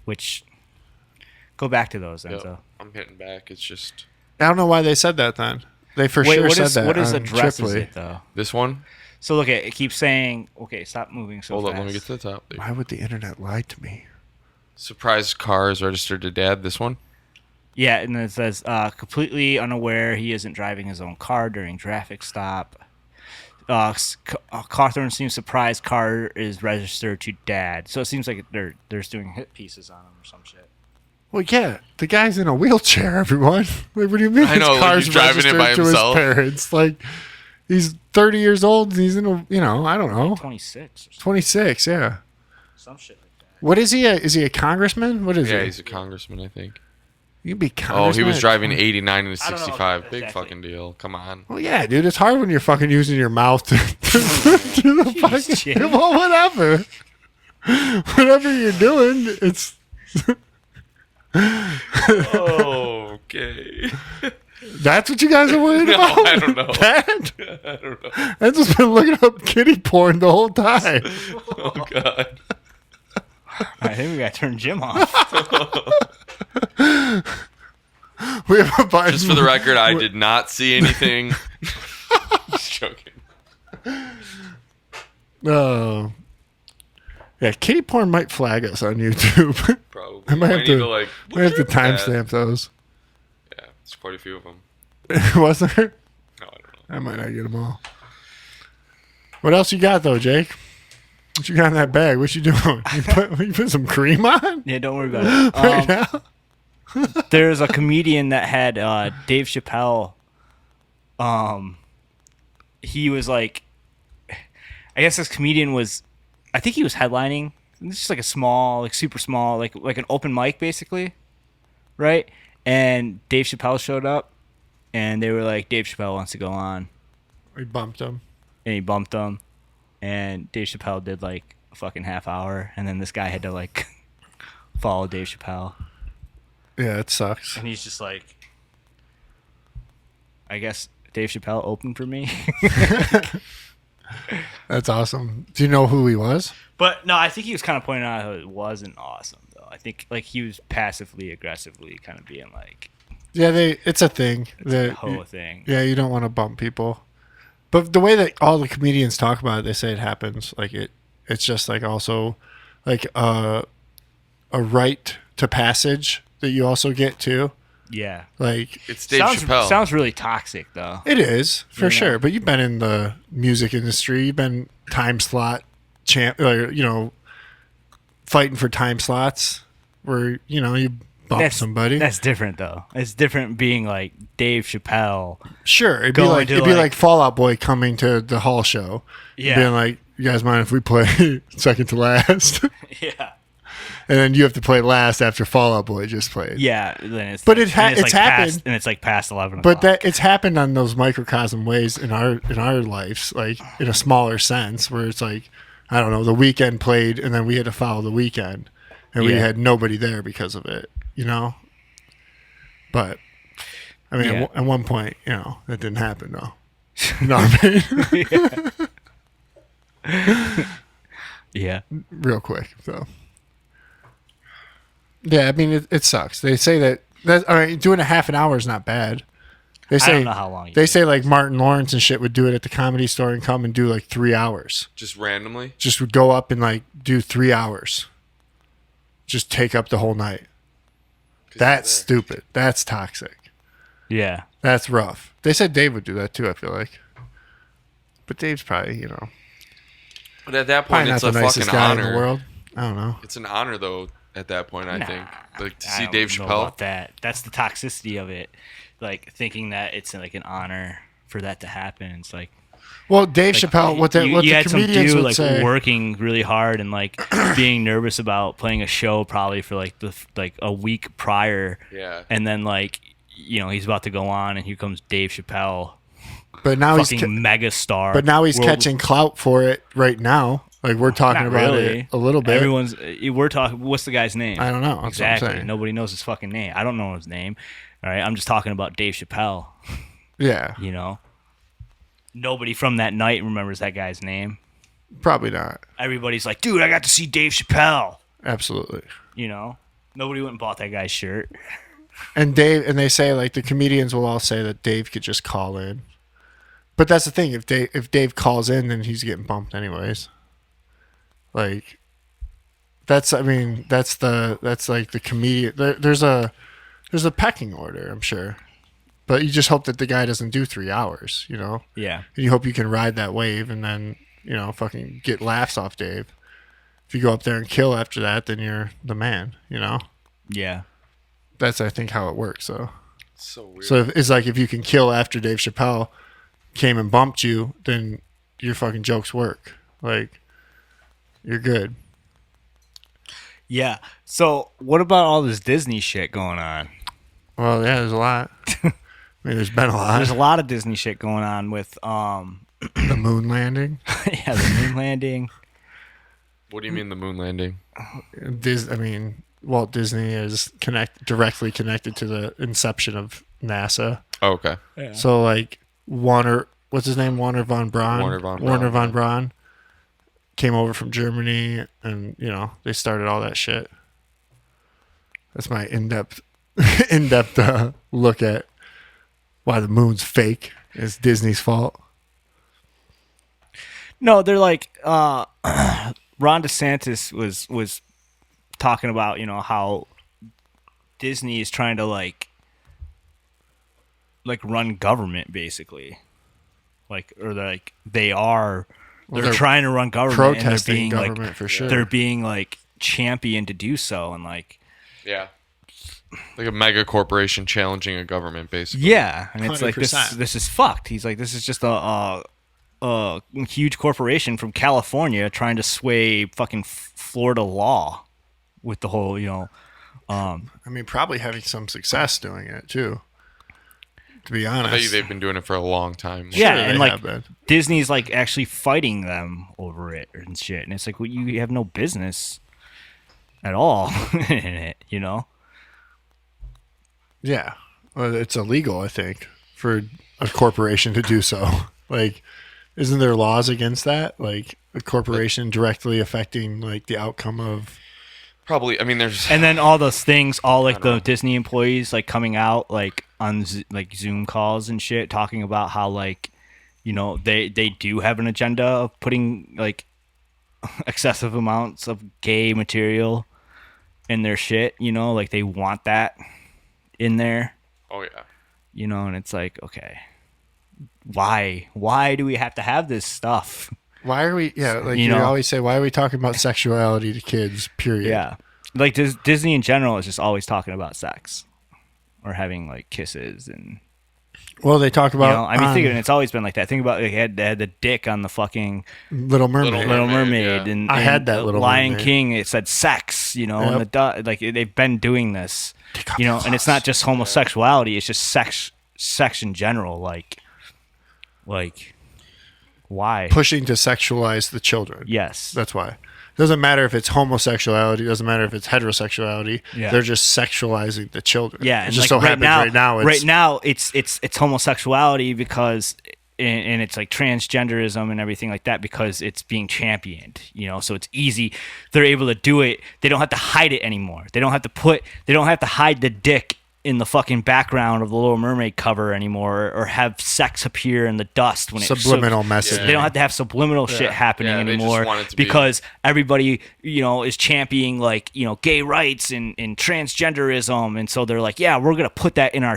[SPEAKER 1] Which go back to those, Enzo.
[SPEAKER 3] Yep, I'm hitting back. It's just
[SPEAKER 2] I don't know why they said that then. They for
[SPEAKER 1] Wait,
[SPEAKER 2] sure
[SPEAKER 1] what
[SPEAKER 2] said
[SPEAKER 1] is
[SPEAKER 2] that.
[SPEAKER 1] what is
[SPEAKER 2] on
[SPEAKER 1] addresses
[SPEAKER 2] Tripoli.
[SPEAKER 1] it though?
[SPEAKER 3] this one.
[SPEAKER 1] So look at it keeps saying okay, stop moving so
[SPEAKER 3] Hold
[SPEAKER 1] fast.
[SPEAKER 3] up, let me get to the top.
[SPEAKER 2] Why would the internet lie to me?
[SPEAKER 3] Surprise car is registered to dad. This one.
[SPEAKER 1] Yeah, and it says completely unaware he isn't driving his own car during traffic stop. Cawthorn seems surprised car is registered to dad. So it seems like they're just doing hit pieces on him or some shit.
[SPEAKER 2] Well, yeah, the guy's in a wheelchair. Everyone, like, what do you mean?
[SPEAKER 3] I know,
[SPEAKER 2] his
[SPEAKER 3] like,
[SPEAKER 2] car's
[SPEAKER 3] he's driving it by
[SPEAKER 2] registered to
[SPEAKER 3] himself.
[SPEAKER 2] his parents. Like, he's 30 years old. And he's in a, I don't know,
[SPEAKER 1] 26 or
[SPEAKER 2] 26. Yeah.
[SPEAKER 1] some shit like that.
[SPEAKER 2] What is he? Is he a congressman? What is
[SPEAKER 3] Yeah,
[SPEAKER 2] he?
[SPEAKER 3] he's a congressman, I think.
[SPEAKER 2] You can be
[SPEAKER 3] Oh,
[SPEAKER 2] congressman.
[SPEAKER 3] he was
[SPEAKER 2] at
[SPEAKER 3] driving
[SPEAKER 2] 20.
[SPEAKER 3] 89 and
[SPEAKER 1] I don't know
[SPEAKER 3] 65. Big
[SPEAKER 1] exactly.
[SPEAKER 3] fucking deal. Come on.
[SPEAKER 2] Well, yeah, dude, it's hard when you're fucking using your mouth to do the fucking.
[SPEAKER 1] Jake.
[SPEAKER 2] Well, whatever. Whatever you're doing, it's.
[SPEAKER 3] Okay.
[SPEAKER 2] That's what you guys are worried
[SPEAKER 3] No,
[SPEAKER 2] about?
[SPEAKER 3] I don't know.
[SPEAKER 2] That?
[SPEAKER 3] I don't know.
[SPEAKER 2] I've just been looking up kitty porn the whole time.
[SPEAKER 3] Oh god.
[SPEAKER 1] I think we got to turn Jim off.
[SPEAKER 2] We have a button.
[SPEAKER 3] Just for the record, I did not see anything. Just joking.
[SPEAKER 2] Oh. Yeah, kitty porn might flag us on YouTube.
[SPEAKER 3] Probably.
[SPEAKER 2] I might have
[SPEAKER 3] need
[SPEAKER 2] to,
[SPEAKER 3] like.
[SPEAKER 2] I have to
[SPEAKER 3] Yeah.
[SPEAKER 2] timestamp those.
[SPEAKER 3] Yeah, there's quite a few of them.
[SPEAKER 2] Was there?
[SPEAKER 3] No, I don't know.
[SPEAKER 2] I might not get them all. What else you got though, Jake? What you got in that bag? What you doing? You put some cream on
[SPEAKER 1] Yeah, don't worry about it.
[SPEAKER 2] right now?
[SPEAKER 1] There's a comedian that had Dave Chappelle. He was like, I guess this comedian was, I think he was headlining. It's just like a small, like super small, like an open mic basically, right? And Dave Chappelle showed up, and they were like, Dave Chappelle wants to go on,
[SPEAKER 2] We bumped him.
[SPEAKER 1] and he bumped him, and Dave Chappelle did like a fucking half hour, and then this guy had to like follow Dave Chappelle.
[SPEAKER 2] Yeah, it sucks.
[SPEAKER 1] And he's just like, I guess Dave Chappelle opened for me.
[SPEAKER 2] That's awesome. Do you know who he was?
[SPEAKER 1] But no, I think he was kind of pointing out how it wasn't awesome though. I think like he was passively aggressively kind of being like
[SPEAKER 2] Yeah, it's a thing.
[SPEAKER 1] the whole thing.
[SPEAKER 2] Yeah, you don't want to bump people. But the way that all the comedians talk about it, they say it happens. Like it's just like also like a rite to passage that you also get too.
[SPEAKER 1] Yeah.
[SPEAKER 2] Like
[SPEAKER 3] It's Dave Chappelle.
[SPEAKER 1] Sounds really toxic though.
[SPEAKER 2] it is for
[SPEAKER 1] You know?
[SPEAKER 2] sure. But you've been in the music industry. You've been time slot champ, or, fighting for time slots where you bump somebody.
[SPEAKER 1] That's different though. It's different being like Dave Chappelle.
[SPEAKER 2] Sure, it'd be
[SPEAKER 1] Going
[SPEAKER 2] like
[SPEAKER 1] to,
[SPEAKER 2] it'd be
[SPEAKER 1] like-
[SPEAKER 2] like Fall Out Boy coming to the Hall show,
[SPEAKER 1] Yeah.
[SPEAKER 2] being like, "You guys mind if we play second to last?" and
[SPEAKER 1] Yeah.
[SPEAKER 2] then you have to play last after Fall Out Boy just played.
[SPEAKER 1] Yeah. Then it's
[SPEAKER 2] But
[SPEAKER 1] like-
[SPEAKER 2] it's
[SPEAKER 1] and
[SPEAKER 2] it's happened.
[SPEAKER 1] and it's like past 11
[SPEAKER 2] But
[SPEAKER 1] o'clock.
[SPEAKER 2] that it's happened on those microcosm ways in our lives, like in a smaller sense, where it's like, I don't know, the weekend played, and then we had to follow the weekend, and we
[SPEAKER 1] Yeah.
[SPEAKER 2] had nobody there because of it, But I mean,
[SPEAKER 1] Yeah.
[SPEAKER 2] at one point, that didn't happen, though. You know what I mean?
[SPEAKER 1] Yeah.
[SPEAKER 2] Real quick, so. Yeah, I mean, it sucks. They say that all right, doing a half an hour is not bad. They say,
[SPEAKER 1] don't know how long you
[SPEAKER 2] They
[SPEAKER 1] do
[SPEAKER 2] say like Martin Lawrence and shit would do it at the Comedy Store and come and do like 3 hours.
[SPEAKER 3] Just randomly.
[SPEAKER 2] Just would go up and like do 3 hours. Just take up the whole night.
[SPEAKER 3] 'Cause
[SPEAKER 2] That's
[SPEAKER 3] you're
[SPEAKER 2] stupid. That's toxic.
[SPEAKER 1] Yeah.
[SPEAKER 2] That's rough. They said Dave would do that too, I feel like. But Dave's probably,
[SPEAKER 3] there. But at that
[SPEAKER 2] probably
[SPEAKER 3] point,
[SPEAKER 2] not
[SPEAKER 3] it's
[SPEAKER 2] the
[SPEAKER 3] a
[SPEAKER 2] nicest
[SPEAKER 3] fucking
[SPEAKER 2] guy
[SPEAKER 3] honor.
[SPEAKER 2] in the world. I don't know.
[SPEAKER 3] It's an honor, though. At that point, I think, like to
[SPEAKER 1] I
[SPEAKER 3] see
[SPEAKER 1] don't
[SPEAKER 3] Dave
[SPEAKER 1] know
[SPEAKER 3] Chappelle.
[SPEAKER 1] about that. That's the toxicity of it. Like thinking that it's like an honor for that to happen. It's like
[SPEAKER 2] Well, Dave Chappelle, what the
[SPEAKER 1] had some
[SPEAKER 2] comedians
[SPEAKER 1] dude
[SPEAKER 2] would
[SPEAKER 1] like
[SPEAKER 2] say.
[SPEAKER 1] working really hard and like being nervous about playing a show probably for like a week prior,
[SPEAKER 3] Yeah.
[SPEAKER 1] and then like he's about to go on and here comes Dave Chappelle,
[SPEAKER 2] But now he's
[SPEAKER 1] fucking mega star.
[SPEAKER 2] But now he's
[SPEAKER 1] World-
[SPEAKER 2] catching clout for it right now. Like we're talking
[SPEAKER 1] Not
[SPEAKER 2] about
[SPEAKER 1] really.
[SPEAKER 2] it a little bit.
[SPEAKER 1] We're talking. What's the guy's name?
[SPEAKER 2] I don't know. That's what I'm
[SPEAKER 1] exactly.
[SPEAKER 2] saying.
[SPEAKER 1] Nobody knows his fucking name. I don't know his name. All right. I'm just talking about Dave Chappelle.
[SPEAKER 2] Yeah,
[SPEAKER 1] Nobody from that night remembers that guy's name.
[SPEAKER 2] probably not.
[SPEAKER 1] Everybody's like, dude, I got to see Dave Chappelle.
[SPEAKER 2] Absolutely.
[SPEAKER 1] Nobody went and bought that guy's shirt.
[SPEAKER 2] And they say like the comedians will all say that Dave could just call in. But that's the thing. If Dave calls in, then he's getting bumped anyways. Like, that's like the comedian. There's a pecking order, I'm sure. But you just hope that the guy doesn't do 3 hours,
[SPEAKER 1] Yeah.
[SPEAKER 2] And you hope you can ride that wave and then, fucking get laughs off Dave. If you go up there and kill after that, then you're the man,
[SPEAKER 1] Yeah.
[SPEAKER 2] That's, I think, how it works, so.
[SPEAKER 3] So weird.
[SPEAKER 2] So it's like if you can kill after Dave Chappelle came and bumped you, then your fucking jokes work. Like, you're good.
[SPEAKER 1] Yeah. So what about all this Disney shit going on?
[SPEAKER 2] Well, yeah, there's a lot. I mean, there's been a lot.
[SPEAKER 1] There's a lot of Disney shit going on with
[SPEAKER 2] The moon landing.
[SPEAKER 1] yeah, the moon landing.
[SPEAKER 3] What do you mean the moon landing?
[SPEAKER 2] Walt Disney is directly connected to the inception of NASA.
[SPEAKER 3] Oh, okay.
[SPEAKER 2] So, like, what's his name? Warner von Braun.
[SPEAKER 3] Warner von Braun,
[SPEAKER 2] Came over from Germany, and they started all that shit. That's my in-depth look at why the moon's fake. It's Disney's fault.
[SPEAKER 1] No, they're like Ron DeSantis was talking about how Disney is trying to like run government basically, they're trying to run government and they're
[SPEAKER 2] Protesting
[SPEAKER 1] being
[SPEAKER 2] government for sure.
[SPEAKER 1] they're being like championed to do so and like
[SPEAKER 3] Yeah. Like a mega corporation challenging a government, basically.
[SPEAKER 1] yeah, and it's like
[SPEAKER 2] 100%.
[SPEAKER 1] this is fucked. He's like, this is just a huge corporation from California trying to sway fucking Florida law with the whole
[SPEAKER 2] probably having some success doing it too. To be
[SPEAKER 3] I bet you
[SPEAKER 2] honest,
[SPEAKER 3] they've been doing it for a long time.
[SPEAKER 1] yeah,
[SPEAKER 2] they
[SPEAKER 1] and like
[SPEAKER 2] have been.
[SPEAKER 1] Disney's like actually fighting them over it and shit, and it's like, well, you have no business at all in it,
[SPEAKER 2] Yeah, well, it's illegal, I think, for a corporation to do so. Like, Isn't there laws against that? Like a corporation directly affecting like the outcome of.
[SPEAKER 3] Probably. I mean, there's.
[SPEAKER 1] And then all those things, all like the Disney employees like coming out like on like Zoom calls and shit, talking about how like, you know, they do have an agenda of putting like excessive amounts of gay material in their shit. You know, like they want that in there.
[SPEAKER 3] Oh yeah.
[SPEAKER 1] You know, and it's like, okay, why do we have to have this stuff?
[SPEAKER 2] Why are we? Yeah, like
[SPEAKER 1] You
[SPEAKER 2] you
[SPEAKER 1] know?
[SPEAKER 2] always say, why are we talking about sexuality to kids? Period.
[SPEAKER 1] Yeah, like Disney in general is just always talking about sex or having like kisses and
[SPEAKER 2] Well, they talk
[SPEAKER 1] you
[SPEAKER 2] about.
[SPEAKER 1] know. I mean, think of it, it's always been like that. Think about they had the dick on the fucking
[SPEAKER 2] Little Mermaid.
[SPEAKER 1] Little
[SPEAKER 3] Mermaid,
[SPEAKER 1] Mermaid
[SPEAKER 3] yeah.
[SPEAKER 1] and
[SPEAKER 2] I had that
[SPEAKER 1] the
[SPEAKER 2] Little
[SPEAKER 1] Lion
[SPEAKER 2] Mermaid.
[SPEAKER 1] King. It said sex, you know, and like they've been doing this, you know, and it's not just homosexuality; it's just sex in general. Like why?
[SPEAKER 2] Pushing to sexualize the children.
[SPEAKER 1] Yes,
[SPEAKER 2] That's why. Doesn't matter if it's homosexuality. Doesn't matter if it's heterosexuality.
[SPEAKER 1] Yeah.
[SPEAKER 2] They're just sexualizing the children.
[SPEAKER 1] yeah,
[SPEAKER 2] It
[SPEAKER 1] and
[SPEAKER 2] just
[SPEAKER 1] like
[SPEAKER 2] so happens right now.
[SPEAKER 1] It's homosexuality because. And it's like transgenderism and everything like that because it's being championed, you know, so it's easy. They're able to do it. They don't have to hide it anymore. They don't have to hide the dick in the fucking background of the Little Mermaid cover anymore or have sex appear in the dust when
[SPEAKER 2] Subliminal
[SPEAKER 1] it's
[SPEAKER 2] messaging.
[SPEAKER 1] They don't have to have subliminal shit happening
[SPEAKER 3] Yeah, they just
[SPEAKER 1] anymore
[SPEAKER 3] want it to be-
[SPEAKER 1] because everybody, you know, is championing like, you know, gay rights and transgenderism. And so they're like, yeah, we're going to put that in our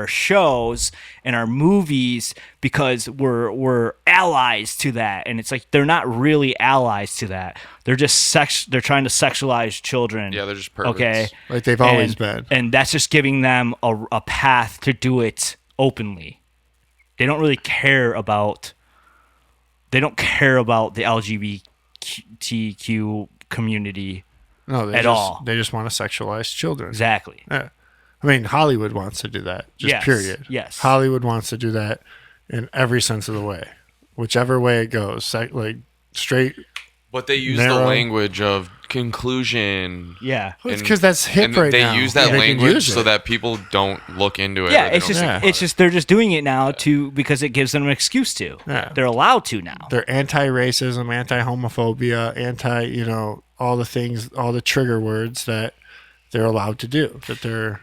[SPEAKER 1] shows and our movies because we're allies to that. And it's like, they're not really allies to that. They're just they're trying to sexualize children.
[SPEAKER 3] Yeah, they're just perverts.
[SPEAKER 1] Okay.
[SPEAKER 2] Like they've always been.
[SPEAKER 1] And that's just giving them a path to do it openly. They don't really care about the LGBTQ community.
[SPEAKER 2] No, they
[SPEAKER 1] at
[SPEAKER 2] just,
[SPEAKER 1] all.
[SPEAKER 2] They just want to sexualize children.
[SPEAKER 1] Exactly.
[SPEAKER 2] Yeah. I mean, Hollywood wants to do that. Just
[SPEAKER 1] Yes,
[SPEAKER 2] period.
[SPEAKER 1] yes.
[SPEAKER 2] Hollywood wants to do that in every sense of the way, whichever way it goes. Like straight.
[SPEAKER 3] But they use the
[SPEAKER 2] Narrow.
[SPEAKER 3] language of conclusion.
[SPEAKER 1] Yeah.
[SPEAKER 2] Well, it's because that's hip
[SPEAKER 3] and
[SPEAKER 2] right
[SPEAKER 3] they
[SPEAKER 2] now.
[SPEAKER 3] use that
[SPEAKER 2] They can
[SPEAKER 3] language
[SPEAKER 2] use
[SPEAKER 3] so
[SPEAKER 2] it.
[SPEAKER 3] that people don't look into it.
[SPEAKER 1] Yeah,
[SPEAKER 3] or they
[SPEAKER 1] it's
[SPEAKER 3] don't
[SPEAKER 1] just
[SPEAKER 3] think
[SPEAKER 2] Yeah.
[SPEAKER 3] about
[SPEAKER 1] it's just they're just doing it now because it gives them an excuse to.
[SPEAKER 2] Yeah.
[SPEAKER 1] They're allowed to now.
[SPEAKER 2] They're anti-racism, anti-homophobia, all the things, all the trigger words that they're allowed to do. That they're,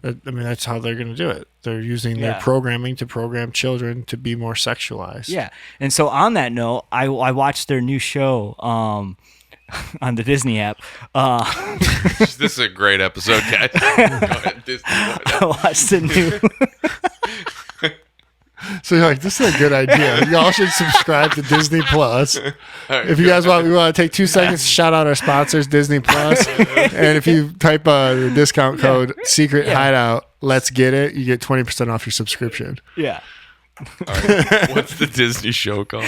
[SPEAKER 2] that's how they're going to do it. They're using their
[SPEAKER 1] Yeah.
[SPEAKER 2] programming to program children to be more sexualized.
[SPEAKER 1] Yeah. And so on that note, I watched their new show on the Disney app.
[SPEAKER 3] This is a great episode, guys. Go ahead, Disney.
[SPEAKER 1] I watched the new
[SPEAKER 2] So you're like, this is a good idea. Y'all should subscribe to Disney Plus. If you guys want, we want to take 2 seconds to shout out our sponsors, Disney Plus. And if you type the discount code Secret Hideout, let's get it, you get 20% off your subscription.
[SPEAKER 1] Yeah.
[SPEAKER 3] What's the Disney show called?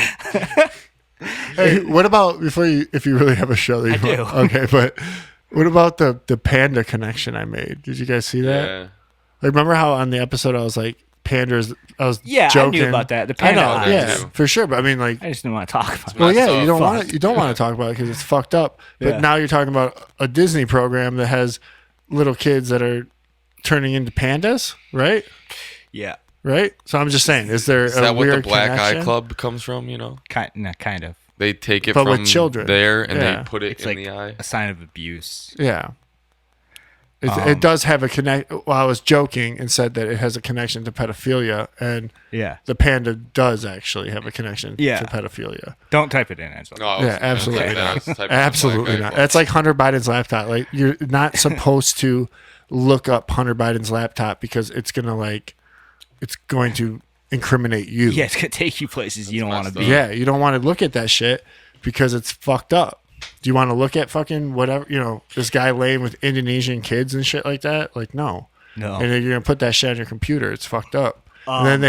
[SPEAKER 2] Hey, what about if you really have a show that you
[SPEAKER 1] do.
[SPEAKER 2] want? Okay, but what about the panda connection I made? Did you guys see that?
[SPEAKER 3] Yeah.
[SPEAKER 2] Like, remember how on the episode I was like, pandas? I was
[SPEAKER 1] Yeah,
[SPEAKER 2] joking.
[SPEAKER 1] I knew about that. The
[SPEAKER 2] I
[SPEAKER 1] panda
[SPEAKER 2] know,
[SPEAKER 1] eyes.
[SPEAKER 2] yeah,
[SPEAKER 3] too.
[SPEAKER 2] for sure. But I mean, like,
[SPEAKER 1] I just didn't want to talk about it.
[SPEAKER 2] well, yeah,
[SPEAKER 3] That's
[SPEAKER 2] you don't
[SPEAKER 1] fucked.
[SPEAKER 2] want to. You don't want to talk about it because it's fucked up. But
[SPEAKER 1] Yeah.
[SPEAKER 2] now you're talking about a Disney program that has little kids that are turning into pandas, right?
[SPEAKER 1] Yeah.
[SPEAKER 2] Right. So I'm just saying, is there
[SPEAKER 3] Is
[SPEAKER 2] a
[SPEAKER 3] that what
[SPEAKER 2] weird
[SPEAKER 3] the Black
[SPEAKER 2] connection?
[SPEAKER 3] Eye Club comes from?
[SPEAKER 1] Kind of.
[SPEAKER 3] They take it
[SPEAKER 2] But
[SPEAKER 3] from
[SPEAKER 2] with children.
[SPEAKER 3] there and
[SPEAKER 2] Yeah.
[SPEAKER 3] they put it
[SPEAKER 1] It's
[SPEAKER 3] in
[SPEAKER 1] like
[SPEAKER 3] the eye.
[SPEAKER 1] a sign of abuse.
[SPEAKER 2] Yeah. It does have a connect. Well, I was joking and said that it has a connection to pedophilia, and
[SPEAKER 1] Yeah.
[SPEAKER 2] the panda does actually have a connection
[SPEAKER 1] Yeah.
[SPEAKER 2] to pedophilia.
[SPEAKER 1] Don't type it in, Angela.
[SPEAKER 3] No, I was
[SPEAKER 2] Yeah,
[SPEAKER 3] gonna
[SPEAKER 2] absolutely
[SPEAKER 3] type that. I
[SPEAKER 2] not.
[SPEAKER 3] was typing in
[SPEAKER 2] Absolutely
[SPEAKER 3] Black Eye
[SPEAKER 2] not.
[SPEAKER 3] Club.
[SPEAKER 2] That's like Hunter Biden's laptop. Like, you're not supposed to look up Hunter Biden's laptop because it's going to incriminate you.
[SPEAKER 1] Yeah, it's gonna take you places you don't want to
[SPEAKER 3] messed
[SPEAKER 1] be.
[SPEAKER 3] up.
[SPEAKER 2] Yeah, you don't want to look at that shit because it's fucked up. Do you want to look at fucking whatever, this guy laying with Indonesian kids and shit like that? Like, no.
[SPEAKER 1] No.
[SPEAKER 2] And then you're gonna put that shit on your computer. It's fucked up. And then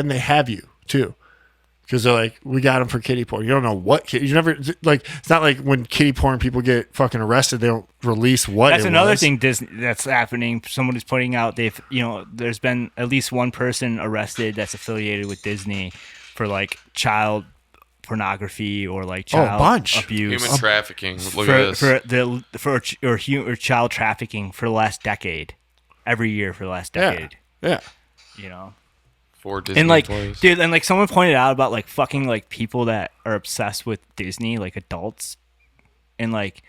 [SPEAKER 2] they have you too, because they're like, we got him for kiddie porn. You don't know what kid. You never like. It's not like when kiddie porn people get fucking arrested, they don't release what.
[SPEAKER 1] That's
[SPEAKER 2] it
[SPEAKER 1] another
[SPEAKER 2] was.
[SPEAKER 1] thing that's happening. Someone is putting out there's been at least one person arrested that's affiliated with Disney for like child pornography or like child
[SPEAKER 2] bunch.
[SPEAKER 1] abuse.
[SPEAKER 3] Human trafficking. Look at this.
[SPEAKER 1] or child trafficking for the last decade. Every year for the last
[SPEAKER 2] Yeah.
[SPEAKER 1] decade.
[SPEAKER 2] Yeah.
[SPEAKER 3] 4 Disney
[SPEAKER 1] And like,
[SPEAKER 3] employees.
[SPEAKER 1] dude, and like someone pointed out about like fucking like people that are obsessed with Disney, like adults, and like,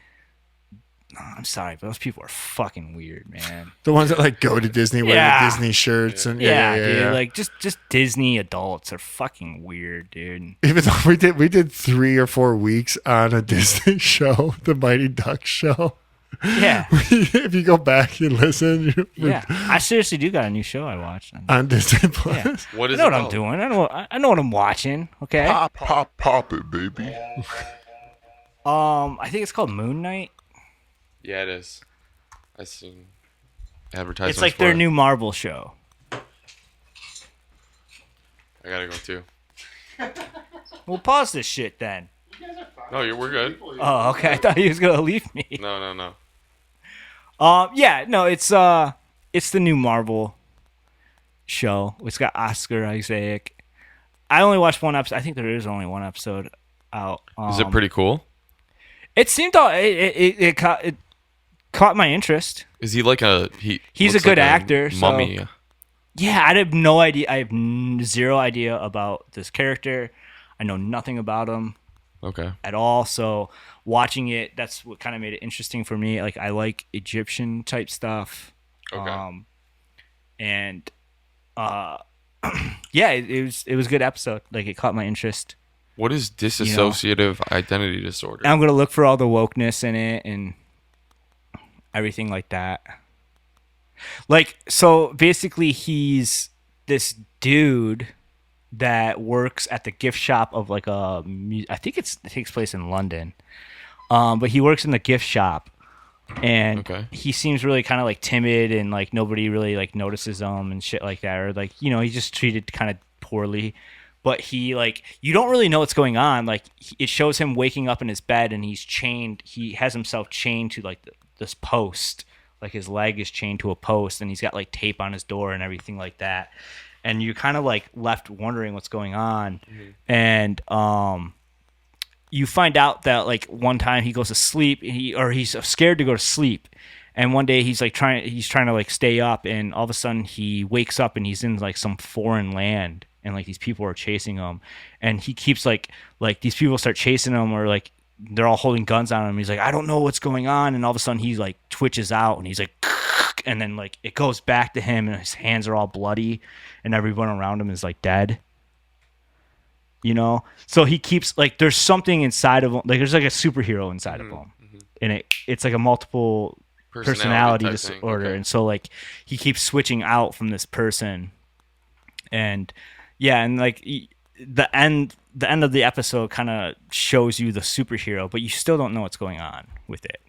[SPEAKER 1] I'm sorry, but those people are fucking weird, man.
[SPEAKER 2] The ones that like go to Disney wear
[SPEAKER 1] Yeah.
[SPEAKER 2] the Disney shirts and
[SPEAKER 1] Yeah,
[SPEAKER 2] yeah.
[SPEAKER 1] dude, like just Disney adults are fucking weird, dude.
[SPEAKER 2] Even though we did 3 or 4 weeks on a Disney show, the Mighty Ducks show.
[SPEAKER 1] Yeah,
[SPEAKER 2] If you go back and listen,
[SPEAKER 1] yeah. I seriously do got a new show I watched.
[SPEAKER 2] on Disney Plus.
[SPEAKER 1] Yeah.
[SPEAKER 3] What
[SPEAKER 1] I
[SPEAKER 3] is
[SPEAKER 1] know
[SPEAKER 3] it
[SPEAKER 1] what I'm
[SPEAKER 3] called?
[SPEAKER 1] doing. I know what I'm watching. Okay.
[SPEAKER 4] Pop it, baby.
[SPEAKER 1] I think it's called Moon Knight.
[SPEAKER 3] Yeah, it is. I seen advertisements.
[SPEAKER 1] It's like
[SPEAKER 3] for
[SPEAKER 1] their
[SPEAKER 3] it.
[SPEAKER 1] new Marvel show.
[SPEAKER 3] I gotta go too.
[SPEAKER 1] We'll pause this shit then.
[SPEAKER 3] No, we're good.
[SPEAKER 1] Oh, okay. I thought he was gonna leave me.
[SPEAKER 3] No.
[SPEAKER 1] Yeah, no, it's the new Marvel show. It's got Oscar Isaac. I only watched one episode. I think there is only one episode out.
[SPEAKER 3] Is it pretty cool?
[SPEAKER 1] It seemed it caught my interest.
[SPEAKER 3] Is he like
[SPEAKER 1] He's
[SPEAKER 3] looks
[SPEAKER 1] a good
[SPEAKER 3] like
[SPEAKER 1] actor, so-
[SPEAKER 3] Mummy.
[SPEAKER 1] Yeah, I have no idea. I have zero idea about this character. I know nothing about him
[SPEAKER 3] Okay.
[SPEAKER 1] at all. So watching it, that's what kind of made it interesting for me. Like I like Egyptian type stuff.
[SPEAKER 3] Okay.
[SPEAKER 1] And yeah, it was a good episode. Like it caught my interest.
[SPEAKER 3] What is dissociative identity disorder?
[SPEAKER 1] And I'm gonna look for all the wokeness in it and everything like that. Like, so basically, he's this dude that works at the gift shop of like I think it takes place in London. But he works in the gift shop, and
[SPEAKER 3] Okay.
[SPEAKER 1] he seems really kind of like timid and like nobody really like notices him and shit like that, or like he's just treated kind of poorly. But he like you don't really know what's going on. Like it shows him waking up in his bed and he's chained. He has himself chained to like this post. Like his leg is chained to a post and he's got like tape on his door and everything like that. And you're kind of like left wondering what's going on. And you find out that like one time he goes to sleep he's scared to go to sleep. And one day he's trying to like stay up, and all of a sudden he wakes up and he's in like some foreign land, and like these people are chasing him, and he keeps like these people start chasing him, or like they're all holding guns on him. He's like, I don't know what's going on. And all of a sudden he like twitches out and he's like, and then like it goes back to him and his hands are all bloody and everyone around him is like dead. So he keeps like, there's something inside of him. Like there's like a superhero inside of him, and it's like a multiple personality
[SPEAKER 3] type
[SPEAKER 1] disorder.
[SPEAKER 3] thing. Okay.
[SPEAKER 1] And so like he keeps switching out from this person, and yeah. And like the end of the episode kind of shows you the superhero, but you still don't know what's going on with it.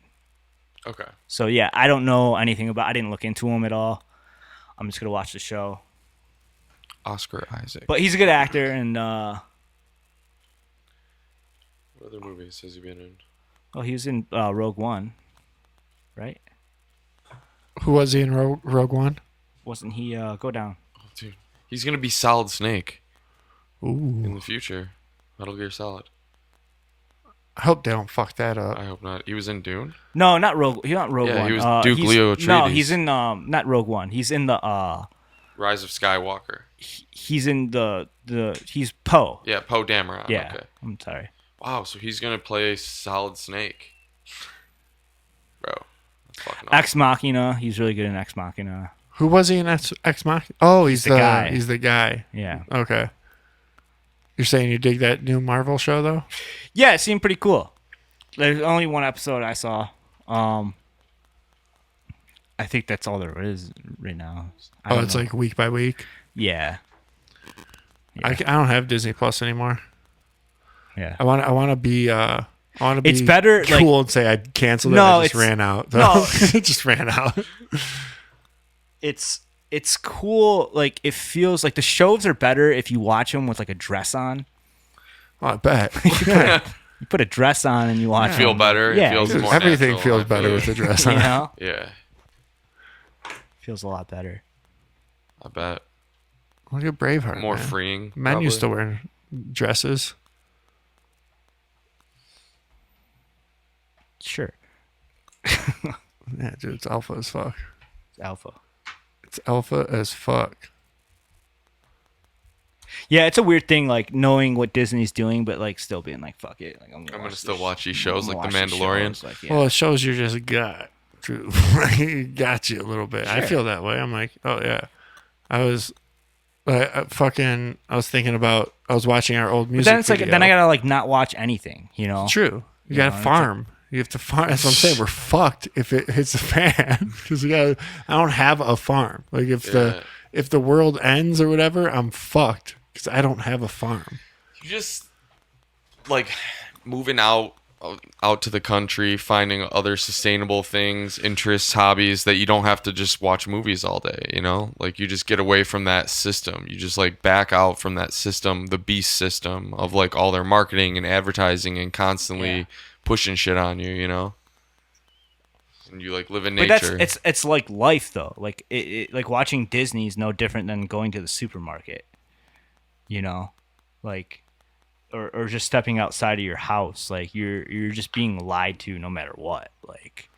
[SPEAKER 3] Okay.
[SPEAKER 1] So yeah, I don't know anything I didn't look into him at all. I'm just gonna watch the show.
[SPEAKER 3] Oscar Isaac.
[SPEAKER 1] But he's a good actor, and
[SPEAKER 3] What other movies has he been in?
[SPEAKER 1] he was in Rogue One, right?
[SPEAKER 2] Who was he in Rogue One?
[SPEAKER 1] Wasn't he? Go down.
[SPEAKER 3] Oh, dude. He's going to be Solid Snake
[SPEAKER 2] Ooh.
[SPEAKER 3] in the future. Metal Gear Solid.
[SPEAKER 2] I hope they don't fuck that up.
[SPEAKER 3] I hope not. He was in Dune?
[SPEAKER 1] No, not Rogue. He's not Rogue
[SPEAKER 3] Yeah,
[SPEAKER 1] One.
[SPEAKER 3] he was Duke Leo
[SPEAKER 1] No,
[SPEAKER 3] Atreides.
[SPEAKER 1] he's in not Rogue One. He's in the
[SPEAKER 3] Rise of Skywalker.
[SPEAKER 1] he's in the he's Poe.
[SPEAKER 3] Yeah, Poe Dameron.
[SPEAKER 1] Yeah.
[SPEAKER 3] Okay.
[SPEAKER 1] I'm sorry.
[SPEAKER 3] Wow, so he's going to play Solid Snake. Bro, that's fucking awesome.
[SPEAKER 1] Ex Machina. He's really good in Ex Machina.
[SPEAKER 2] Who was he in Ex Machina? Oh, he's
[SPEAKER 1] the guy.
[SPEAKER 2] He's the guy.
[SPEAKER 1] Yeah.
[SPEAKER 2] Okay. You're saying you dig that new Marvel show though?
[SPEAKER 1] Yeah, it seemed pretty cool. There's only one episode I saw. I think that's all there is right now. I
[SPEAKER 2] Oh,
[SPEAKER 1] don't
[SPEAKER 2] it's
[SPEAKER 1] know.
[SPEAKER 2] like week by week.
[SPEAKER 1] Yeah.
[SPEAKER 2] I don't have Disney Plus anymore.
[SPEAKER 1] Yeah.
[SPEAKER 2] I want to be
[SPEAKER 1] It's better, like-
[SPEAKER 2] cool and say I canceled it.
[SPEAKER 1] No,
[SPEAKER 2] I just
[SPEAKER 1] it's-
[SPEAKER 2] ran out.
[SPEAKER 1] no.
[SPEAKER 2] it just ran out.
[SPEAKER 1] It's cool. Like it feels like the shows are better if you watch them with like a dress on.
[SPEAKER 2] Oh, I bet.
[SPEAKER 1] You put a dress on and you watch.
[SPEAKER 3] Feel
[SPEAKER 1] them.
[SPEAKER 3] better.
[SPEAKER 1] Yeah,
[SPEAKER 3] It feels more
[SPEAKER 2] Everything
[SPEAKER 3] natural,
[SPEAKER 2] feels
[SPEAKER 3] I
[SPEAKER 2] better
[SPEAKER 3] feel.
[SPEAKER 2] with the dress
[SPEAKER 1] You
[SPEAKER 2] on.
[SPEAKER 1] know,
[SPEAKER 3] Yeah,
[SPEAKER 1] feels a lot better.
[SPEAKER 3] I bet.
[SPEAKER 2] Look at Braveheart.
[SPEAKER 3] More
[SPEAKER 2] man.
[SPEAKER 3] freeing.
[SPEAKER 2] Men used to
[SPEAKER 3] probably.
[SPEAKER 2] wear dresses.
[SPEAKER 1] Sure,
[SPEAKER 2] Yeah, dude, it's alpha as fuck.
[SPEAKER 1] it's alpha.
[SPEAKER 2] It's alpha as fuck.
[SPEAKER 1] Yeah, it's a weird thing, like knowing what Disney's doing, but like still being like, fuck it. Like,
[SPEAKER 3] I'm gonna still watch these shows like The Mandalorian.
[SPEAKER 1] Like,
[SPEAKER 2] Well, it shows you're just a guy. True. It got you a little bit. I feel that way. I'm like, oh yeah. I was thinking about, I was watching our old
[SPEAKER 1] but
[SPEAKER 2] music
[SPEAKER 1] then it's like,
[SPEAKER 2] video.
[SPEAKER 1] then I gotta like not watch anything, you know?
[SPEAKER 2] It's true. You got to
[SPEAKER 1] know, it's
[SPEAKER 2] farm. You have to farm. That's what I'm saying. We're fucked if it hits the fan because I don't have a farm. Like if the world ends or whatever, I'm fucked because I don't have a farm.
[SPEAKER 3] You just like moving out to the country, finding other sustainable things, interests, hobbies that you don't have to just watch movies all day, you know? Like you just get away from that system. You just like back out from that system, the beast system of like all their marketing and advertising and constantly pushing shit on you, you know? And you like live in
[SPEAKER 1] But
[SPEAKER 3] nature.
[SPEAKER 1] it's like life though. Like like watching Disney is no different than going to the supermarket. You know? Like or just stepping outside of your house. Like you're just being lied to no matter what. Like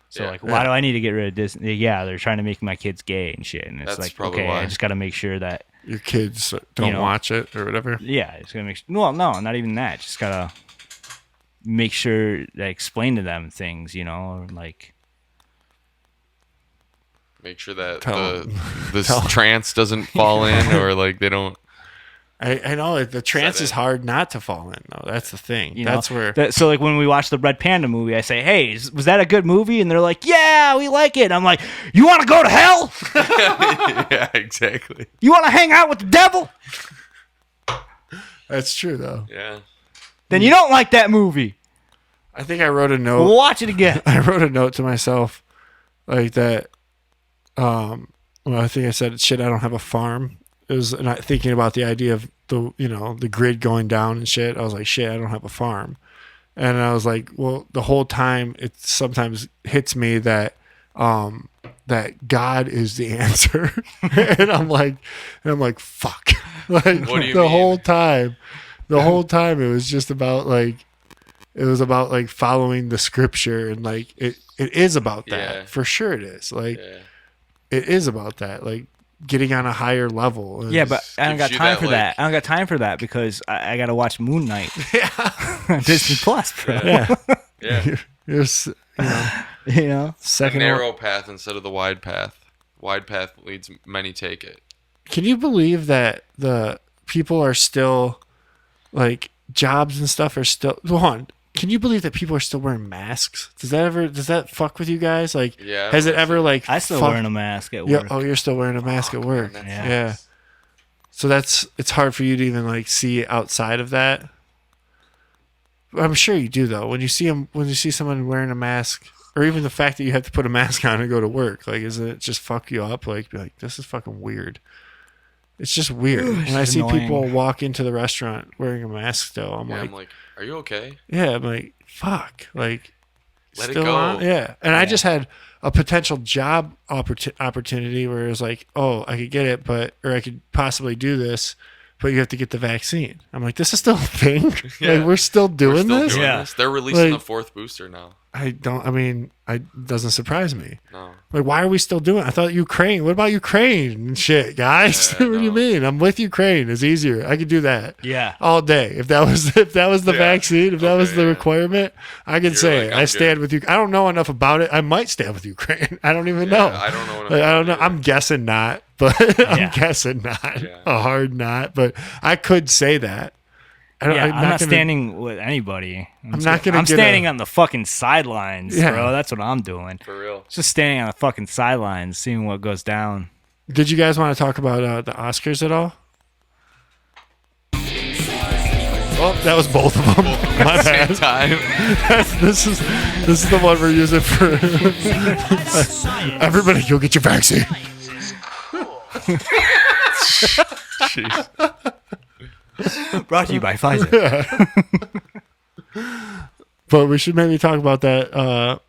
[SPEAKER 1] so like why do I need to get rid of Disney? Yeah, they're trying to make my kids gay and shit. And it's
[SPEAKER 3] That's
[SPEAKER 1] like
[SPEAKER 3] probably
[SPEAKER 1] okay,
[SPEAKER 3] why.
[SPEAKER 1] I just gotta make sure that
[SPEAKER 2] Your kids don't
[SPEAKER 1] know.
[SPEAKER 2] watch it or whatever.
[SPEAKER 1] yeah, it's gonna make no, not even that. Just gotta make sure that I explain to them things, you know, or like
[SPEAKER 3] Make sure that
[SPEAKER 2] Tell
[SPEAKER 3] the trance doesn't fall in or like they don't.
[SPEAKER 2] I know the trance is
[SPEAKER 3] it?
[SPEAKER 2] hard not to fall in though. That's the thing.
[SPEAKER 1] you know,
[SPEAKER 2] That's where
[SPEAKER 1] so like when we watch the Red Panda movie, I say, "Hey, was that a good movie?" And they're like, "Yeah, we like it." I'm like, "You want to go to hell?
[SPEAKER 3] Yeah, exactly.
[SPEAKER 1] You want to hang out with the devil?
[SPEAKER 2] that's true though.
[SPEAKER 3] Yeah.
[SPEAKER 1] Then you don't like that movie.
[SPEAKER 2] I think I wrote a note.
[SPEAKER 1] We'll watch it again."
[SPEAKER 2] I wrote a note to myself like that. Well, I think I said, shit, I don't have a farm. It was not thinking about the idea of the grid going down and shit. I was like, shit, I don't have a farm. And I was like, well, the whole time it sometimes hits me that God is the answer. and I'm like, fuck. Like
[SPEAKER 3] What do you
[SPEAKER 2] the
[SPEAKER 3] mean?
[SPEAKER 2] whole time it was just about like, it was about like following the scripture and like it is about that.
[SPEAKER 3] Yeah.
[SPEAKER 2] For sure it is. Like
[SPEAKER 3] Yeah.
[SPEAKER 2] it is about that. Like getting on a higher level. And
[SPEAKER 1] Yeah, but I don't
[SPEAKER 3] gives
[SPEAKER 1] got
[SPEAKER 3] you
[SPEAKER 1] time
[SPEAKER 3] that,
[SPEAKER 1] for
[SPEAKER 3] like-
[SPEAKER 1] that. I don't got time for that because I got to watch Moon Knight. on Disney Plus, bro.
[SPEAKER 2] yeah.
[SPEAKER 3] Yeah.
[SPEAKER 2] There's
[SPEAKER 1] You know?
[SPEAKER 3] A
[SPEAKER 2] second
[SPEAKER 3] narrow path instead of the wide path. Wide path leads many take it.
[SPEAKER 2] Can you believe that the people are still like jobs and stuff are still hold on. Can you believe that people are still wearing masks? Does that fuck with you guys? Like
[SPEAKER 3] Yeah,
[SPEAKER 2] has it ever like
[SPEAKER 1] I still
[SPEAKER 2] fuck-
[SPEAKER 1] wearing a mask at
[SPEAKER 2] Yeah,
[SPEAKER 1] work.
[SPEAKER 2] oh, you're still wearing a mask at work.
[SPEAKER 3] that's
[SPEAKER 2] Yeah. So it's hard for you to even like see outside of that. I'm sure you do though. When you see someone wearing a mask, or even the fact that you have to put a mask on and go to work, like, isn't it just fuck you up? Like, be like, this is fucking weird. It's just weird. When I
[SPEAKER 1] just
[SPEAKER 2] see
[SPEAKER 1] annoying.
[SPEAKER 2] people walk into the restaurant wearing a mask still, I'm
[SPEAKER 3] Yeah,
[SPEAKER 2] like,
[SPEAKER 3] I'm like, are you okay?
[SPEAKER 2] yeah, I'm like, fuck, like,
[SPEAKER 3] Let it
[SPEAKER 2] still
[SPEAKER 3] go.
[SPEAKER 2] on? Yeah. And I just had a potential job opportunity where it was like, oh, I could get it, or I could possibly do this, but you have to get the vaccine. I'm like, this is still a thing.
[SPEAKER 3] Yeah.
[SPEAKER 2] Like, we're still doing
[SPEAKER 3] We're still
[SPEAKER 2] this.
[SPEAKER 3] doing
[SPEAKER 1] Yeah.
[SPEAKER 3] this. They're releasing
[SPEAKER 2] Like-
[SPEAKER 3] the 4th booster now.
[SPEAKER 2] It doesn't surprise me.
[SPEAKER 3] No.
[SPEAKER 2] Like, why are we still doing it? I thought Ukraine. What about Ukraine and shit, guys?
[SPEAKER 3] Yeah,
[SPEAKER 2] What do you
[SPEAKER 3] no.
[SPEAKER 2] mean? I'm with Ukraine. It's easier. I could do that.
[SPEAKER 1] Yeah.
[SPEAKER 2] All day. If that was the
[SPEAKER 3] Yeah.
[SPEAKER 2] vaccine, if that was
[SPEAKER 3] Okay,
[SPEAKER 2] the
[SPEAKER 3] yeah.
[SPEAKER 2] requirement, I could
[SPEAKER 3] You're
[SPEAKER 2] say
[SPEAKER 3] like,
[SPEAKER 2] it.
[SPEAKER 3] I'm
[SPEAKER 2] I stand with you. I don't know enough about it. I might stand with Ukraine. I don't even know.
[SPEAKER 3] I don't know what
[SPEAKER 2] Like, I don't know.
[SPEAKER 3] either.
[SPEAKER 2] I'm guessing not, but I'm
[SPEAKER 1] Yeah.
[SPEAKER 2] guessing not.
[SPEAKER 3] Yeah.
[SPEAKER 2] A hard not, but I could say that.
[SPEAKER 1] Yeah, I'm not
[SPEAKER 2] gonna-
[SPEAKER 1] standing with anybody.
[SPEAKER 2] I'm not gonna
[SPEAKER 1] I'm
[SPEAKER 2] get
[SPEAKER 1] standing
[SPEAKER 2] a-
[SPEAKER 1] on the fucking sidelines,
[SPEAKER 2] Yeah.
[SPEAKER 1] bro. That's what I'm doing.
[SPEAKER 3] For real.
[SPEAKER 1] Just standing on the fucking sidelines, seeing what goes down.
[SPEAKER 2] Did you guys want to talk about the Oscars at all? Oh, that was both of them. My
[SPEAKER 3] Same
[SPEAKER 2] bad.
[SPEAKER 3] time.
[SPEAKER 2] This is the one we're using for everybody. Go get your vaccine.
[SPEAKER 3] Jeez.
[SPEAKER 1] Brought to you by Pfizer.
[SPEAKER 2] But we should maybe talk about that.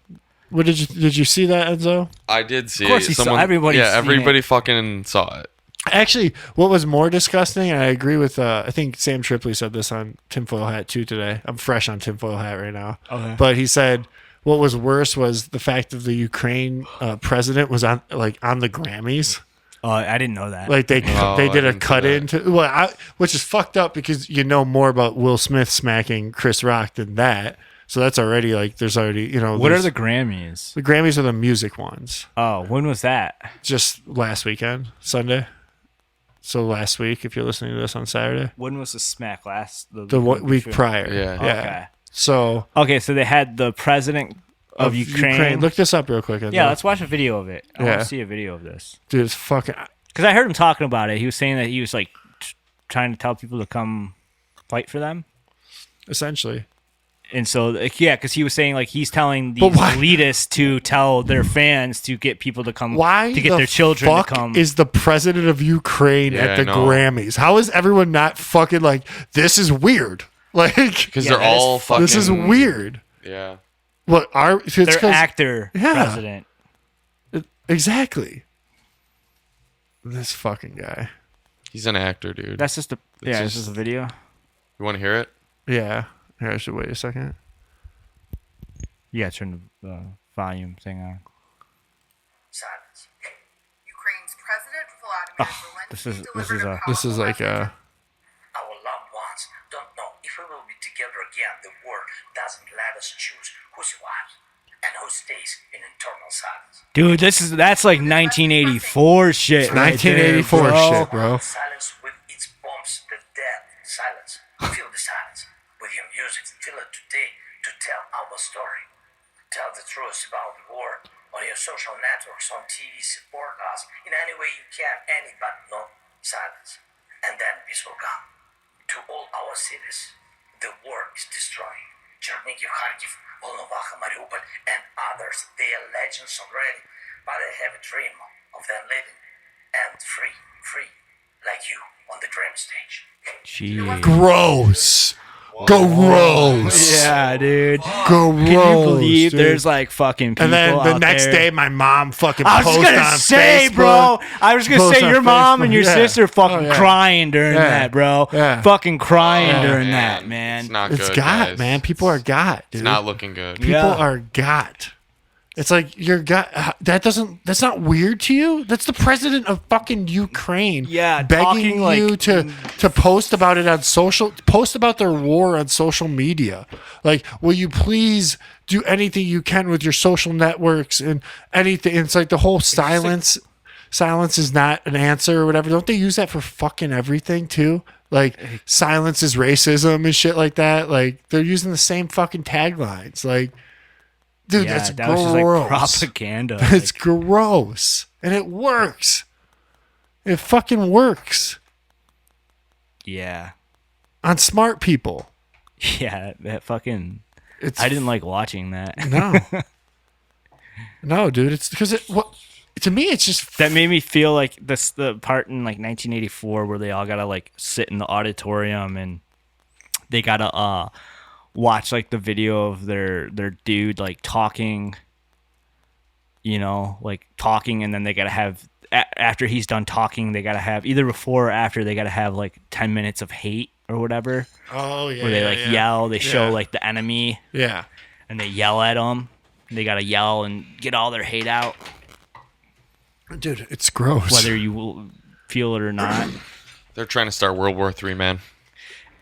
[SPEAKER 2] What did you see that, Enzo?
[SPEAKER 3] I did see
[SPEAKER 1] Of course
[SPEAKER 3] it.
[SPEAKER 1] he saw- everybody's
[SPEAKER 3] Yeah,
[SPEAKER 1] seen
[SPEAKER 3] everybody fucking saw it.
[SPEAKER 2] Actually, what was more disgusting, and I agree with, I think Sam Tripoli said this on Tinfoil Hat too today. I'm fresh on Tinfoil Hat right now.
[SPEAKER 1] Okay.
[SPEAKER 2] But he said what was worse was the fact that the Ukraine president was on the Grammys.
[SPEAKER 1] I didn't know that.
[SPEAKER 2] Like they
[SPEAKER 3] Oh,
[SPEAKER 2] did
[SPEAKER 3] I
[SPEAKER 2] a
[SPEAKER 3] didn't see
[SPEAKER 2] cut
[SPEAKER 3] that.
[SPEAKER 2] into which is fucked up because you know more about Will Smith smacking Chris Rock than that. So that's already like there's already
[SPEAKER 1] what are
[SPEAKER 2] there's-
[SPEAKER 1] the Grammys?
[SPEAKER 2] the Grammys are the music ones.
[SPEAKER 1] Oh, when was that?
[SPEAKER 2] Just last weekend, Sunday. So last week, if you're listening to this on Saturday,
[SPEAKER 1] When was the smack last?
[SPEAKER 2] the week prior.
[SPEAKER 3] Yeah.
[SPEAKER 1] Okay.
[SPEAKER 2] So
[SPEAKER 1] Okay, so they had the president of Ukraine.
[SPEAKER 2] Look this up real quick.
[SPEAKER 1] Yeah, let's watch a video of it. I want
[SPEAKER 2] Yeah.
[SPEAKER 1] to see a video of this.
[SPEAKER 2] dude, it's fucking.
[SPEAKER 1] Because I heard him talking about it. He was saying that he was like trying to tell people to come fight for them.
[SPEAKER 2] Essentially,
[SPEAKER 1] And so, like, yeah, because he was saying like he's telling
[SPEAKER 2] But
[SPEAKER 1] these
[SPEAKER 2] why-
[SPEAKER 1] elitists to tell their fans to get people to come,
[SPEAKER 2] why
[SPEAKER 1] to get
[SPEAKER 2] the
[SPEAKER 1] their children
[SPEAKER 2] fuck
[SPEAKER 1] to come.
[SPEAKER 2] is the president of Ukraine
[SPEAKER 3] Yeah,
[SPEAKER 2] at
[SPEAKER 3] I
[SPEAKER 2] the
[SPEAKER 3] know.
[SPEAKER 2] Grammys? How is everyone not fucking like this is weird? Like
[SPEAKER 3] Because
[SPEAKER 1] Yeah,
[SPEAKER 3] they're
[SPEAKER 1] that is
[SPEAKER 3] all fucking.
[SPEAKER 2] this is weird.
[SPEAKER 3] Yeah.
[SPEAKER 2] What are it's
[SPEAKER 1] their
[SPEAKER 2] 'cause-
[SPEAKER 1] actor
[SPEAKER 2] Yeah.
[SPEAKER 1] president.
[SPEAKER 2] exactly? This fucking guy.
[SPEAKER 3] He's an actor, dude.
[SPEAKER 1] That's just a yeah. This
[SPEAKER 3] just-
[SPEAKER 1] is a video.
[SPEAKER 3] You want to hear it?
[SPEAKER 2] Yeah. Here, I should wait a second.
[SPEAKER 1] You gotta turn the volume thing on.
[SPEAKER 7] Silence. Ukraine's President Volodymyr Zelensky
[SPEAKER 1] this is a-
[SPEAKER 2] This is like a.
[SPEAKER 8] Our loved ones don't know if we will be together again. The war doesn't let us choose who survives and who stays in eternal silence.
[SPEAKER 1] Dude, that's like 1984 shit. right there,
[SPEAKER 2] 1984
[SPEAKER 1] bro.
[SPEAKER 2] shit, bro.
[SPEAKER 8] Silence with its bombs, the dead. Silence. Feel the silence with your music. Feel it today to tell our story. Tell the truth about the war on your social networks, on TV. Support us in any way you can. Any but no silence. And then peace will come. To all our cities, the war is destroying. Chernihiv, Kharkiv, Volnovakha, Mariupol, and others. They are legends already, but I have a dream of them living and free, like you on the dream stage.
[SPEAKER 1] Jeez.
[SPEAKER 2] Gross. Gross.
[SPEAKER 1] Yeah, dude.
[SPEAKER 2] Gross.
[SPEAKER 1] Can you believe
[SPEAKER 2] dude.
[SPEAKER 1] there's like fucking people
[SPEAKER 2] And then the
[SPEAKER 1] out
[SPEAKER 2] next
[SPEAKER 1] there?
[SPEAKER 2] day, my mom fucking
[SPEAKER 1] I was just
[SPEAKER 2] posted
[SPEAKER 1] gonna
[SPEAKER 2] on
[SPEAKER 1] say,
[SPEAKER 2] Facebook.
[SPEAKER 1] bro. I was gonna
[SPEAKER 2] Post
[SPEAKER 1] say
[SPEAKER 2] on
[SPEAKER 1] your mom and
[SPEAKER 2] Facebook.
[SPEAKER 1] your
[SPEAKER 2] Yeah.
[SPEAKER 1] sister fucking
[SPEAKER 2] Oh, yeah.
[SPEAKER 1] crying during
[SPEAKER 2] Yeah.
[SPEAKER 1] that, bro.
[SPEAKER 2] Yeah.
[SPEAKER 1] Fucking crying during
[SPEAKER 3] Man,
[SPEAKER 1] that, man.
[SPEAKER 3] It's not
[SPEAKER 2] It's
[SPEAKER 3] good.
[SPEAKER 2] got,
[SPEAKER 3] guys.
[SPEAKER 2] man. People are got, dude.
[SPEAKER 3] It's not looking good.
[SPEAKER 2] People
[SPEAKER 1] Yeah.
[SPEAKER 2] are got. It's like you're got. That's not weird to you. That's the president of fucking Ukraine.
[SPEAKER 1] Yeah,
[SPEAKER 2] begging
[SPEAKER 1] talking like-
[SPEAKER 2] you to post about it on post about their war on social media. Like, will you please do anything you can with your social networks and anything? It's like the whole silence is not an answer or whatever. Don't they use that for fucking everything too? Like silence is racism and shit like that. Like they're using the same fucking taglines. Like. Dude,
[SPEAKER 1] Yeah,
[SPEAKER 2] that's
[SPEAKER 1] that was just like
[SPEAKER 2] gross.
[SPEAKER 1] propaganda.
[SPEAKER 2] It's
[SPEAKER 1] like,
[SPEAKER 2] gross. And it works. It fucking works
[SPEAKER 1] yeah,
[SPEAKER 2] on smart people.
[SPEAKER 1] yeah. That fucking.
[SPEAKER 2] It's
[SPEAKER 1] I didn't like watching that.
[SPEAKER 2] no. No, dude, it's because to me it's just
[SPEAKER 1] That made me feel like the part in like 1984 where they all gotta like sit in the auditorium and they gotta watch like the video of their dude like talking, you know, like talking, and then they gotta have after he's done talking, they gotta have either before or after they gotta have like 10 minutes of hate or whatever,
[SPEAKER 2] oh yeah.
[SPEAKER 1] where they like yell, they show
[SPEAKER 2] Yeah.
[SPEAKER 1] like the enemy
[SPEAKER 2] Yeah.
[SPEAKER 1] and they yell at them. They gotta yell and get all their hate out,
[SPEAKER 2] Dude, it's gross.
[SPEAKER 1] whether you will feel it or not.
[SPEAKER 3] They're trying to start World War III, man.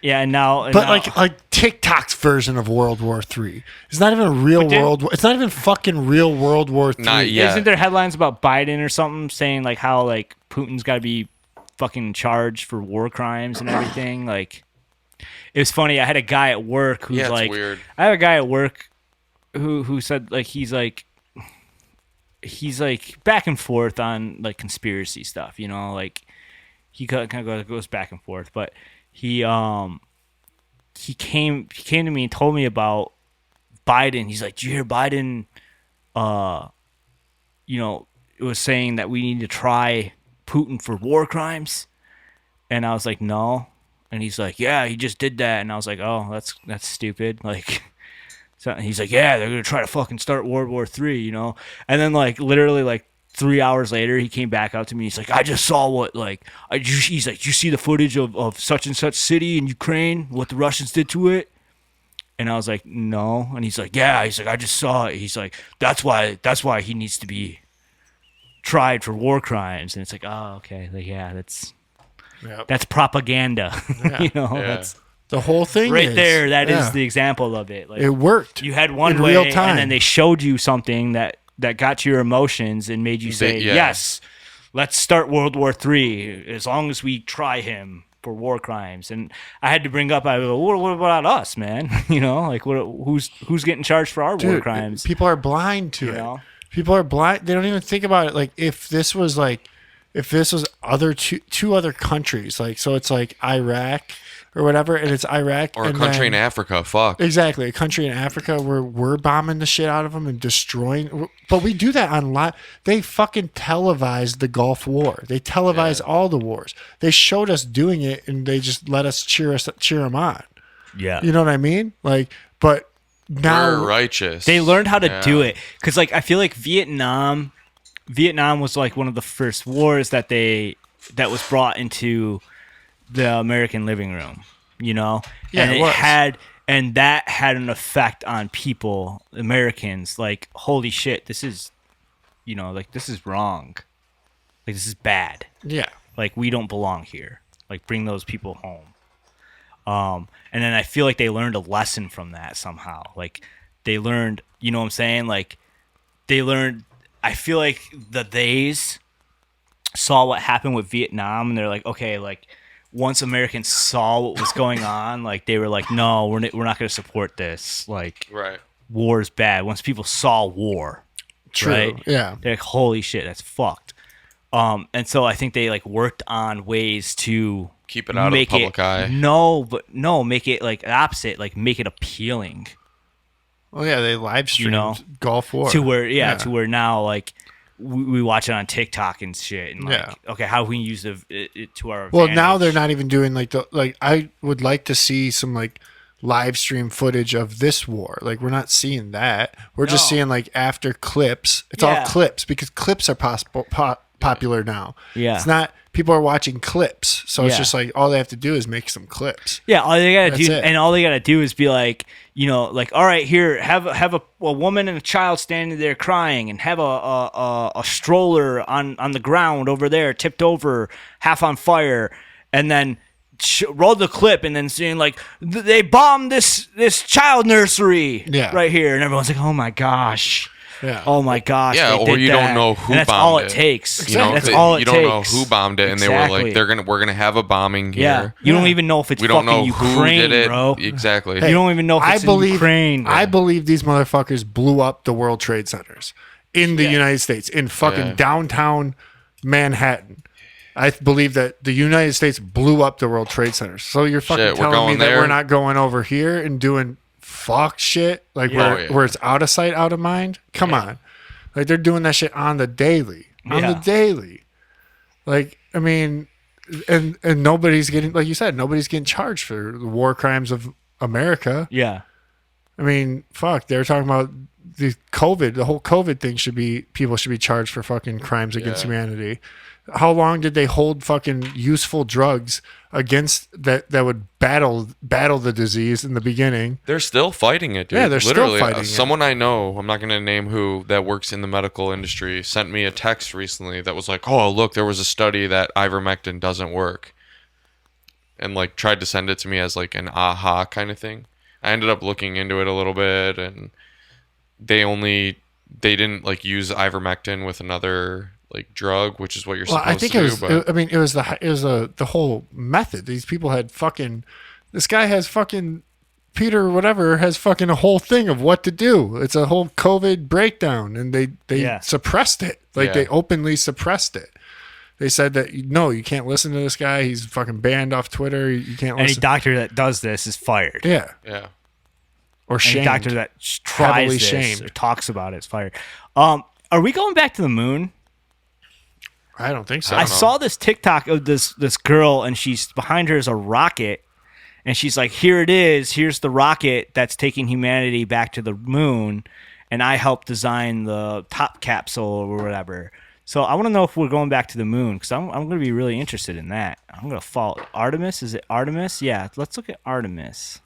[SPEAKER 1] Yeah, and now,
[SPEAKER 2] but like TikTok's version of World War III. It's not even a real World War. It's not even fucking real World War III.
[SPEAKER 3] Not yet.
[SPEAKER 1] isn't there headlines about Biden or something saying like how like Putin's got to be fucking charged for war crimes and everything? Like, it was funny. I had a guy at work who's
[SPEAKER 3] Yeah, it's
[SPEAKER 1] like,
[SPEAKER 3] weird.
[SPEAKER 1] I have a guy at work who said like he's like back and forth on like conspiracy stuff, you know, like he kind of goes back and forth, but he came to me and told me about Biden. He's like, "Did you hear Biden? You know, it was saying that we need to try Putin for war crimes." And I was like, "No." And he's like, "Yeah, he just did that." And I was like, "Oh, that's stupid." Like, so he's like, "Yeah, they're gonna try to fucking start World War III, you know." And then like literally like 3 hours later, he came back up to me. He's like, "I just saw what like he's like, you see the footage of such and such city in Ukraine, what the Russians did to it?" And I was like, "No." And he's like, "Yeah." He's like, "I just saw it." He's like, that's why he needs to be tried for war crimes, and it's like, oh, okay, like, yeah,
[SPEAKER 2] Yep.
[SPEAKER 1] that's propaganda. You know,
[SPEAKER 3] Yeah.
[SPEAKER 1] that's
[SPEAKER 2] The whole thing
[SPEAKER 1] right
[SPEAKER 2] is,
[SPEAKER 1] there. That is
[SPEAKER 2] yeah.
[SPEAKER 1] the example of it. Like,
[SPEAKER 2] It worked.
[SPEAKER 1] you had one
[SPEAKER 2] in
[SPEAKER 1] way,
[SPEAKER 2] real time.
[SPEAKER 1] and then they showed you something that got to your emotions and made you say,
[SPEAKER 3] yeah.
[SPEAKER 1] yes, let's start World War III as long as we try him for war crimes. And I had to bring up, I go, what about us, man? You know, like, who's getting charged for our war
[SPEAKER 2] Dude,
[SPEAKER 1] crimes?
[SPEAKER 2] people are blind to
[SPEAKER 1] You
[SPEAKER 2] it.
[SPEAKER 1] know?
[SPEAKER 2] People are blind. They don't even think about it. Like if this was other two other countries, like, so it's like Iraq or whatever, and it's Iraq
[SPEAKER 3] Or a
[SPEAKER 2] and
[SPEAKER 3] country
[SPEAKER 2] then-
[SPEAKER 3] in Africa. Fuck.
[SPEAKER 2] Exactly, a country in Africa where we're bombing the shit out of them and destroying. But we do that on live. They fucking televised the Gulf War. They televised all the wars. They showed us doing it, and they just let us cheer them on.
[SPEAKER 1] Yeah.
[SPEAKER 2] You know what I mean? Like, but now
[SPEAKER 3] We're righteous.
[SPEAKER 1] They learned how to
[SPEAKER 3] Yeah.
[SPEAKER 1] do it. Because, like, I feel like Vietnam was, like, one of the first wars that was brought into the American living room, you know?
[SPEAKER 2] Yeah,
[SPEAKER 1] and
[SPEAKER 2] it was.
[SPEAKER 1] And that had an effect on people, Americans, like, holy shit, this is, you know, like, this is wrong. Like, this is bad.
[SPEAKER 2] yeah.
[SPEAKER 1] Like, we don't belong here. Like, bring those people home. And then I feel like they learned a lesson from that somehow. Like, they learned, you know what I'm saying? Like, they learned, I feel like the theys saw what happened with Vietnam, and they're like, okay, like, once Americans saw what was going on, like, they were like, no, we're not going to support this. Like,
[SPEAKER 3] Right.
[SPEAKER 1] war's bad. Once people saw war,
[SPEAKER 2] True.
[SPEAKER 1] right?
[SPEAKER 2] Yeah.
[SPEAKER 1] They're like, holy shit, that's fucked. And so I think they, like, worked on ways to
[SPEAKER 3] Keep it out of the public eye.
[SPEAKER 1] No, make it, like, opposite, like, make it appealing
[SPEAKER 2] Well, yeah, they live streamed
[SPEAKER 1] know,
[SPEAKER 2] Gulf War
[SPEAKER 1] to where now, like, we watch it on TikTok and shit, and like,
[SPEAKER 2] Yeah.
[SPEAKER 1] okay, how we can use it to our
[SPEAKER 2] Well,
[SPEAKER 1] advantage.
[SPEAKER 2] now they're not even doing I would like to see some like live stream footage of this war. Like we're not seeing that. We're just
[SPEAKER 1] No.
[SPEAKER 2] seeing like after clips. It's
[SPEAKER 1] Yeah.
[SPEAKER 2] all clips because clips are popular now.
[SPEAKER 1] Yeah.
[SPEAKER 2] It's not people are watching clips. So it's
[SPEAKER 1] Yeah.
[SPEAKER 2] just like all they have to do is make some clips.
[SPEAKER 1] Yeah, all they gotta
[SPEAKER 2] That's
[SPEAKER 1] do,
[SPEAKER 2] it.
[SPEAKER 1] and all they gotta do is be like, you know, like, all right, here, have a woman and a child standing there crying, and have a stroller on the ground over there, tipped over, half on fire, and then roll the clip, and then seeing like they bombed this child nursery,
[SPEAKER 2] Yeah.
[SPEAKER 1] right here, and everyone's like, oh my gosh.
[SPEAKER 2] Yeah.
[SPEAKER 1] Oh my gosh!
[SPEAKER 3] Yeah,
[SPEAKER 1] they
[SPEAKER 3] or
[SPEAKER 1] did
[SPEAKER 3] you
[SPEAKER 1] that.
[SPEAKER 3] don't know who
[SPEAKER 1] and that's
[SPEAKER 3] bombed
[SPEAKER 1] all
[SPEAKER 3] it.
[SPEAKER 1] it takes.
[SPEAKER 3] You know,
[SPEAKER 1] that's
[SPEAKER 3] they-
[SPEAKER 1] all it
[SPEAKER 3] you
[SPEAKER 1] takes.
[SPEAKER 3] don't know who bombed it, and they were like,
[SPEAKER 1] Exactly.
[SPEAKER 3] we're gonna have a bombing
[SPEAKER 1] Yeah,
[SPEAKER 3] here.
[SPEAKER 1] you don't even know if it's
[SPEAKER 3] We don't
[SPEAKER 1] fucking
[SPEAKER 3] know who
[SPEAKER 1] Ukraine,
[SPEAKER 3] did it.
[SPEAKER 1] bro.
[SPEAKER 3] Exactly.
[SPEAKER 1] You don't even know if it's in Ukraine.
[SPEAKER 2] I believe these motherfuckers blew up the World Trade Centers in the United States, in fucking
[SPEAKER 3] Yeah.
[SPEAKER 2] downtown Manhattan. I believe that the United States blew up the World Trade Centers. So you're fucking
[SPEAKER 3] Shit, we're
[SPEAKER 2] telling me
[SPEAKER 3] going
[SPEAKER 2] that
[SPEAKER 3] there?
[SPEAKER 2] we're not going over here and doing fuck shit like
[SPEAKER 1] Yeah.
[SPEAKER 2] where it's out of sight, out of mind? Come on. Like they're doing that shit on the daily. On the
[SPEAKER 1] Yeah.
[SPEAKER 2] daily. Like, I mean, and nobody's getting, like you said, nobody's getting charged for the war crimes of America.
[SPEAKER 1] Yeah.
[SPEAKER 2] I mean, fuck, they're talking about the whole COVID thing people should be charged for fucking crimes against
[SPEAKER 3] Yeah.
[SPEAKER 2] humanity. How long did they hold fucking useful drugs against that would battle the disease in the beginning?
[SPEAKER 3] They're still fighting it, dude.
[SPEAKER 2] Yeah, they're still
[SPEAKER 3] Literally,
[SPEAKER 2] fighting it.
[SPEAKER 3] someone I know, I'm not going to name who, that works in the medical industry, sent me a text recently that was like, oh, look, there was a study that ivermectin doesn't work. And, like, tried to send it to me as, like, an aha kind of thing. I ended up looking into it a little bit, and they didn't, like, use ivermectin with another, like, drug, which is what you're
[SPEAKER 2] Well,
[SPEAKER 3] supposed
[SPEAKER 2] I think
[SPEAKER 3] to
[SPEAKER 2] it
[SPEAKER 3] do.
[SPEAKER 2] was.
[SPEAKER 3] But
[SPEAKER 2] I mean, it was the whole method. These people had fucking. This guy has fucking. Peter, whatever, has fucking a whole thing of what to do. It's a whole COVID breakdown, and they
[SPEAKER 1] Yeah.
[SPEAKER 2] suppressed it. Like
[SPEAKER 3] Yeah.
[SPEAKER 2] they openly suppressed it. They said that no, you can't listen to this guy. He's fucking banned off Twitter. You can't
[SPEAKER 1] Any
[SPEAKER 2] listen.
[SPEAKER 1] doctor that does this is fired.
[SPEAKER 2] Yeah,
[SPEAKER 3] yeah.
[SPEAKER 2] or
[SPEAKER 1] Any
[SPEAKER 2] shamed.
[SPEAKER 1] doctor that tries
[SPEAKER 2] Heavily
[SPEAKER 1] this
[SPEAKER 2] shamed.
[SPEAKER 1] or talks about it is fired. Are we going back to the moon?
[SPEAKER 2] I don't think so.
[SPEAKER 3] I
[SPEAKER 1] I
[SPEAKER 3] don't know.
[SPEAKER 1] saw this TikTok of this girl, and she's behind her is a rocket, and she's like, "Here it is. Here's the rocket that's taking humanity back to the moon, and I helped design the top capsule or whatever." So I want to know if we're going back to the moon, because I'm going to be really interested in that. I'm going to follow Artemis. Is it Artemis? Yeah, let's look at Artemis.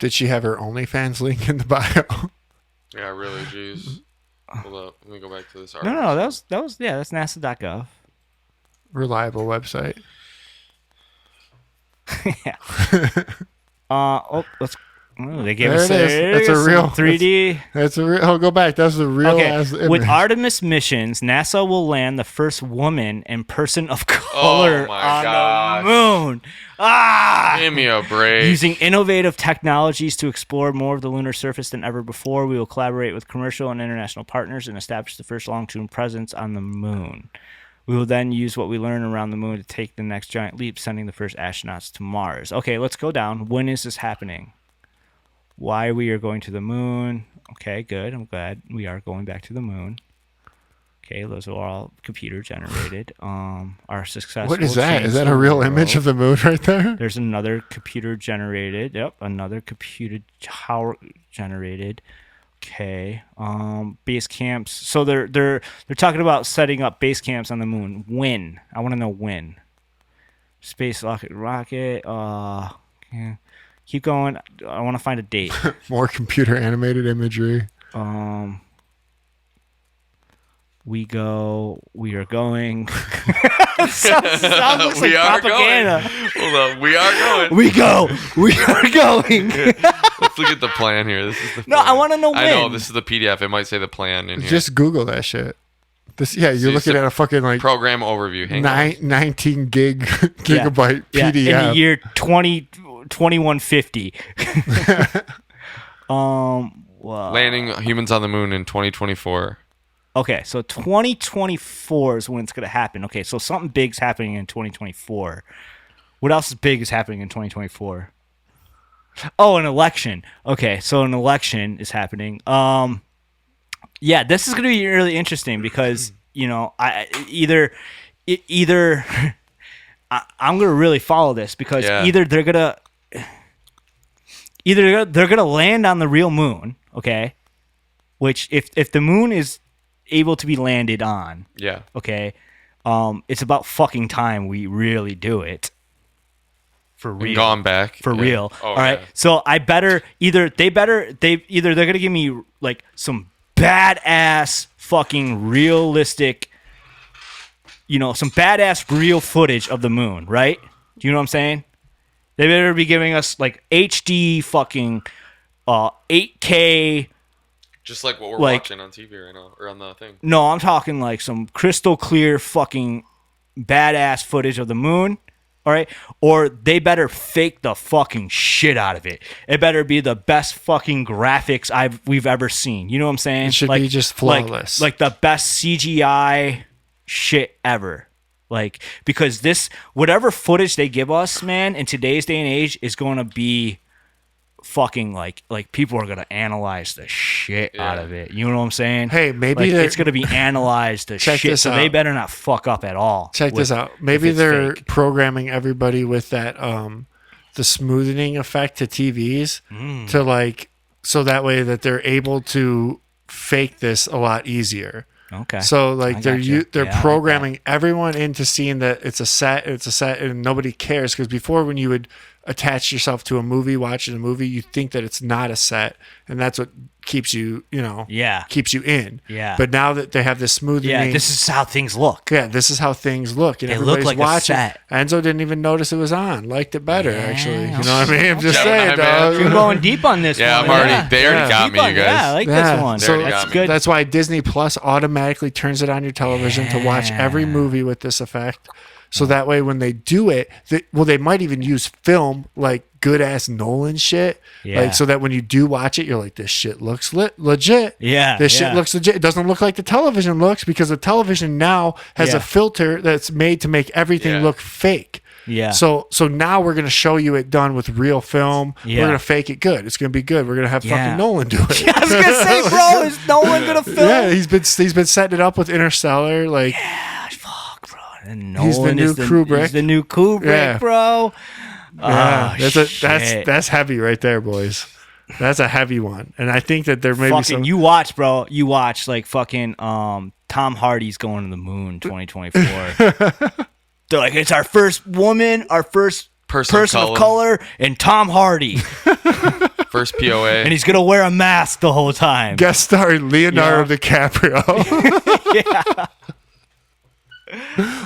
[SPEAKER 2] Did she have her OnlyFans link in the bio?
[SPEAKER 3] Yeah, really, jeez. Hold up. Let me go back to this
[SPEAKER 1] No,
[SPEAKER 3] article.
[SPEAKER 1] no, that was yeah, that's NASA.gov.
[SPEAKER 2] Reliable website.
[SPEAKER 1] Yeah. Let's. Oh, they gave
[SPEAKER 2] There
[SPEAKER 1] us
[SPEAKER 2] it is. That's a real
[SPEAKER 1] 3D.
[SPEAKER 2] That's a real. Oh, go back. That's the real ass image.
[SPEAKER 1] With Artemis missions, NASA will land the first woman and person of color
[SPEAKER 3] my
[SPEAKER 1] on
[SPEAKER 3] gosh.
[SPEAKER 1] the moon.
[SPEAKER 3] Give me a break.
[SPEAKER 1] Using innovative technologies to explore more of the lunar surface than ever before, we will collaborate with commercial and international partners and establish the first long-term presence on the moon. We will then use what we learn around the moon to take the next giant leap, sending the first astronauts to Mars. Okay, let's go down. When is this happening? Why we are going to the moon. Okay, good. I'm glad we are going back to the moon. Okay, those are all computer generated. Our success.
[SPEAKER 2] What is
[SPEAKER 1] will
[SPEAKER 2] that?
[SPEAKER 1] change
[SPEAKER 2] Is that
[SPEAKER 1] the
[SPEAKER 2] a real
[SPEAKER 1] world.
[SPEAKER 2] image of the moon right there?
[SPEAKER 1] There's another computer generated. Yep, another computer generated. Okay. Base camps. So they're talking about setting up base camps on the moon. When? I want to know when. Space rocket. Yeah. Keep going. I want to find a date.
[SPEAKER 2] More computer animated imagery.
[SPEAKER 1] We are going. sounds looks like
[SPEAKER 3] We are
[SPEAKER 1] propaganda.
[SPEAKER 3] going. Hold up. We are going.
[SPEAKER 1] We are going.
[SPEAKER 3] Let's look at the plan here. This is the
[SPEAKER 1] No,
[SPEAKER 3] plan.
[SPEAKER 1] I wanna know
[SPEAKER 3] I know.
[SPEAKER 1] when.
[SPEAKER 3] This is the PDF. It might say the plan in here.
[SPEAKER 2] Just Google that shit. You're
[SPEAKER 3] See,
[SPEAKER 2] looking
[SPEAKER 3] so-
[SPEAKER 2] at a fucking like
[SPEAKER 3] program overview. Hang on.
[SPEAKER 2] 19 gigabyte
[SPEAKER 1] Yeah,
[SPEAKER 2] PDF.
[SPEAKER 1] in the year 2150. Wow.
[SPEAKER 3] Landing humans on the moon in 2024.
[SPEAKER 1] Okay, so 2024 is when it's going to happen. Okay, so something big's happening in 2024. What else is big is happening in 2024? Oh, an election. Okay, so an election is happening. Yeah, this is going to be really interesting because, you know, I'm going to really follow this because
[SPEAKER 3] Yeah.
[SPEAKER 1] either they're going to land on the real moon, okay? Which if the moon is able to be landed on,
[SPEAKER 3] Yeah.
[SPEAKER 1] okay, it's about fucking time we really do it. For
[SPEAKER 3] And
[SPEAKER 1] real.
[SPEAKER 3] gone back.
[SPEAKER 1] For
[SPEAKER 3] Yeah.
[SPEAKER 1] real.
[SPEAKER 3] Oh,
[SPEAKER 1] All right.
[SPEAKER 3] yeah.
[SPEAKER 1] So I better they're gonna give me like some badass fucking realistic, you know, some badass real footage of the moon, right? Do you know what I'm saying? They better be giving us like HD fucking 8K.
[SPEAKER 3] Just like what we're
[SPEAKER 1] Like-
[SPEAKER 3] watching on TV right now, or on the thing.
[SPEAKER 1] No, I'm talking like some crystal clear fucking badass footage of the moon. All right, or they better fake the fucking shit out of it. It better be the best fucking graphics we've ever seen. You know what I'm saying?
[SPEAKER 2] It should be just flawless.
[SPEAKER 1] like the best CGI shit ever. Like, because this whatever footage they give us, man, in today's day and age is going to be fucking like people are gonna analyze the shit out of it. You know what I'm saying?
[SPEAKER 2] Hey, maybe
[SPEAKER 1] like,
[SPEAKER 2] they're-
[SPEAKER 1] it's gonna be analyzed the
[SPEAKER 2] Check
[SPEAKER 1] shit.
[SPEAKER 2] this
[SPEAKER 1] So they
[SPEAKER 2] out.
[SPEAKER 1] better not fuck up at all.
[SPEAKER 2] Check this
[SPEAKER 1] with-
[SPEAKER 2] out.
[SPEAKER 1] if
[SPEAKER 2] Maybe
[SPEAKER 1] it's
[SPEAKER 2] they're
[SPEAKER 1] fake.
[SPEAKER 2] programming everybody with that the smoothing effect to TVs to like so that way that they're able to fake this a lot easier.
[SPEAKER 1] Okay.
[SPEAKER 2] So like
[SPEAKER 1] I
[SPEAKER 2] they're
[SPEAKER 1] gotcha.
[SPEAKER 2] they're
[SPEAKER 1] Yeah, I like
[SPEAKER 2] programming everyone into seeing that it's a set, and nobody cares because before when you would attach yourself to a movie, watching a movie, you think that it's not a set, and that's what keeps you,
[SPEAKER 1] Yeah.
[SPEAKER 2] keeps you in.
[SPEAKER 1] Yeah.
[SPEAKER 2] But now that they have this smoothing,
[SPEAKER 1] Yeah, this is how things look.
[SPEAKER 2] yeah, this is how things look, and
[SPEAKER 1] They look
[SPEAKER 2] everybody's
[SPEAKER 1] like a
[SPEAKER 2] watching.
[SPEAKER 1] set.
[SPEAKER 2] Enzo didn't even notice it was on. Liked it better, actually. You know what I mean? I'm just
[SPEAKER 3] Yeah,
[SPEAKER 2] saying,
[SPEAKER 3] man.
[SPEAKER 2] dog.
[SPEAKER 1] You're going deep on this
[SPEAKER 3] Yeah,
[SPEAKER 1] one.
[SPEAKER 3] I'm already.
[SPEAKER 1] Yeah.
[SPEAKER 3] They already
[SPEAKER 2] Yeah.
[SPEAKER 3] got
[SPEAKER 1] Deep
[SPEAKER 3] me, you
[SPEAKER 1] on-
[SPEAKER 3] guys.
[SPEAKER 1] Yeah, I like
[SPEAKER 2] Yeah.
[SPEAKER 1] this one.
[SPEAKER 3] They already
[SPEAKER 1] That's
[SPEAKER 3] got me.
[SPEAKER 1] good.
[SPEAKER 2] That's why Disney Plus automatically turns it on your television to watch every movie with this effect. So that way, when they do it, they might even use film like good ass Nolan shit.
[SPEAKER 1] Yeah.
[SPEAKER 2] Like so that when you do watch it, you're like, this shit looks legit.
[SPEAKER 1] Yeah,
[SPEAKER 2] This
[SPEAKER 1] yeah.
[SPEAKER 2] shit looks legit. It doesn't look like the television looks because the television now has
[SPEAKER 1] Yeah.
[SPEAKER 2] a filter that's made to make everything
[SPEAKER 3] Yeah.
[SPEAKER 2] look fake.
[SPEAKER 1] Yeah.
[SPEAKER 2] So now we're gonna show you it done with real film.
[SPEAKER 1] Yeah.
[SPEAKER 2] We're gonna fake it good. It's gonna be good. We're gonna have
[SPEAKER 1] Yeah.
[SPEAKER 2] fucking Nolan do it.
[SPEAKER 1] I was gonna say, bro, is no one gonna film?
[SPEAKER 2] Yeah, he's been setting it up with Interstellar. Like
[SPEAKER 1] Fuck, bro. And
[SPEAKER 2] He's the
[SPEAKER 1] Nolan
[SPEAKER 2] new
[SPEAKER 1] is
[SPEAKER 2] Kubrick.
[SPEAKER 1] He's the new Kubrick,
[SPEAKER 2] Yeah.
[SPEAKER 1] bro.
[SPEAKER 2] yeah,
[SPEAKER 1] Oh,
[SPEAKER 2] that's
[SPEAKER 1] shit.
[SPEAKER 2] heavy right there, boys. That's a heavy one, and I think that there may be
[SPEAKER 1] Fucking
[SPEAKER 2] some.
[SPEAKER 1] you watch, bro. You watch like fucking Tom Hardy's going to the moon 2024. They're like, it's our first woman, our first
[SPEAKER 3] Person of
[SPEAKER 1] person of color, and Tom Hardy.
[SPEAKER 3] First POA.
[SPEAKER 1] And he's gonna wear a mask the whole time.
[SPEAKER 2] Guest starring Leonardo DiCaprio.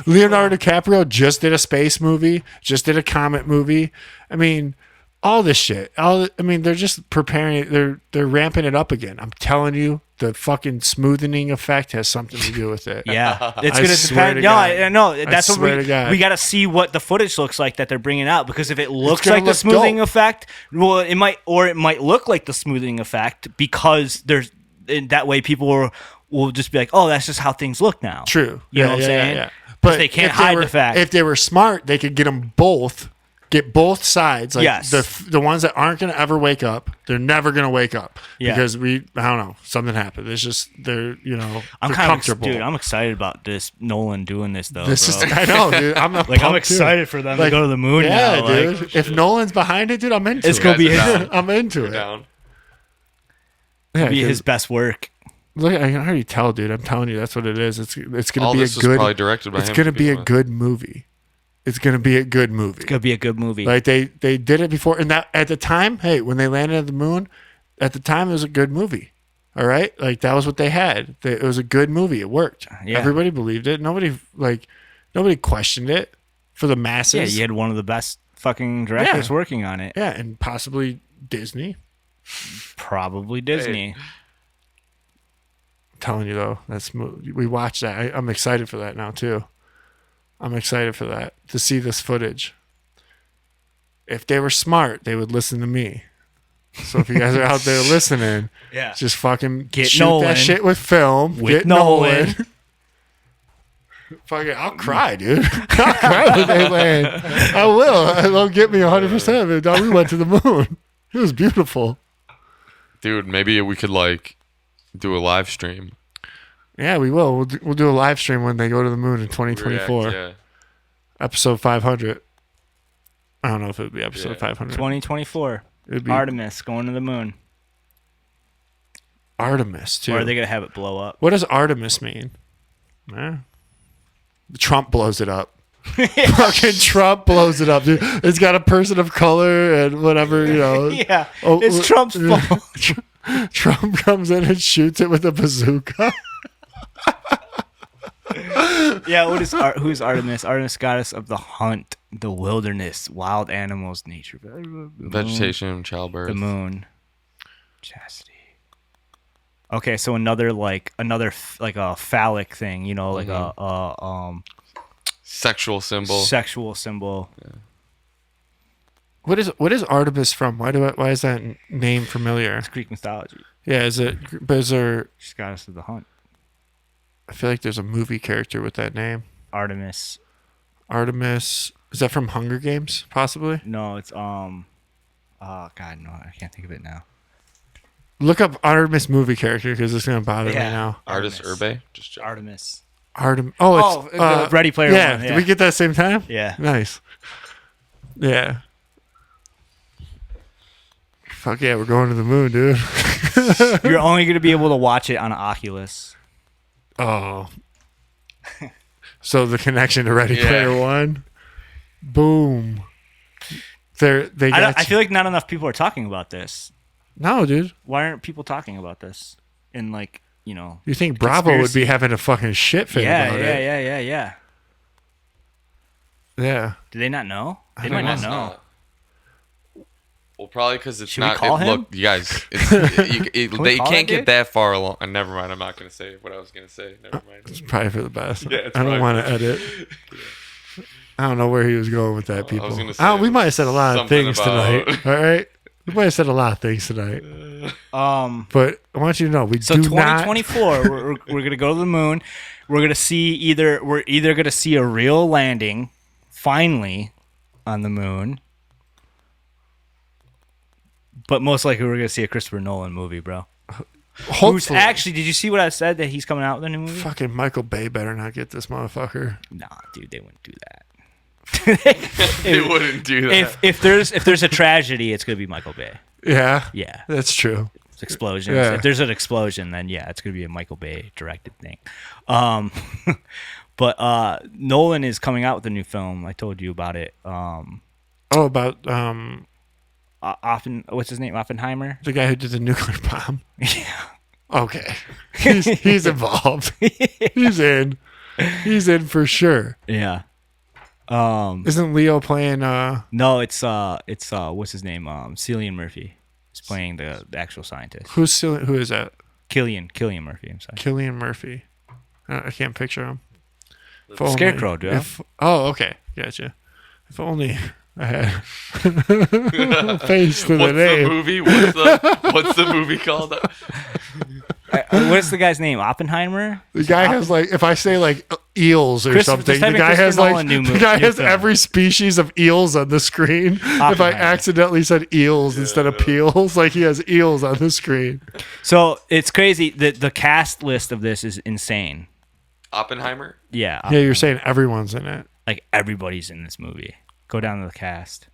[SPEAKER 2] Leonardo DiCaprio just did a space movie, just did a comet movie. I mean, all this shit. They're just preparing it. They're ramping it up again. I'm telling you, the fucking smoothening effect has something to do with it.
[SPEAKER 1] Yeah, it's
[SPEAKER 2] I
[SPEAKER 1] gonna
[SPEAKER 2] swear
[SPEAKER 1] depend.
[SPEAKER 2] to
[SPEAKER 1] No,
[SPEAKER 2] God.
[SPEAKER 1] I know that's what
[SPEAKER 2] swear to God.
[SPEAKER 1] we got to see what the footage looks like that they're bringing out, because if it looks
[SPEAKER 2] gonna
[SPEAKER 1] like the
[SPEAKER 2] look
[SPEAKER 1] smoothing
[SPEAKER 2] dope.
[SPEAKER 1] effect, well, it might look like the smoothing effect because there's in that way people will just be like, oh, that's just how things look now.
[SPEAKER 2] True.
[SPEAKER 1] You know what I'm saying?
[SPEAKER 2] Yeah.
[SPEAKER 1] But they can't
[SPEAKER 2] if
[SPEAKER 1] hide
[SPEAKER 2] were,
[SPEAKER 1] the fact.
[SPEAKER 2] If they were smart, they could get them both. Get both sides. Like
[SPEAKER 1] Yes.
[SPEAKER 2] the ones that aren't going to ever wake up, they're never going to wake up
[SPEAKER 1] Yeah.
[SPEAKER 2] because I don't know, something happened. It's just they're
[SPEAKER 1] I'm
[SPEAKER 2] they're
[SPEAKER 1] kind of
[SPEAKER 2] comfortable.
[SPEAKER 1] dude. I'm excited about this Nolan doing this though.
[SPEAKER 2] This
[SPEAKER 1] bro.
[SPEAKER 2] is I know, dude. I'm
[SPEAKER 1] like I'm
[SPEAKER 2] pumped, too.
[SPEAKER 1] excited for them to go to the moon
[SPEAKER 2] Yeah,
[SPEAKER 1] now.
[SPEAKER 2] dude.
[SPEAKER 1] Like,
[SPEAKER 2] if Nolan's behind it, dude, I'm into
[SPEAKER 1] It's
[SPEAKER 2] it.
[SPEAKER 1] gonna be his,
[SPEAKER 3] down.
[SPEAKER 2] I'm into it.
[SPEAKER 3] Down.
[SPEAKER 2] Yeah,
[SPEAKER 1] be
[SPEAKER 2] 'cause-
[SPEAKER 1] his best work.
[SPEAKER 2] Look, I can already tell, dude. I'm telling you, that's what it is. It's gonna
[SPEAKER 3] All
[SPEAKER 2] be a
[SPEAKER 3] this was
[SPEAKER 2] good.
[SPEAKER 3] probably directed by
[SPEAKER 2] It's
[SPEAKER 3] him
[SPEAKER 2] gonna
[SPEAKER 3] to
[SPEAKER 2] be a
[SPEAKER 3] begin with.
[SPEAKER 2] good movie. It's gonna be a good movie.
[SPEAKER 1] It's gonna be a good movie.
[SPEAKER 2] Like they did it before, and that at the time, hey, when they landed at the moon, at the time it was a good movie. All right, like that was what they had. It was a good movie. It worked.
[SPEAKER 1] Yeah.
[SPEAKER 2] Everybody believed it. Nobody questioned it for the
[SPEAKER 1] yeah,
[SPEAKER 2] masses.
[SPEAKER 1] you had one of the best fucking directors
[SPEAKER 2] Yeah.
[SPEAKER 1] working on it.
[SPEAKER 2] Yeah, and possibly Disney.
[SPEAKER 1] Probably Disney.
[SPEAKER 2] I'm telling you though, we watched that. I'm excited for that now too. I'm excited for that to see this footage. If they were smart, they would listen to me. So if you guys are out there listening,
[SPEAKER 1] Yeah.
[SPEAKER 2] just fucking
[SPEAKER 1] Get
[SPEAKER 2] shoot
[SPEAKER 1] Nolan.
[SPEAKER 2] that shit with film.
[SPEAKER 1] With
[SPEAKER 2] Get
[SPEAKER 1] Nolan.
[SPEAKER 2] Fucking, I'll cry, dude. I'll cry when they land. I will. It'll get me 100% of it. Dog, we went to the moon. It was beautiful.
[SPEAKER 3] Dude, maybe we could like do a live stream.
[SPEAKER 2] Yeah, we will. We'll do a live stream when they go to the moon in 2024.
[SPEAKER 3] React, yeah.
[SPEAKER 2] Episode 500. I don't know if it would be episode
[SPEAKER 3] Yeah.
[SPEAKER 2] 500.
[SPEAKER 1] 2024.
[SPEAKER 2] It'd be
[SPEAKER 1] Artemis going to the moon.
[SPEAKER 2] Artemis, too.
[SPEAKER 1] Or are they gonna have it blow up?
[SPEAKER 2] What does Artemis mean? Trump blows it up. Fucking Trump blows it up, dude. It's got a person of color and whatever,
[SPEAKER 1] Yeah.
[SPEAKER 2] Oh,
[SPEAKER 1] it's Trump's fault.
[SPEAKER 2] Trump comes in and shoots it with a bazooka.
[SPEAKER 1] Yeah, who's Artemis? Artemis, goddess of the hunt, the wilderness, wild animals, nature, the moon,
[SPEAKER 3] Vegetation, childbirth.
[SPEAKER 1] the moon, chastity. Okay, so another like a phallic thing, like a
[SPEAKER 3] Sexual symbol.
[SPEAKER 1] sexual symbol.
[SPEAKER 2] What is Artemis from? Why is that name familiar?
[SPEAKER 1] It's Greek mythology.
[SPEAKER 2] Yeah, is there?
[SPEAKER 1] She's goddess of the hunt.
[SPEAKER 2] I feel like there's a movie character with that name.
[SPEAKER 1] Artemis.
[SPEAKER 2] Artemis. Is that from Hunger Games? Possibly.
[SPEAKER 1] No, it's oh god, no, I can't think of it now.
[SPEAKER 2] Look up Artemis movie character because it's gonna bother me
[SPEAKER 1] Yeah.
[SPEAKER 2] now.
[SPEAKER 3] Artist
[SPEAKER 1] Artemis.
[SPEAKER 3] Urbe. Just check.
[SPEAKER 1] Artemis.
[SPEAKER 2] Artemis. Oh, it's
[SPEAKER 1] the Ready Player
[SPEAKER 2] yeah.
[SPEAKER 1] One,
[SPEAKER 2] Did
[SPEAKER 1] yeah.
[SPEAKER 2] we get that same time?
[SPEAKER 1] Yeah.
[SPEAKER 2] Nice. Yeah. Fuck yeah, we're going to the moon, dude.
[SPEAKER 1] You're only gonna be able to watch it on Oculus.
[SPEAKER 2] Oh. So the connection to Ready
[SPEAKER 3] Yeah.
[SPEAKER 2] Player One. Boom. They got
[SPEAKER 1] I feel like not enough people are talking about this.
[SPEAKER 2] no, dude.
[SPEAKER 1] Why aren't people talking about this? In
[SPEAKER 2] You think Bravo would
[SPEAKER 1] Conspiracy.
[SPEAKER 2] be having a fucking shit fit
[SPEAKER 1] yeah,
[SPEAKER 2] about
[SPEAKER 1] yeah,
[SPEAKER 2] it?
[SPEAKER 1] yeah.
[SPEAKER 2] Yeah.
[SPEAKER 1] Do they not know? They
[SPEAKER 2] don't
[SPEAKER 1] might not
[SPEAKER 3] It's
[SPEAKER 1] know.
[SPEAKER 3] not. Well, probably because it's
[SPEAKER 1] Should we
[SPEAKER 3] not.
[SPEAKER 1] call him?
[SPEAKER 3] Look, you guys, they
[SPEAKER 1] we call
[SPEAKER 3] can't
[SPEAKER 1] that dude?
[SPEAKER 3] get that far along. Never mind. I'm not gonna say what I was gonna say. Never mind.
[SPEAKER 2] It's probably for the best.
[SPEAKER 3] Yeah, it's
[SPEAKER 2] I don't
[SPEAKER 3] probably
[SPEAKER 2] want to
[SPEAKER 3] for the
[SPEAKER 2] edit. I don't know where he was going with that, people.
[SPEAKER 3] I was gonna say
[SPEAKER 2] We might have said a lot of
[SPEAKER 3] something
[SPEAKER 2] things
[SPEAKER 3] about-
[SPEAKER 2] tonight. All right? We might have said a lot of things tonight. But I want you to know, we
[SPEAKER 1] So
[SPEAKER 2] do not...
[SPEAKER 1] 2024, we're gonna go to the moon. We're either gonna see a real landing, finally, on the moon. But most likely we're gonna see a Christopher Nolan movie, bro. Who's
[SPEAKER 2] Hopefully.
[SPEAKER 1] actually? Did you see what I said that he's coming out with a new movie?
[SPEAKER 2] Fucking Michael Bay better not get this motherfucker.
[SPEAKER 1] Nah, dude, they wouldn't do that.
[SPEAKER 3] They wouldn't do that.
[SPEAKER 1] If there's a tragedy, it's gonna be Michael Bay.
[SPEAKER 2] Yeah.
[SPEAKER 1] Yeah,
[SPEAKER 2] That's true.
[SPEAKER 1] it's explosions.
[SPEAKER 2] Yeah.
[SPEAKER 1] If there's an explosion, then yeah, it's gonna be a Michael Bay directed thing. But Nolan is coming out with a new film. I told you about it.
[SPEAKER 2] Oh, about
[SPEAKER 1] what's his name? Oppenheimer.
[SPEAKER 2] The guy who did the nuclear bomb.
[SPEAKER 1] Yeah.
[SPEAKER 2] Okay. He's involved. He's in. He's in for sure.
[SPEAKER 1] Yeah.
[SPEAKER 2] Isn't Leo playing
[SPEAKER 1] No, it's what's his name? Cillian Murphy is playing the actual scientist.
[SPEAKER 2] who is that?
[SPEAKER 1] Killian Murphy. I'm sorry.
[SPEAKER 2] Killian Murphy. I can't picture him. If
[SPEAKER 1] Scarecrow,
[SPEAKER 2] only-
[SPEAKER 1] dude.
[SPEAKER 2] okay. Gotcha. If only I had a face to the
[SPEAKER 3] What's the
[SPEAKER 2] name.
[SPEAKER 3] movie? What's the movie called?
[SPEAKER 1] What's the guy's name? Oppenheimer.
[SPEAKER 2] The guy has like, if I say like eels or
[SPEAKER 1] Christopher-
[SPEAKER 2] something,
[SPEAKER 1] just type
[SPEAKER 2] the
[SPEAKER 1] in
[SPEAKER 2] guy has
[SPEAKER 1] Christopher
[SPEAKER 2] like,
[SPEAKER 1] Nolan new
[SPEAKER 2] the
[SPEAKER 1] movie-
[SPEAKER 2] guy
[SPEAKER 1] new
[SPEAKER 2] has
[SPEAKER 1] film.
[SPEAKER 2] every species of eels on the screen. If I
[SPEAKER 1] Oppenheimer.
[SPEAKER 2] accidentally said eels instead of peels, like he has eels on the screen.
[SPEAKER 1] So it's crazy. The cast list of this is insane.
[SPEAKER 3] Oppenheimer.
[SPEAKER 1] Yeah.
[SPEAKER 2] Yeah, you're saying everyone's in it.
[SPEAKER 1] Like everybody's in this movie. Go down to the cast.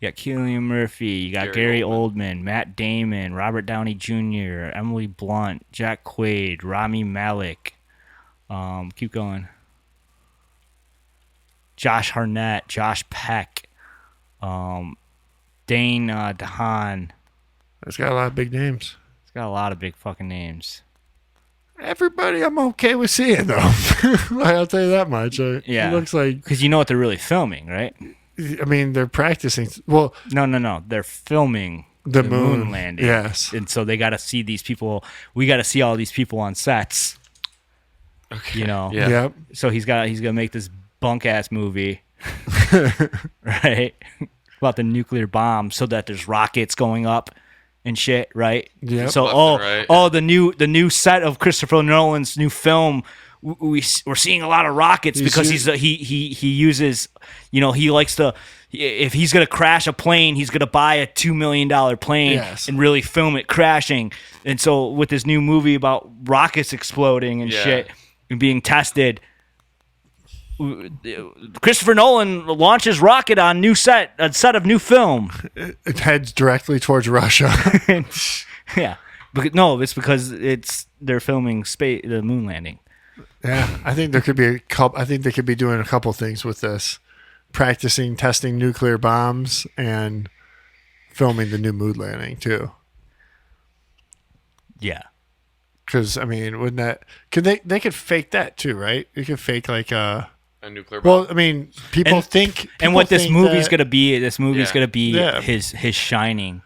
[SPEAKER 1] You got Cillian Murphy. You got Gary Oldman, Matt Damon, Robert Downey Jr., Emily Blunt, Jack Quaid, Rami Malek. Keep going. Josh Hartnett, Josh Peck, Dane DeHaan.
[SPEAKER 2] It's got a lot of big names.
[SPEAKER 1] It's got a lot of big fucking names.
[SPEAKER 2] Everybody I'm okay with seeing, though. I'll tell you that much.
[SPEAKER 1] Yeah.
[SPEAKER 2] It looks like,
[SPEAKER 1] Because you know what they're really filming, right?
[SPEAKER 2] I mean, they're practicing. Well,
[SPEAKER 1] No. They're filming
[SPEAKER 2] the
[SPEAKER 1] moon
[SPEAKER 2] moon
[SPEAKER 1] landing.
[SPEAKER 2] Yes.
[SPEAKER 1] And so they got to see these people. We got to see all these people on sets. Okay. You know.
[SPEAKER 3] Yeah.
[SPEAKER 2] Yep.
[SPEAKER 1] So he's gonna make this bunk ass movie, right? About the nuclear bomb, so that there's rockets going up and shit, right?
[SPEAKER 2] Yep.
[SPEAKER 1] So
[SPEAKER 3] Left and right.
[SPEAKER 1] the new set of Christopher Nolan's new film. We're seeing a lot of rockets because he uses, you know, he likes to, if he's gonna crash a plane, he's gonna buy a $2 million plane
[SPEAKER 2] Yes.
[SPEAKER 1] and really film it crashing. And so with this new movie about rockets exploding and
[SPEAKER 3] Yeah.
[SPEAKER 1] shit and being tested, Christopher Nolan launches rocket on a set of new film.
[SPEAKER 2] It heads directly towards Russia.
[SPEAKER 1] Yeah, it's because they're filming the moon landing.
[SPEAKER 2] Yeah, I think there could be a couple. I think they could be doing a couple things with this, practicing testing nuclear bombs and filming the new moon landing too.
[SPEAKER 1] Yeah.
[SPEAKER 2] Because I mean, wouldn't that? Could they could fake that too, right? You could fake like
[SPEAKER 3] A nuclear bomb.
[SPEAKER 2] Well, I mean, people think.
[SPEAKER 1] And what this movie's
[SPEAKER 2] going
[SPEAKER 1] gonna be, gonna be
[SPEAKER 2] Yeah.
[SPEAKER 1] his shining.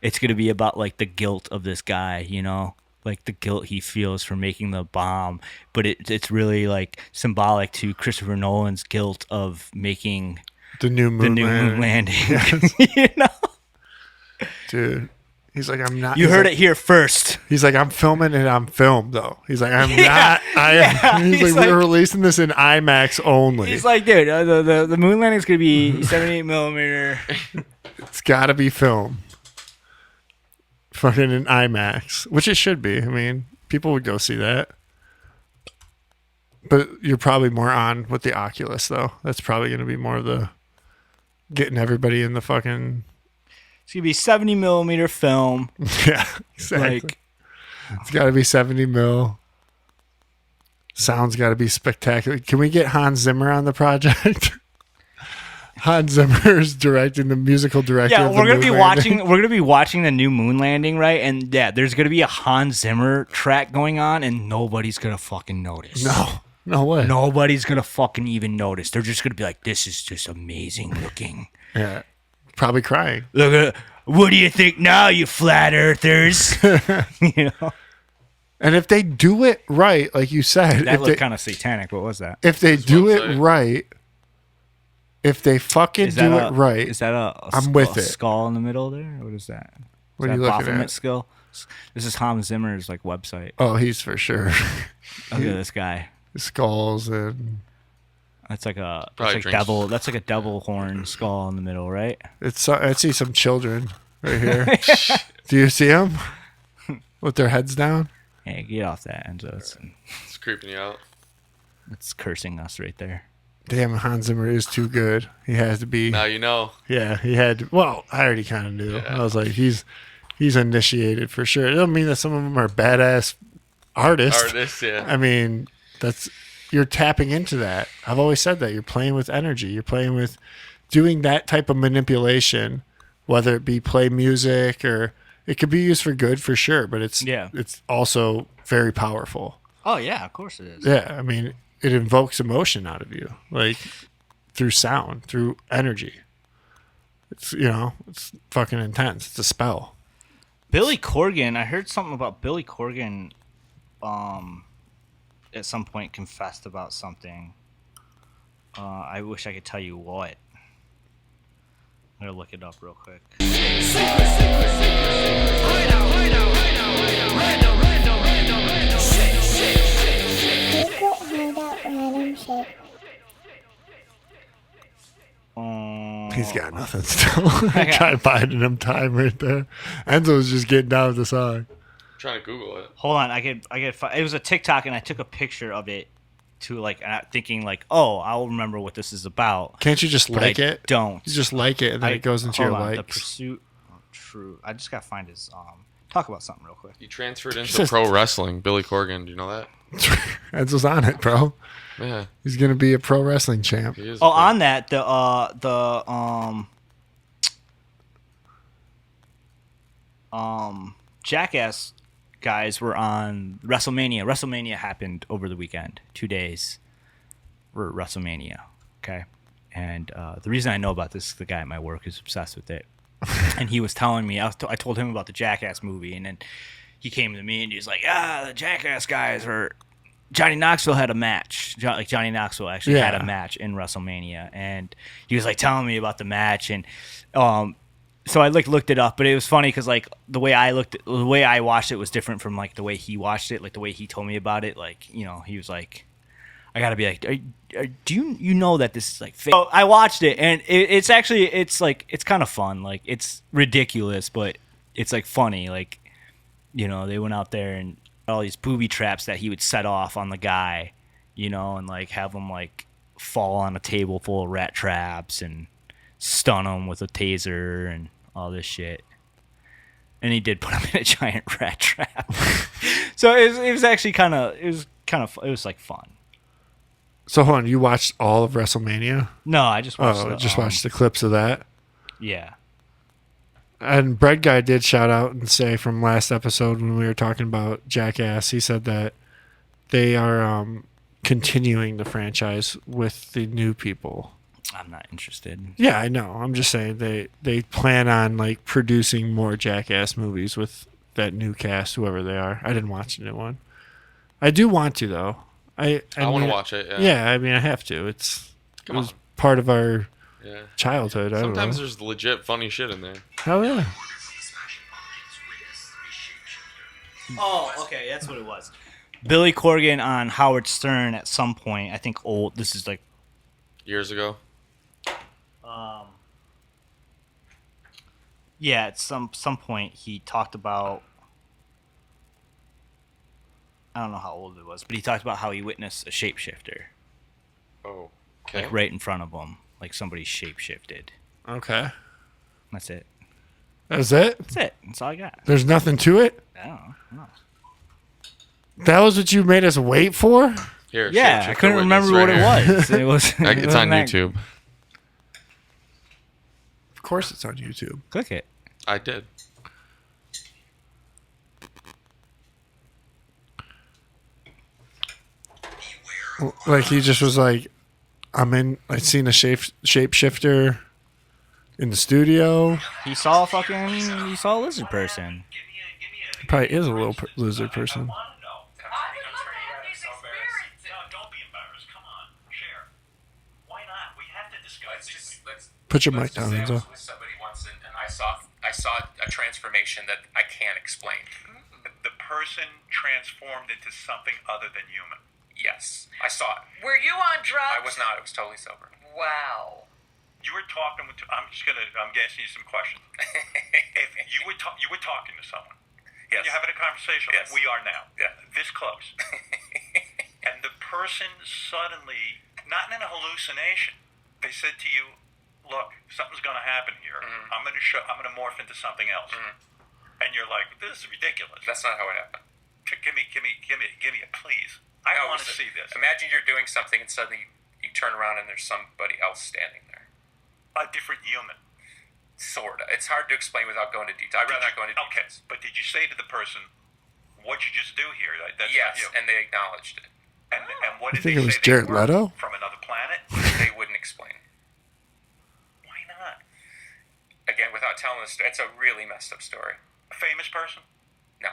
[SPEAKER 1] It's gonna be about like the guilt of this guy, you know, like the guilt he feels for making the bomb. But it's really like symbolic to Christopher Nolan's guilt of making
[SPEAKER 2] the new moon
[SPEAKER 1] moon
[SPEAKER 2] landing.
[SPEAKER 1] landing. You know,
[SPEAKER 2] Dude. He's like, I'm not.
[SPEAKER 1] you
[SPEAKER 2] he's
[SPEAKER 1] heard
[SPEAKER 2] like-
[SPEAKER 1] it here first.
[SPEAKER 2] He's like, I'm filming and I'm filmed though. He's like, I'm
[SPEAKER 1] Yeah,
[SPEAKER 2] not. He's
[SPEAKER 1] he's
[SPEAKER 2] like, we're
[SPEAKER 1] like-
[SPEAKER 2] releasing this in IMAX only.
[SPEAKER 1] He's like, dude, the moon landing's gonna be 78 millimeter.
[SPEAKER 2] It's got to be filmed. Fucking in IMAX, which it should be. I mean, people would go see that. But you're probably more on with the Oculus, though. That's probably going to be more of the getting everybody in the fucking.
[SPEAKER 1] It's gonna be 70 millimeter film.
[SPEAKER 2] Yeah, exactly.
[SPEAKER 1] Like,
[SPEAKER 2] It's got to be 70 mil. Sound's got to be spectacular. Can we get Hans Zimmer on the project? Hans Zimmer is directing the musical director.
[SPEAKER 1] yeah,
[SPEAKER 2] of the
[SPEAKER 1] we're gonna
[SPEAKER 2] moon
[SPEAKER 1] be
[SPEAKER 2] landing.
[SPEAKER 1] watching. We're gonna be watching the new moon landing, right? And yeah, there's gonna be a Hans Zimmer track going on, and nobody's gonna fucking notice.
[SPEAKER 2] No way.
[SPEAKER 1] Nobody's gonna fucking even notice. They're just gonna be like, "This is just amazing looking."
[SPEAKER 2] Yeah, probably crying.
[SPEAKER 1] Look at. What do you think now, you flat earthers? You know,
[SPEAKER 2] And if they do it right, like you said,
[SPEAKER 1] that
[SPEAKER 2] if
[SPEAKER 1] looked
[SPEAKER 2] they,
[SPEAKER 1] kind of satanic. What was that?
[SPEAKER 2] if they do
[SPEAKER 3] website.
[SPEAKER 2] it right, if they fucking do it right,
[SPEAKER 1] Is that a
[SPEAKER 2] I'm with it.
[SPEAKER 1] skull in the middle there? What is that? Is
[SPEAKER 2] What are
[SPEAKER 1] that
[SPEAKER 2] you looking
[SPEAKER 1] Baphomet
[SPEAKER 2] at?
[SPEAKER 1] skull? This is Hans Zimmer's like website.
[SPEAKER 2] oh, he's for sure.
[SPEAKER 1] Look at this guy.
[SPEAKER 2] Skulls and
[SPEAKER 1] That's like a
[SPEAKER 3] Probably
[SPEAKER 1] like
[SPEAKER 3] drinks-
[SPEAKER 1] devil. That's like a devil horn skull in the middle, right?
[SPEAKER 2] I see some children right here. Do you see them with their heads down?
[SPEAKER 1] Hey, get off that, Enzo.
[SPEAKER 3] It's creeping you out.
[SPEAKER 1] It's cursing us right there.
[SPEAKER 2] Damn, Hans Zimmer is too good. He has to be.
[SPEAKER 3] Now you know.
[SPEAKER 2] Yeah, he had. Well, I already kind of knew.
[SPEAKER 3] Yeah.
[SPEAKER 2] I was like, he's initiated for sure. It doesn't mean that some of them are badass artists.
[SPEAKER 3] Artists, yeah.
[SPEAKER 2] I mean, that's you're tapping into that. I've always said that you're playing with energy. You're playing with doing that type of manipulation, whether it be play music or it could be used for good for sure, but it's also very powerful.
[SPEAKER 1] Oh yeah, of course it is.
[SPEAKER 2] Yeah, I mean, it invokes emotion out of you, like through sound, through energy. It's it's fucking intense. It's a spell.
[SPEAKER 1] Billy Corgan, I heard something about Billy Corgan. At some point confessed about something. I wish I could tell you what. I'm gonna look it up real quick.
[SPEAKER 2] He's got nothing still. Trying to biding him time right there. Enzo's just getting down with the song.
[SPEAKER 3] Trying to Google it.
[SPEAKER 1] Hold on, I get. It was a TikTok, and I took a picture of it to thinking oh, I'll remember what this is about.
[SPEAKER 2] Can't you just like it?
[SPEAKER 1] Don't.
[SPEAKER 2] You just like it, and then it goes into your likes.
[SPEAKER 1] The pursuit. True. I just gotta find his. Talk about something real quick.
[SPEAKER 3] He transferred into pro wrestling. Billy Corgan. Do you know that?
[SPEAKER 2] Enzo's on it, bro.
[SPEAKER 3] Yeah.
[SPEAKER 2] He's gonna be a pro wrestling champ.
[SPEAKER 1] On that Jackass guys were on WrestleMania. WrestleMania happened over the weekend. 2 days were WrestleMania. Okay. And the reason I know about this is the guy at my work is obsessed with it. And he was telling me, I told him about the Jackass movie, and then he came to me and he was like, the Jackass guys were... Johnny Knoxville had a match. Johnny Knoxville actually had a match in WrestleMania, and he was telling me about the match, and so I looked it up, but it was funny because the way I watched it was different from the way he watched it, the way he told me about it. He was like, I gotta be do you know that this is fake? So I watched it, and it's actually it's kind of fun. It's ridiculous, but it's funny. They went out there and all these booby traps that he would set off on the guy, and have him fall on a table full of rat traps and stun him with a taser and all this shit. And he did put him in a giant rat trap. So it was actually kind of fun.
[SPEAKER 2] So hold on, you watched all of WrestleMania?
[SPEAKER 1] No, I just watched
[SPEAKER 2] watched the clips of that.
[SPEAKER 1] Yeah.
[SPEAKER 2] And Bread Guy did shout out and say from last episode when we were talking about Jackass, he said that they are continuing the franchise with the new people.
[SPEAKER 1] I'm not interested.
[SPEAKER 2] Yeah, I know. I'm just saying they plan on producing more Jackass movies with that new cast, whoever they are. I didn't watch the new one. I do want to though. I
[SPEAKER 3] want to watch it.
[SPEAKER 2] Yeah, I mean I have to. It was part of our childhood.
[SPEAKER 3] Sometimes there's legit funny shit in there.
[SPEAKER 2] Hell yeah.
[SPEAKER 1] Oh, okay, that's what it was. Billy Corgan on Howard Stern at some point. I think this is
[SPEAKER 3] years ago.
[SPEAKER 1] Yeah, at some point he talked about. I don't know how old it was, but he talked about how he witnessed a shapeshifter.
[SPEAKER 3] Oh, okay.
[SPEAKER 1] Right in front of him, somebody shapeshifted.
[SPEAKER 2] Okay.
[SPEAKER 1] That's it.
[SPEAKER 2] That's it?
[SPEAKER 1] That's it. That's all I got.
[SPEAKER 2] There's nothing to it?
[SPEAKER 1] I don't know. No.
[SPEAKER 2] That was what you made us wait for?
[SPEAKER 3] Here,
[SPEAKER 1] yeah, I couldn't remember what it was. It was.
[SPEAKER 3] It's on YouTube.
[SPEAKER 2] Of course, it's on YouTube.
[SPEAKER 1] Click it.
[SPEAKER 3] I did.
[SPEAKER 2] He just was I seen a shapeshifter in the studio.
[SPEAKER 1] He saw a lizard person.
[SPEAKER 2] Probably is a little lizard person. Put your mic down, Enzo.
[SPEAKER 9] Somebody once, and I saw a transformation that I can't explain.
[SPEAKER 10] The person transformed into something other than human.
[SPEAKER 9] Yes, I saw it.
[SPEAKER 7] Were you on drugs?
[SPEAKER 9] I was not. I was totally sober.
[SPEAKER 7] Wow.
[SPEAKER 10] You were talking to. I'm asking you some questions. If you were talking to someone,
[SPEAKER 9] yes,
[SPEAKER 10] and you're having a conversation
[SPEAKER 9] yes,
[SPEAKER 10] like we are now,
[SPEAKER 9] yeah,
[SPEAKER 10] this close, and the person suddenly, not in a hallucination, they said to you, "Look, something's going to happen here.
[SPEAKER 9] Mm-hmm.
[SPEAKER 10] I'm going to morph into something else," and you're like, "This is ridiculous."
[SPEAKER 9] That's not how it happened.
[SPEAKER 10] Give me a please. I
[SPEAKER 9] No,
[SPEAKER 10] want to
[SPEAKER 9] listen,
[SPEAKER 10] see this.
[SPEAKER 9] Imagine you're doing something and suddenly you turn around and there's somebody else standing there.
[SPEAKER 10] A different human.
[SPEAKER 9] Sorta. It's hard to explain without going into detail. I'd rather not go into
[SPEAKER 10] Okay,
[SPEAKER 9] details.
[SPEAKER 10] but did you say to the person, "What'd you just do here?" That's
[SPEAKER 9] Yes,
[SPEAKER 10] not you.
[SPEAKER 9] and they acknowledged it.
[SPEAKER 10] And what
[SPEAKER 2] I
[SPEAKER 10] did
[SPEAKER 2] think
[SPEAKER 10] they
[SPEAKER 2] it was
[SPEAKER 10] say they
[SPEAKER 2] Jared
[SPEAKER 10] were?
[SPEAKER 2] Leto.
[SPEAKER 10] From another planet?
[SPEAKER 9] They wouldn't explain.
[SPEAKER 10] Why not?
[SPEAKER 9] Again, without telling the story, it's a really messed up story.
[SPEAKER 10] A famous person?
[SPEAKER 9] No.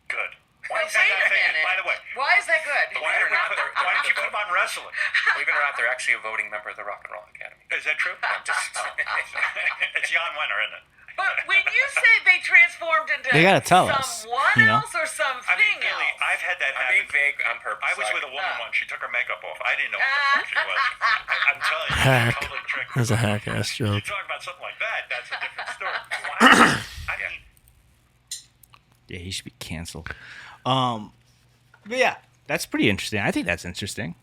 [SPEAKER 10] Good.
[SPEAKER 7] Wait
[SPEAKER 10] Why is that
[SPEAKER 7] a
[SPEAKER 10] famous?
[SPEAKER 7] minute.
[SPEAKER 10] By the way,
[SPEAKER 7] Why is that good?
[SPEAKER 9] Believe it or not,
[SPEAKER 10] why did you put him on wrestling?
[SPEAKER 9] believe it or not, they're actually a voting member of the Rock and Roll Academy.
[SPEAKER 10] Is that true?
[SPEAKER 9] I'm just,
[SPEAKER 10] It's Jan Wenner, isn't it?
[SPEAKER 7] But when you say they transformed into
[SPEAKER 1] They gotta tell us,
[SPEAKER 7] someone
[SPEAKER 1] you know?
[SPEAKER 7] else or something
[SPEAKER 10] I mean, really,
[SPEAKER 7] else.
[SPEAKER 10] I've had that
[SPEAKER 9] I'm
[SPEAKER 10] happen.
[SPEAKER 9] being vague on purpose.
[SPEAKER 10] I was with a woman once. She took her makeup off. I didn't know what the fuck she was. I'm telling you,
[SPEAKER 2] Hack.
[SPEAKER 10] she totally tricked me.
[SPEAKER 2] That's a hack ass
[SPEAKER 10] You
[SPEAKER 2] joke.
[SPEAKER 10] talk about something like that, that's a different story. Why? I mean,
[SPEAKER 1] Yeah, he should be canceled. But yeah, that's pretty interesting. I think that's interesting.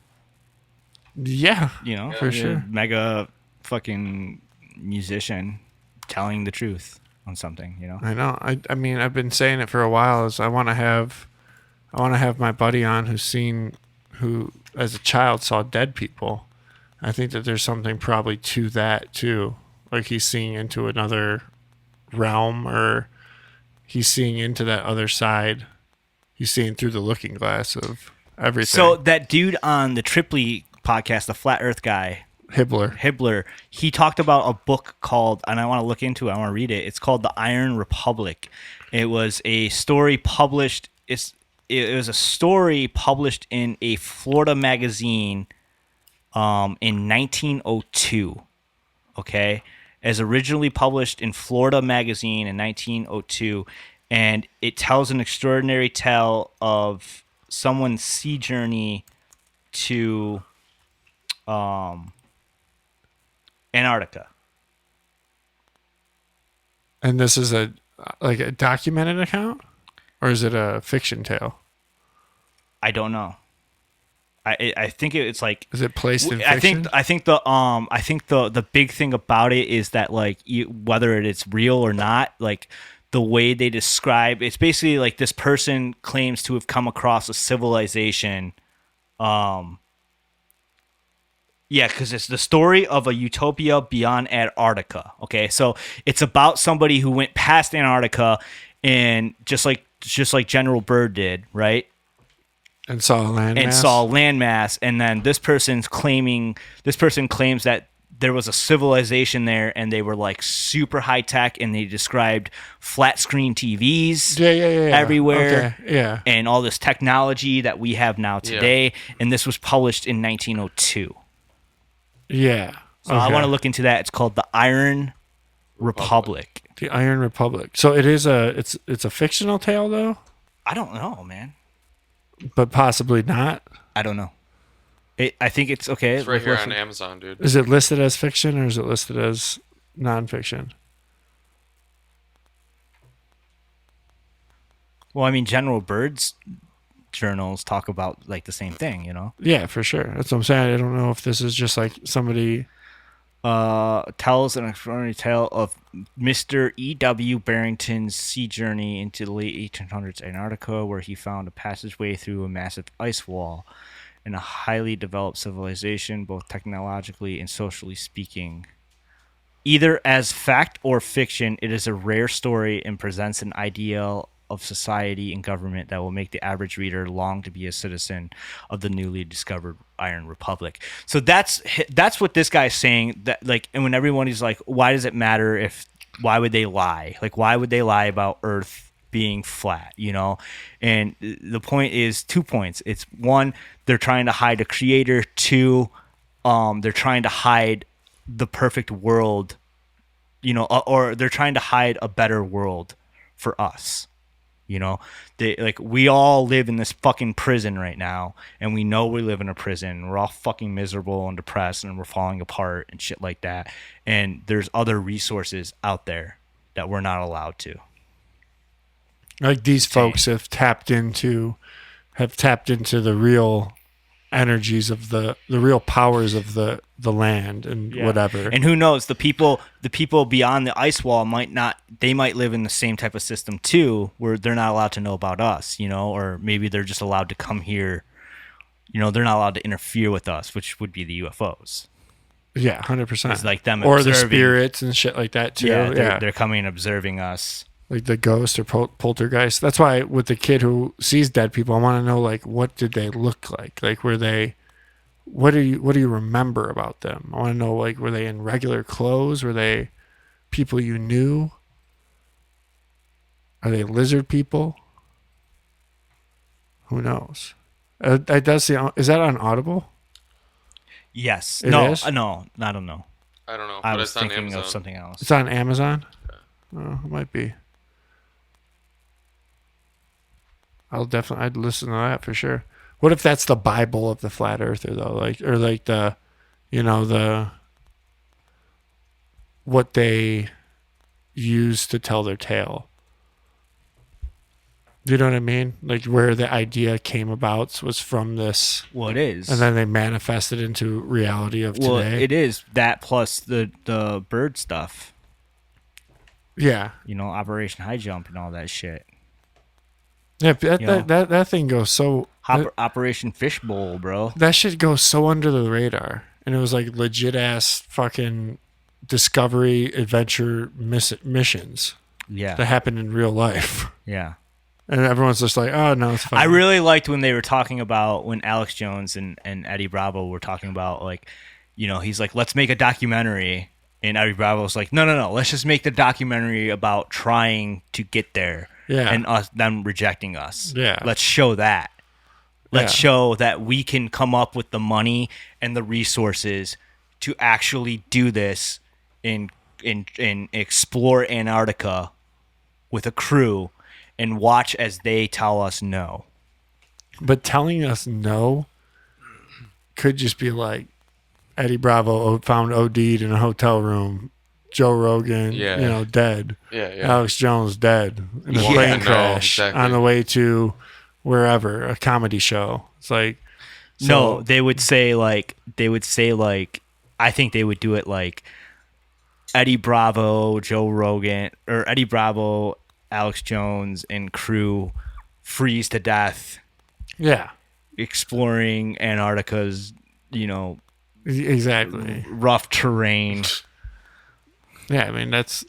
[SPEAKER 2] Yeah,
[SPEAKER 1] You know,
[SPEAKER 2] for sure.
[SPEAKER 1] Mega fucking musician telling the truth on something. You know.
[SPEAKER 2] I know. I mean, I've been saying it for a while. Is I want to have my buddy on who as a child saw dead people. I think that there's something probably to that too. Like he's seeing into another realm, or he's seeing into that other side. He's seeing through the looking glass of everything.
[SPEAKER 1] So that dude on the Tripoli podcast, the Flat Earth guy,
[SPEAKER 2] Hibbler.
[SPEAKER 1] he talked about a book called, and I want to look into it. I want to read it. It's called The Iron Republic. It was a story published. It was a story published in a Florida magazine in 1902. Okay, as originally published in Florida magazine in 1902, and it tells an extraordinary tale of someone's sea journey to Antarctica.
[SPEAKER 2] And this is a documented account, or is it a fiction tale?
[SPEAKER 1] I don't know. I think it's like,
[SPEAKER 2] Is it placed in
[SPEAKER 1] I
[SPEAKER 2] fiction?
[SPEAKER 1] think the big thing about it is that like whether it's real or not, like the way they describe it's basically like this person claims to have come across a civilization. Yeah, because it's the story of a utopia beyond Antarctica. Okay, so it's about somebody who went past Antarctica and just like General Byrd did, right?
[SPEAKER 2] And saw a landmass.
[SPEAKER 1] And saw a landmass, and then this person claims that there was a civilization there, and they were like super high tech, and they described flat screen TVs
[SPEAKER 2] Yeah.
[SPEAKER 1] everywhere,
[SPEAKER 2] Okay, yeah.
[SPEAKER 1] and all this technology that we have now today. And this was published in 1902.
[SPEAKER 2] Yeah.
[SPEAKER 1] So I want to look into that. It's called The Iron Republic.
[SPEAKER 2] The Iron Republic. So it is it's a fictional tale though,
[SPEAKER 1] I don't know, man.
[SPEAKER 2] but possibly not.
[SPEAKER 1] I don't know. I think it's okay.
[SPEAKER 3] It's right here
[SPEAKER 1] Listen.
[SPEAKER 3] on Amazon, dude.
[SPEAKER 2] Is it listed as fiction or is it listed as nonfiction?
[SPEAKER 1] Well, I mean, General Byrd's journals talk about like the same thing, you know.
[SPEAKER 2] Yeah, for sure. That's what I'm saying. I don't know if this is just like somebody.
[SPEAKER 1] Tells an extraordinary tale of Mr. E.W. Barrington's sea journey into the late 1800s Antarctica, where he found a passageway through a massive ice wall in a highly developed civilization, both technologically and socially speaking. Either as fact or fiction, it is a rare story and presents an ideal of society and government that will make the average reader long to be a citizen of the newly discovered Iron Republic. So that's what this guy's saying. That like, and when everyone is like, why does it matter why would they lie? Like, why would they lie about Earth being flat, you know? And the point is 2 points. It's one, they're trying to hide a creator. Two, they're trying to hide the perfect world, you know, or they're trying to hide a better world for us. You know, we all live in this fucking prison right now, and we know we live in a prison. We're all fucking miserable and depressed, and we're falling apart and shit like that. And there's other resources out there that we're not allowed to.
[SPEAKER 2] Like these folks have tapped into the real energies of the real powers of the land and whatever.
[SPEAKER 1] And who knows, the people beyond the ice wall might live in the same type of system too, where they're not allowed to know about us, you know, or maybe they're just allowed to come here they're not allowed to interfere with us, which would be the UFOs.
[SPEAKER 2] Yeah, 100%.
[SPEAKER 1] It's like them
[SPEAKER 2] or the
[SPEAKER 1] observing-
[SPEAKER 2] spirits and shit like that too.
[SPEAKER 1] Yeah, they're coming and observing us.
[SPEAKER 2] Like the ghost or poltergeist. That's why with the kid who sees dead people, I want to know like what did they look like? Like were they? What do you remember about them? I want to know like were they in regular clothes? Were they people you knew? Are they lizard people? Who knows? It does see. Is that on Audible?
[SPEAKER 1] Yes.
[SPEAKER 2] It
[SPEAKER 1] no.
[SPEAKER 2] is?
[SPEAKER 1] No. I don't know.
[SPEAKER 3] I don't know.
[SPEAKER 1] I
[SPEAKER 3] But
[SPEAKER 1] was
[SPEAKER 3] it's on
[SPEAKER 1] thinking
[SPEAKER 3] Amazon.
[SPEAKER 1] of something else.
[SPEAKER 2] It's on Amazon. Oh, it might be. I'd listen to that for sure. What if that's the Bible of the flat earther though? Like or like the what they use to tell their tale. Do you know what I mean? Like where the idea came about was from this.
[SPEAKER 1] Well, it is.
[SPEAKER 2] And then they manifested into reality of
[SPEAKER 1] well,
[SPEAKER 2] today.
[SPEAKER 1] it is that plus the bird stuff.
[SPEAKER 2] Yeah.
[SPEAKER 1] Operation High Jump and all that shit.
[SPEAKER 2] Yeah, that thing goes so.
[SPEAKER 1] Operation Fishbowl, bro.
[SPEAKER 2] That shit goes so under the radar, and it was like legit ass fucking discovery adventure missions.
[SPEAKER 1] Yeah.
[SPEAKER 2] That happened in real life.
[SPEAKER 1] Yeah.
[SPEAKER 2] And everyone's just like, oh no, it's fine.
[SPEAKER 1] I really liked when they were talking about when Alex Jones and Eddie Bravo were talking about like, he's like, let's make a documentary. And Eddie Bravo's like, no, let's just make the documentary about trying to get there.
[SPEAKER 2] Yeah.
[SPEAKER 1] And them rejecting us.
[SPEAKER 2] Yeah.
[SPEAKER 1] Let's show that. Let's
[SPEAKER 2] Yeah.
[SPEAKER 1] show that we can come up with the money and the resources to actually do this and explore Antarctica with a crew and watch as they tell us no.
[SPEAKER 2] But telling us no could just be like Eddie Bravo found OD'd in a hotel room. Joe Rogan, dead.
[SPEAKER 3] Yeah.
[SPEAKER 2] Alex Jones dead in a
[SPEAKER 3] Yeah,
[SPEAKER 2] plane
[SPEAKER 3] no,
[SPEAKER 2] crash
[SPEAKER 3] exactly.
[SPEAKER 2] on the way to wherever, a comedy show. It's like
[SPEAKER 1] No, they would say like I think they would do it like Eddie Bravo, Joe Rogan, or Eddie Bravo, Alex Jones, and crew freeze to death.
[SPEAKER 2] Yeah.
[SPEAKER 1] Exploring Antarctica's,
[SPEAKER 2] exactly
[SPEAKER 1] rough terrain.
[SPEAKER 2] Yeah, I mean that's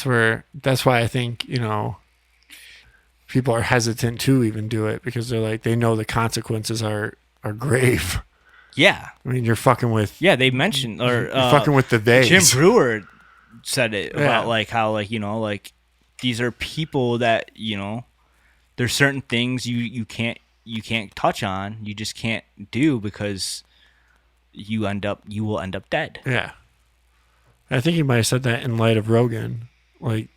[SPEAKER 2] why I think, people are hesitant to even do it because they're like they know the consequences are grave.
[SPEAKER 1] Yeah.
[SPEAKER 2] I mean, you're fucking with
[SPEAKER 1] they mentioned or
[SPEAKER 2] you're fucking with the they.
[SPEAKER 1] Jim Brewer said it
[SPEAKER 2] Yeah.
[SPEAKER 1] about like how like these are people that there's certain things you can't touch on, you just can't do because you will end up dead.
[SPEAKER 2] Yeah. I think he might have said that in light of Rogan, like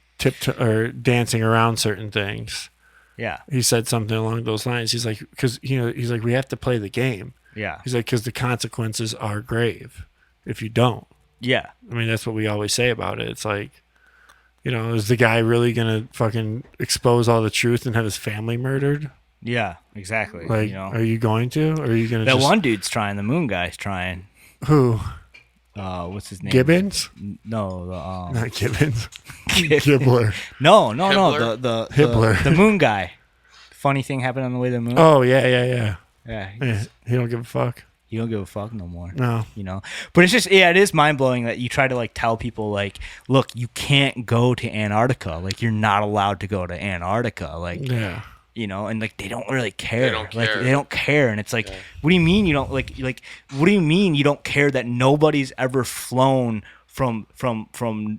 [SPEAKER 2] or dancing around certain things.
[SPEAKER 1] Yeah.
[SPEAKER 2] He said something along those lines. He's like, because he's like, we have to play the game.
[SPEAKER 1] Yeah.
[SPEAKER 2] He's like, because the consequences are grave if you don't.
[SPEAKER 1] Yeah.
[SPEAKER 2] I mean, that's what we always say about it. It's like, is the guy really gonna fucking expose all the truth and have his family murdered?
[SPEAKER 1] Yeah, exactly.
[SPEAKER 2] Like, are you going to? Or are you gonna?
[SPEAKER 1] That one dude's trying. The moon guy's trying.
[SPEAKER 2] Who?
[SPEAKER 1] What's his name?
[SPEAKER 2] Gibbons?
[SPEAKER 1] No,
[SPEAKER 2] not Gibbons. Gibbler.
[SPEAKER 1] No.
[SPEAKER 3] Hibbler?
[SPEAKER 1] The
[SPEAKER 2] Hibbler.
[SPEAKER 1] the moon guy. Funny thing happened on the way to the moon.
[SPEAKER 2] Oh yeah.
[SPEAKER 1] Yeah.
[SPEAKER 2] He don't give a fuck.
[SPEAKER 1] You don't give a fuck no more.
[SPEAKER 2] No.
[SPEAKER 1] But it's just, it is mind blowing that you try to like tell people like, look, you can't go to Antarctica. Like you're not allowed to go to Antarctica. Like,
[SPEAKER 2] Yeah.
[SPEAKER 1] And like they don't really care.
[SPEAKER 3] They don't
[SPEAKER 1] Like
[SPEAKER 3] care.
[SPEAKER 1] they don't care. And it's like, what do you mean you don't like what do you mean you don't care that nobody's ever flown from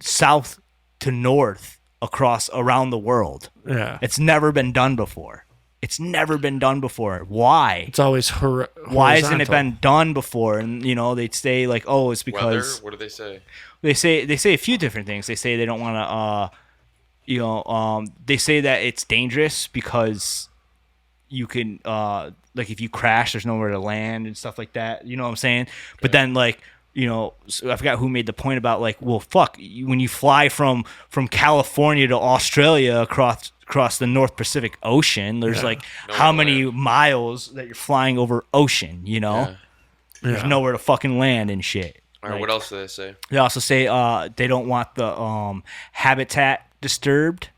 [SPEAKER 1] south to north around the world?
[SPEAKER 2] Yeah.
[SPEAKER 1] It's never been done before. Why?
[SPEAKER 2] It's always
[SPEAKER 1] Why hasn't it been done before? And they'd say like, oh, it's because
[SPEAKER 3] Weather? What do they say?
[SPEAKER 1] they say a few different things. They say they don't want to they say that it's dangerous because you can like if you crash there's nowhere to land and stuff like that. You know what I'm saying? But then like so I forgot who made the point about like, well, fuck, when you fly from California to Australia across the North Pacific Ocean, there's like how many miles that you're flying over ocean, There's nowhere to fucking land and shit.
[SPEAKER 3] All right, what else do they say?
[SPEAKER 1] They also say they don't want the habitat disturbed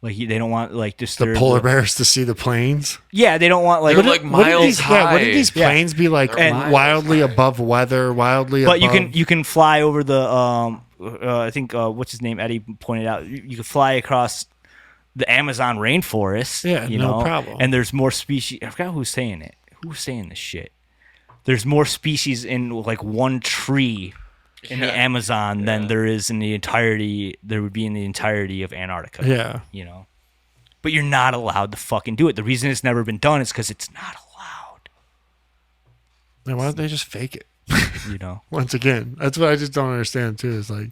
[SPEAKER 1] Like they don't want like
[SPEAKER 2] The
[SPEAKER 1] disturb
[SPEAKER 2] polar bears to see the planes.
[SPEAKER 1] Yeah, they don't want like.
[SPEAKER 3] They're like miles
[SPEAKER 2] these,
[SPEAKER 3] high.
[SPEAKER 2] wouldn't these planes be like
[SPEAKER 3] They're miles
[SPEAKER 2] wildly
[SPEAKER 3] high.
[SPEAKER 2] above weather, wildly
[SPEAKER 1] But
[SPEAKER 2] above?
[SPEAKER 1] you can fly over the I think what's his name, Eddie pointed out, you can fly across the Amazon rainforest.
[SPEAKER 2] Yeah,
[SPEAKER 1] you
[SPEAKER 2] no
[SPEAKER 1] know?
[SPEAKER 2] problem.
[SPEAKER 1] And there's more species. I forgot who's saying it. Who's saying this shit? There's more species in like one tree in the
[SPEAKER 3] Yeah.
[SPEAKER 1] Amazon than there is in the entirety. There would be in the entirety of Antarctica.
[SPEAKER 2] Yeah.
[SPEAKER 1] you know. But you're not allowed to fucking do it. The reason it's never been done is because it's not allowed.
[SPEAKER 2] Then why don't they just fake it?
[SPEAKER 1] You know.
[SPEAKER 2] Once again, that's what I just don't understand too. Is like,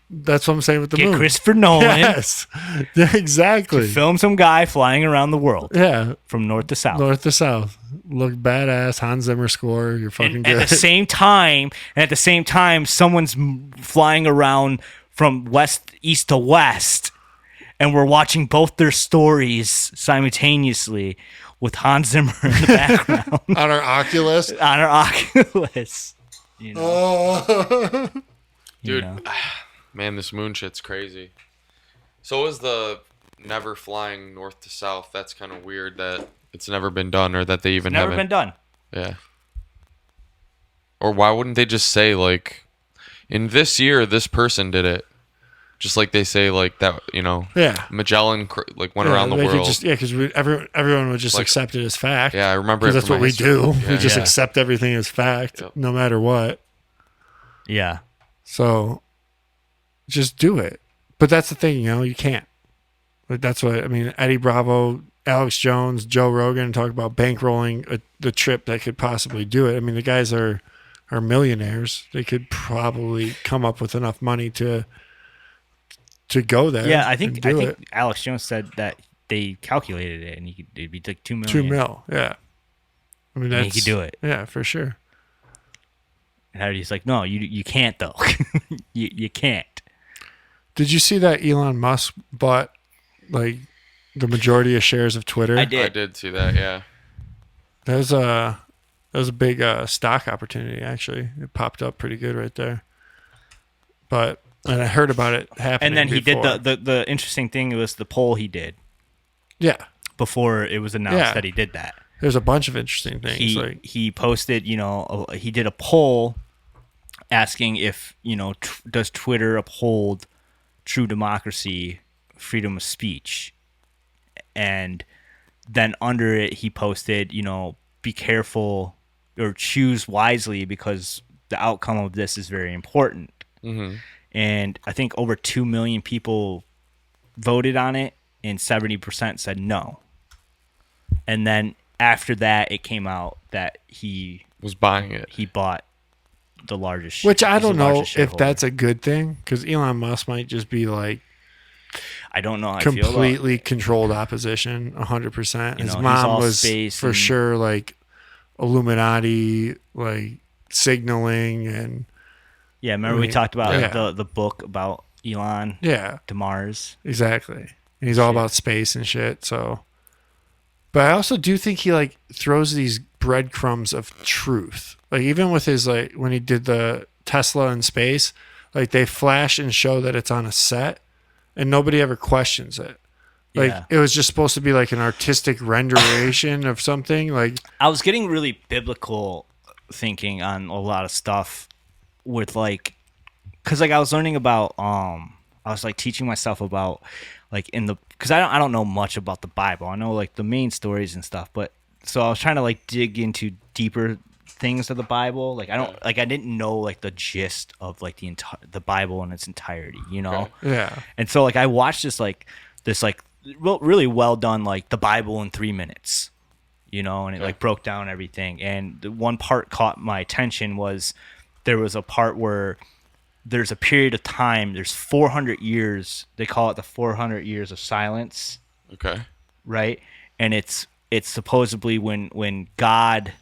[SPEAKER 2] that's what I'm saying with the
[SPEAKER 1] Get
[SPEAKER 2] moon.
[SPEAKER 1] Christopher Nolan.
[SPEAKER 2] Yes, yeah, exactly.
[SPEAKER 1] Film some guy flying around the world.
[SPEAKER 2] Yeah,
[SPEAKER 1] from north to south.
[SPEAKER 2] north to south. Look badass. Hans Zimmer score. You're fucking
[SPEAKER 1] And
[SPEAKER 2] good.
[SPEAKER 1] at the same time, someone's flying around from east to west, and we're watching both their stories simultaneously with Hans Zimmer in the background
[SPEAKER 2] On our Oculus.
[SPEAKER 1] on our Oculus. You know,
[SPEAKER 2] Oh.
[SPEAKER 3] Dude,
[SPEAKER 1] know.
[SPEAKER 3] man, this moon shit's crazy. So is the never flying north to south. That's kind of weird that it's never been done or that they even
[SPEAKER 1] never
[SPEAKER 3] haven't.
[SPEAKER 1] been done.
[SPEAKER 3] Yeah. Or why wouldn't they just say like, in this year this person did it, just like they say like that, you know?
[SPEAKER 2] Yeah.
[SPEAKER 3] Magellan went around the
[SPEAKER 2] they could
[SPEAKER 3] world.
[SPEAKER 2] just, because everyone would just
[SPEAKER 3] Like-
[SPEAKER 2] accept it as fact.
[SPEAKER 3] Yeah, I remember.
[SPEAKER 2] 'Cause
[SPEAKER 3] it
[SPEAKER 2] that's
[SPEAKER 3] from
[SPEAKER 2] what
[SPEAKER 3] my
[SPEAKER 2] we
[SPEAKER 3] history
[SPEAKER 2] do.
[SPEAKER 3] book.
[SPEAKER 2] We
[SPEAKER 3] Yeah.
[SPEAKER 2] just
[SPEAKER 1] Yeah.
[SPEAKER 2] accept everything as fact,
[SPEAKER 3] Yep.
[SPEAKER 2] no matter what.
[SPEAKER 1] Yeah.
[SPEAKER 2] So just do it. But that's the thing, you can't. Like, that's what I mean. Eddie Bravo, Alex Jones, Joe Rogan talk about bankrolling the trip that could possibly do it. I mean, the guys are millionaires. They could probably come up with enough money to go there.
[SPEAKER 1] Yeah, I
[SPEAKER 2] and
[SPEAKER 1] think
[SPEAKER 2] do it.
[SPEAKER 1] Alex Jones said that they calculated it, and it'd be like $2 million.
[SPEAKER 2] 2 mil. Yeah. I mean,
[SPEAKER 1] And
[SPEAKER 2] that's
[SPEAKER 1] he could do it.
[SPEAKER 2] Yeah, for sure.
[SPEAKER 1] And he's like, no, you can't though. you can't.
[SPEAKER 2] Did you see that Elon Musk bought like the majority of shares of Twitter?
[SPEAKER 1] I did.
[SPEAKER 3] I did see that. Yeah.
[SPEAKER 2] That was a big stock opportunity. Actually, it popped up pretty good right there. And I heard about it happening.
[SPEAKER 1] And then he did
[SPEAKER 2] before.
[SPEAKER 1] the interesting thing was the poll he did
[SPEAKER 2] Yeah,
[SPEAKER 1] before it was announced
[SPEAKER 2] Yeah.
[SPEAKER 1] that he did that.
[SPEAKER 2] there's a bunch of interesting things.
[SPEAKER 1] He posted, he did a poll asking if, does Twitter uphold true democracy, freedom of speech? And then under it, he posted, be careful or choose wisely because the outcome of this is very important.
[SPEAKER 3] Mm-hmm.
[SPEAKER 1] And I think over 2 million people voted on it, and 70% said no. And then after that, it came out that he
[SPEAKER 3] Was buying it.
[SPEAKER 1] bought the largest.
[SPEAKER 2] Which I
[SPEAKER 1] he's the
[SPEAKER 2] don't know
[SPEAKER 1] largest
[SPEAKER 2] if
[SPEAKER 1] shareholder.
[SPEAKER 2] that's a good thing, because Elon Musk might just be like
[SPEAKER 1] I don't know how I feel about
[SPEAKER 2] completely controlled opposition, 100%. His
[SPEAKER 1] he's
[SPEAKER 2] mom
[SPEAKER 1] all
[SPEAKER 2] was
[SPEAKER 1] space
[SPEAKER 2] for
[SPEAKER 1] and-
[SPEAKER 2] sure like Illuminati, like signaling, and
[SPEAKER 1] Yeah, remember
[SPEAKER 2] I
[SPEAKER 1] we
[SPEAKER 2] mean,
[SPEAKER 1] talked about
[SPEAKER 2] yeah.
[SPEAKER 1] the book about Elon
[SPEAKER 2] yeah,
[SPEAKER 1] to Mars.
[SPEAKER 2] exactly. And he's all about space and shit. So, but I also do think he like throws these breadcrumbs of truth. Like even with his like when he did the Tesla in space, like they flash and show that it's on a set, and nobody ever questions it. Like
[SPEAKER 1] Yeah.
[SPEAKER 2] it was just supposed to be like an artistic renderation of something. Like
[SPEAKER 1] I was getting really biblical thinking on a lot of stuff with because I was learning about I was like teaching myself about like because I don't know much about the Bible. I know like the main stories and stuff, but so I was trying to like dig into deeper things of the Bible. Like I didn't know like the gist of like the Bible in its entirety,
[SPEAKER 3] Okay.
[SPEAKER 2] yeah,
[SPEAKER 1] And so like I watched this really well done like the Bible in 3 minutes, and it like broke down everything. And the one part caught my attention was there was a part where there's a period of time, there's 400 years, they call it the 400 years of silence,
[SPEAKER 3] Okay.
[SPEAKER 1] right? And it's supposedly when God,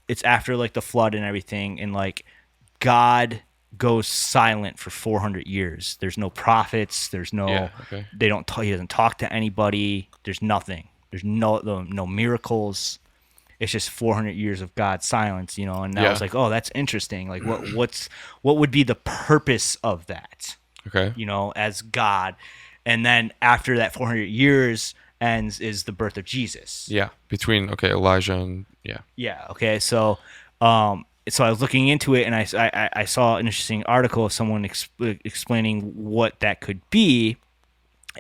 [SPEAKER 1] it's after like the flood and everything, and like God goes silent for 400 years. There's no prophets, there's no
[SPEAKER 3] Yeah, okay.
[SPEAKER 1] he doesn't talk to anybody, there's nothing, there's no miracles. It's just 400 years of God's silence, and I
[SPEAKER 3] Yeah.
[SPEAKER 1] was like, oh, that's interesting. Like what would be the purpose of that?
[SPEAKER 3] Okay.
[SPEAKER 1] As God. and then after that 400 years ends is the birth of Jesus.
[SPEAKER 3] Yeah, between Elijah and yeah.
[SPEAKER 1] Yeah. Okay. So, so I was looking into it, and I saw an interesting article of someone explaining what that could be,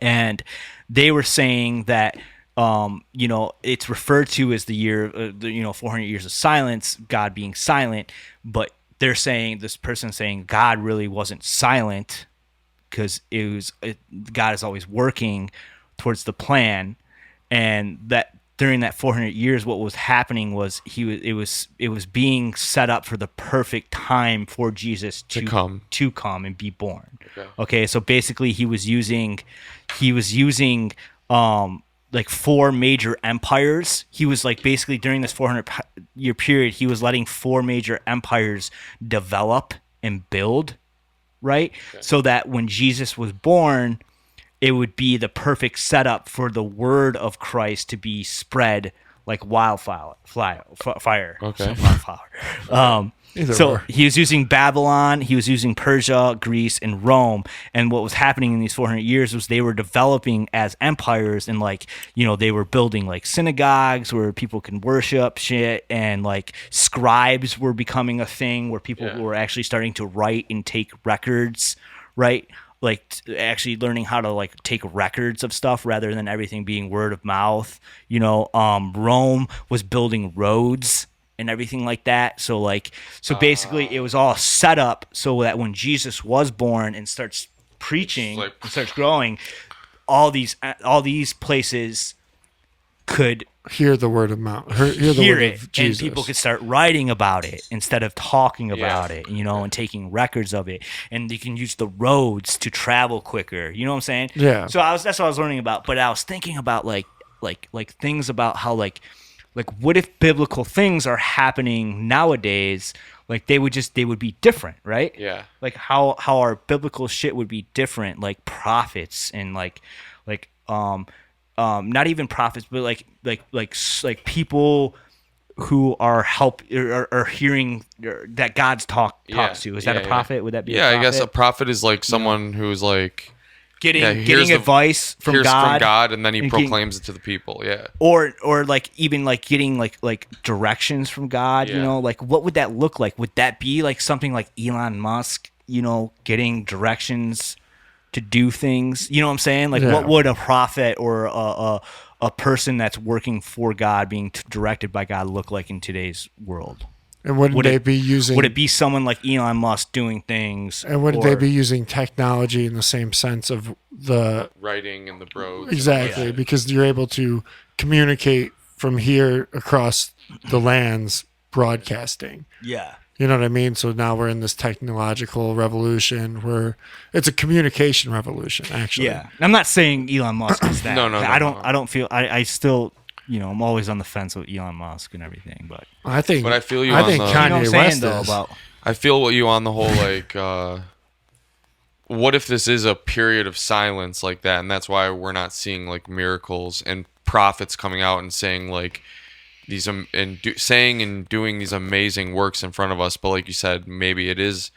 [SPEAKER 1] and they were saying that it's referred to as the year, 400 years of silence, God being silent, but they're saying, this person saying God really wasn't silent because God is always working towards the plan, and that during that 400 years, what was happening was it was being set up for the perfect time for Jesus to come and be born. Okay, so basically he was using like 4 major empires. He was like basically during this 400-year period, he was letting 4 major empires develop and build, right? Okay. So that when Jesus was born, it would be the perfect setup for the word of Christ to be spread like wildfire.
[SPEAKER 3] Okay.
[SPEAKER 1] Wildflower. So he was using Babylon, he was using Persia, Greece, and Rome. And what was happening in these 400 years was they were developing as empires, and they were building like synagogues where people can worship shit, and like scribes were becoming a thing where people were actually starting to write and take records, right? Like actually learning how to like take records of stuff rather than everything being word of mouth. Rome was building roads and everything like that. So basically it was all set up so that when Jesus was born and starts preaching and starts growing, all these places could
[SPEAKER 2] hear the word of mouth, hear the word of Jesus.
[SPEAKER 1] And people could start writing about it instead of talking about it, and taking records of it. And you can use the roads to travel quicker. You know what I'm saying?
[SPEAKER 2] Yeah.
[SPEAKER 1] So that's what I was learning about. But I was thinking about like things about how like what if biblical things are happening nowadays? Like they would be different, right?
[SPEAKER 3] Yeah.
[SPEAKER 1] Like how our biblical shit would be different, like prophets and not even prophets, but like people who are hearing that God's talks to. Is that a prophet? Yeah. Would that be?
[SPEAKER 3] Yeah,
[SPEAKER 1] a prophet?
[SPEAKER 3] I guess a prophet is like someone who's like
[SPEAKER 1] getting advice from God,
[SPEAKER 3] and then he proclaims it to the people. Yeah.
[SPEAKER 1] Or like even like getting like directions from God.
[SPEAKER 3] Yeah.
[SPEAKER 1] Like what would that look like? Would that be like something like Elon Musk? Getting directions to do things. You know what I'm saying? Like what would a prophet or a person that's working for God, being directed by God, look like in today's world?
[SPEAKER 2] And would it be
[SPEAKER 1] someone like Elon Musk doing things?
[SPEAKER 2] And would they be using technology in the same sense of the
[SPEAKER 3] writing and the roads?
[SPEAKER 2] Exactly, because you're able to communicate from here across the lands, broadcasting.
[SPEAKER 1] Yeah.
[SPEAKER 2] You know what I mean? So now we're in this technological revolution where it's a communication revolution, actually.
[SPEAKER 1] Yeah. I'm not saying Elon Musk is that.
[SPEAKER 3] No.
[SPEAKER 1] I don't feel I still, I'm always on the fence with Elon Musk and everything, but
[SPEAKER 3] I feel you.
[SPEAKER 2] I think Kanye West is.
[SPEAKER 3] I feel you on the whole what if this is a period of silence like that, and that's why we're not seeing like miracles and prophets coming out and saying like these saying and doing these amazing works in front of us, but like you said, maybe it is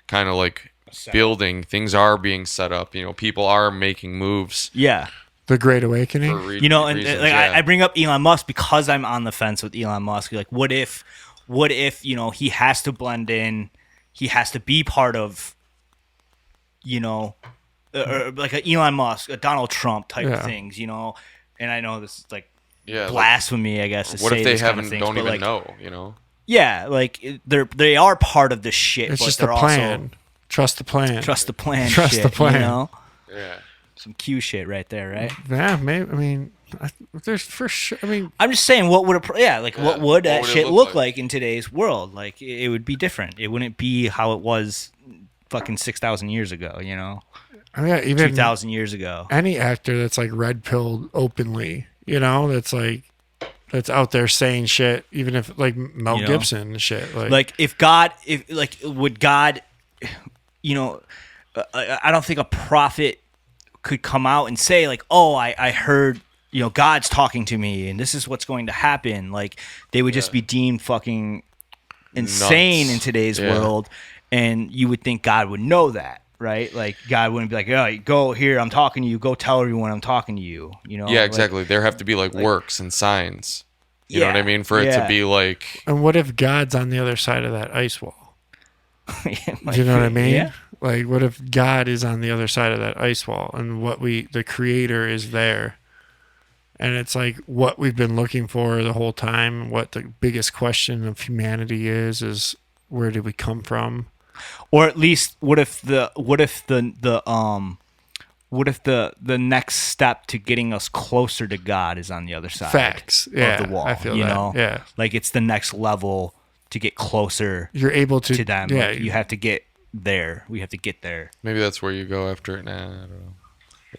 [SPEAKER 3] kind of like building. Things are being set up. People are making moves.
[SPEAKER 1] Yeah.
[SPEAKER 2] The Great Awakening.
[SPEAKER 1] I bring up Elon Musk because I'm on the fence with Elon Musk. Like, what if he has to blend in, he has to be part of, like a Elon Musk, a Donald Trump type of things, And I know this is like blasphemy, I guess.
[SPEAKER 3] What if they don't even know?
[SPEAKER 1] Yeah, like they are part of the shit.
[SPEAKER 2] It's
[SPEAKER 1] but
[SPEAKER 2] just the plan.
[SPEAKER 1] Also,
[SPEAKER 2] trust the plan.
[SPEAKER 1] Trust the plan.
[SPEAKER 2] Trust
[SPEAKER 1] shit,
[SPEAKER 2] the plan.
[SPEAKER 3] Yeah.
[SPEAKER 1] Some Q shit right there, right?
[SPEAKER 2] Yeah, maybe. I mean, there's for sure. I mean,
[SPEAKER 1] I'm just saying, what would what would that shit look like in today's world? Like, it would be different. It wouldn't be how it was fucking 6,000 years ago.
[SPEAKER 2] I mean, even
[SPEAKER 1] 2,000 years ago.
[SPEAKER 2] Any actor that's like red pilled openly, that's like that's out there saying shit, even if like Mel Gibson and shit.
[SPEAKER 1] Would God, I don't think a prophet could come out and say like, oh, I heard, God's talking to me and this is what's going to happen. Like they would just be deemed fucking insane in today's world. And you would think God would know that. right? Like God wouldn't be like, "Oh, go here, I'm talking to you. Go tell everyone I'm talking to you." You know?
[SPEAKER 3] Yeah,
[SPEAKER 1] Like,
[SPEAKER 3] exactly. There have to be like works and signs. You know what I
[SPEAKER 1] Yeah,
[SPEAKER 3] mean? For it to
[SPEAKER 1] yeah.
[SPEAKER 3] be like,
[SPEAKER 2] And what if God's on the other side of that ice wall?
[SPEAKER 1] like,
[SPEAKER 2] Do you know what I mean?
[SPEAKER 1] Yeah.
[SPEAKER 2] Like, what if God is on the other side of that ice wall, and the Creator is there, and it's like what we've been looking for the whole time. What the biggest question of humanity is where did we come from?
[SPEAKER 1] Or at least, what if the next step to getting us closer to God is on the other side
[SPEAKER 2] Facts. Yeah,
[SPEAKER 1] of the wall?
[SPEAKER 2] I feel
[SPEAKER 1] you
[SPEAKER 2] that.
[SPEAKER 1] know,
[SPEAKER 2] Yeah.
[SPEAKER 1] like it's the next level to get closer
[SPEAKER 2] You're able to
[SPEAKER 1] them.
[SPEAKER 2] Yeah,
[SPEAKER 1] Like, you have to get there. We have to get there.
[SPEAKER 3] maybe that's where you go after it. Nah, I don't know.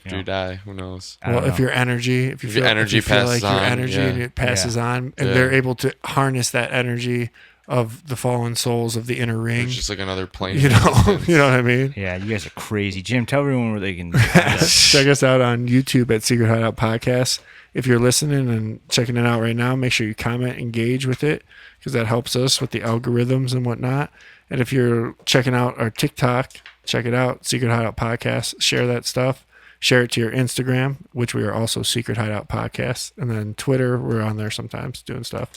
[SPEAKER 3] After you die, who knows?
[SPEAKER 1] I don't
[SPEAKER 2] Well, if
[SPEAKER 1] know.
[SPEAKER 2] your energy, if you
[SPEAKER 3] If
[SPEAKER 2] feel,
[SPEAKER 3] your energy
[SPEAKER 2] if you feel
[SPEAKER 3] passes
[SPEAKER 2] like your
[SPEAKER 3] on,
[SPEAKER 2] energy
[SPEAKER 3] yeah.
[SPEAKER 2] and it passes on, and
[SPEAKER 3] Yeah.
[SPEAKER 2] they're able to harness that energy of the fallen souls of the inner ring.
[SPEAKER 3] It's just like another plane.
[SPEAKER 2] You
[SPEAKER 3] of
[SPEAKER 2] know,
[SPEAKER 3] existence.
[SPEAKER 2] you know what I mean.
[SPEAKER 1] Yeah, you guys are crazy. Jim, tell everyone where they can.
[SPEAKER 2] Check us out on YouTube at Secret Hideout Podcast. If you're listening and checking it out right now, make sure you comment, engage with it, because that helps us with the algorithms and whatnot. And if you're checking out our TikTok, check it out, Secret Hideout Podcast. Share that stuff. Share it to your Instagram, which we are also Secret Hideout Podcast. And then Twitter, we're on there sometimes doing stuff.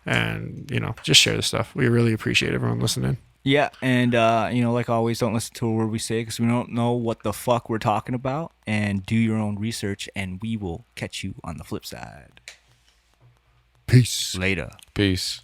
[SPEAKER 2] And, just share the stuff. We really appreciate everyone listening.
[SPEAKER 1] Yeah, and like always, don't listen to a word we say because we don't know what the fuck we're talking about. And do your own research, and we will catch you on the flip side.
[SPEAKER 2] Peace.
[SPEAKER 1] Later.
[SPEAKER 3] Peace.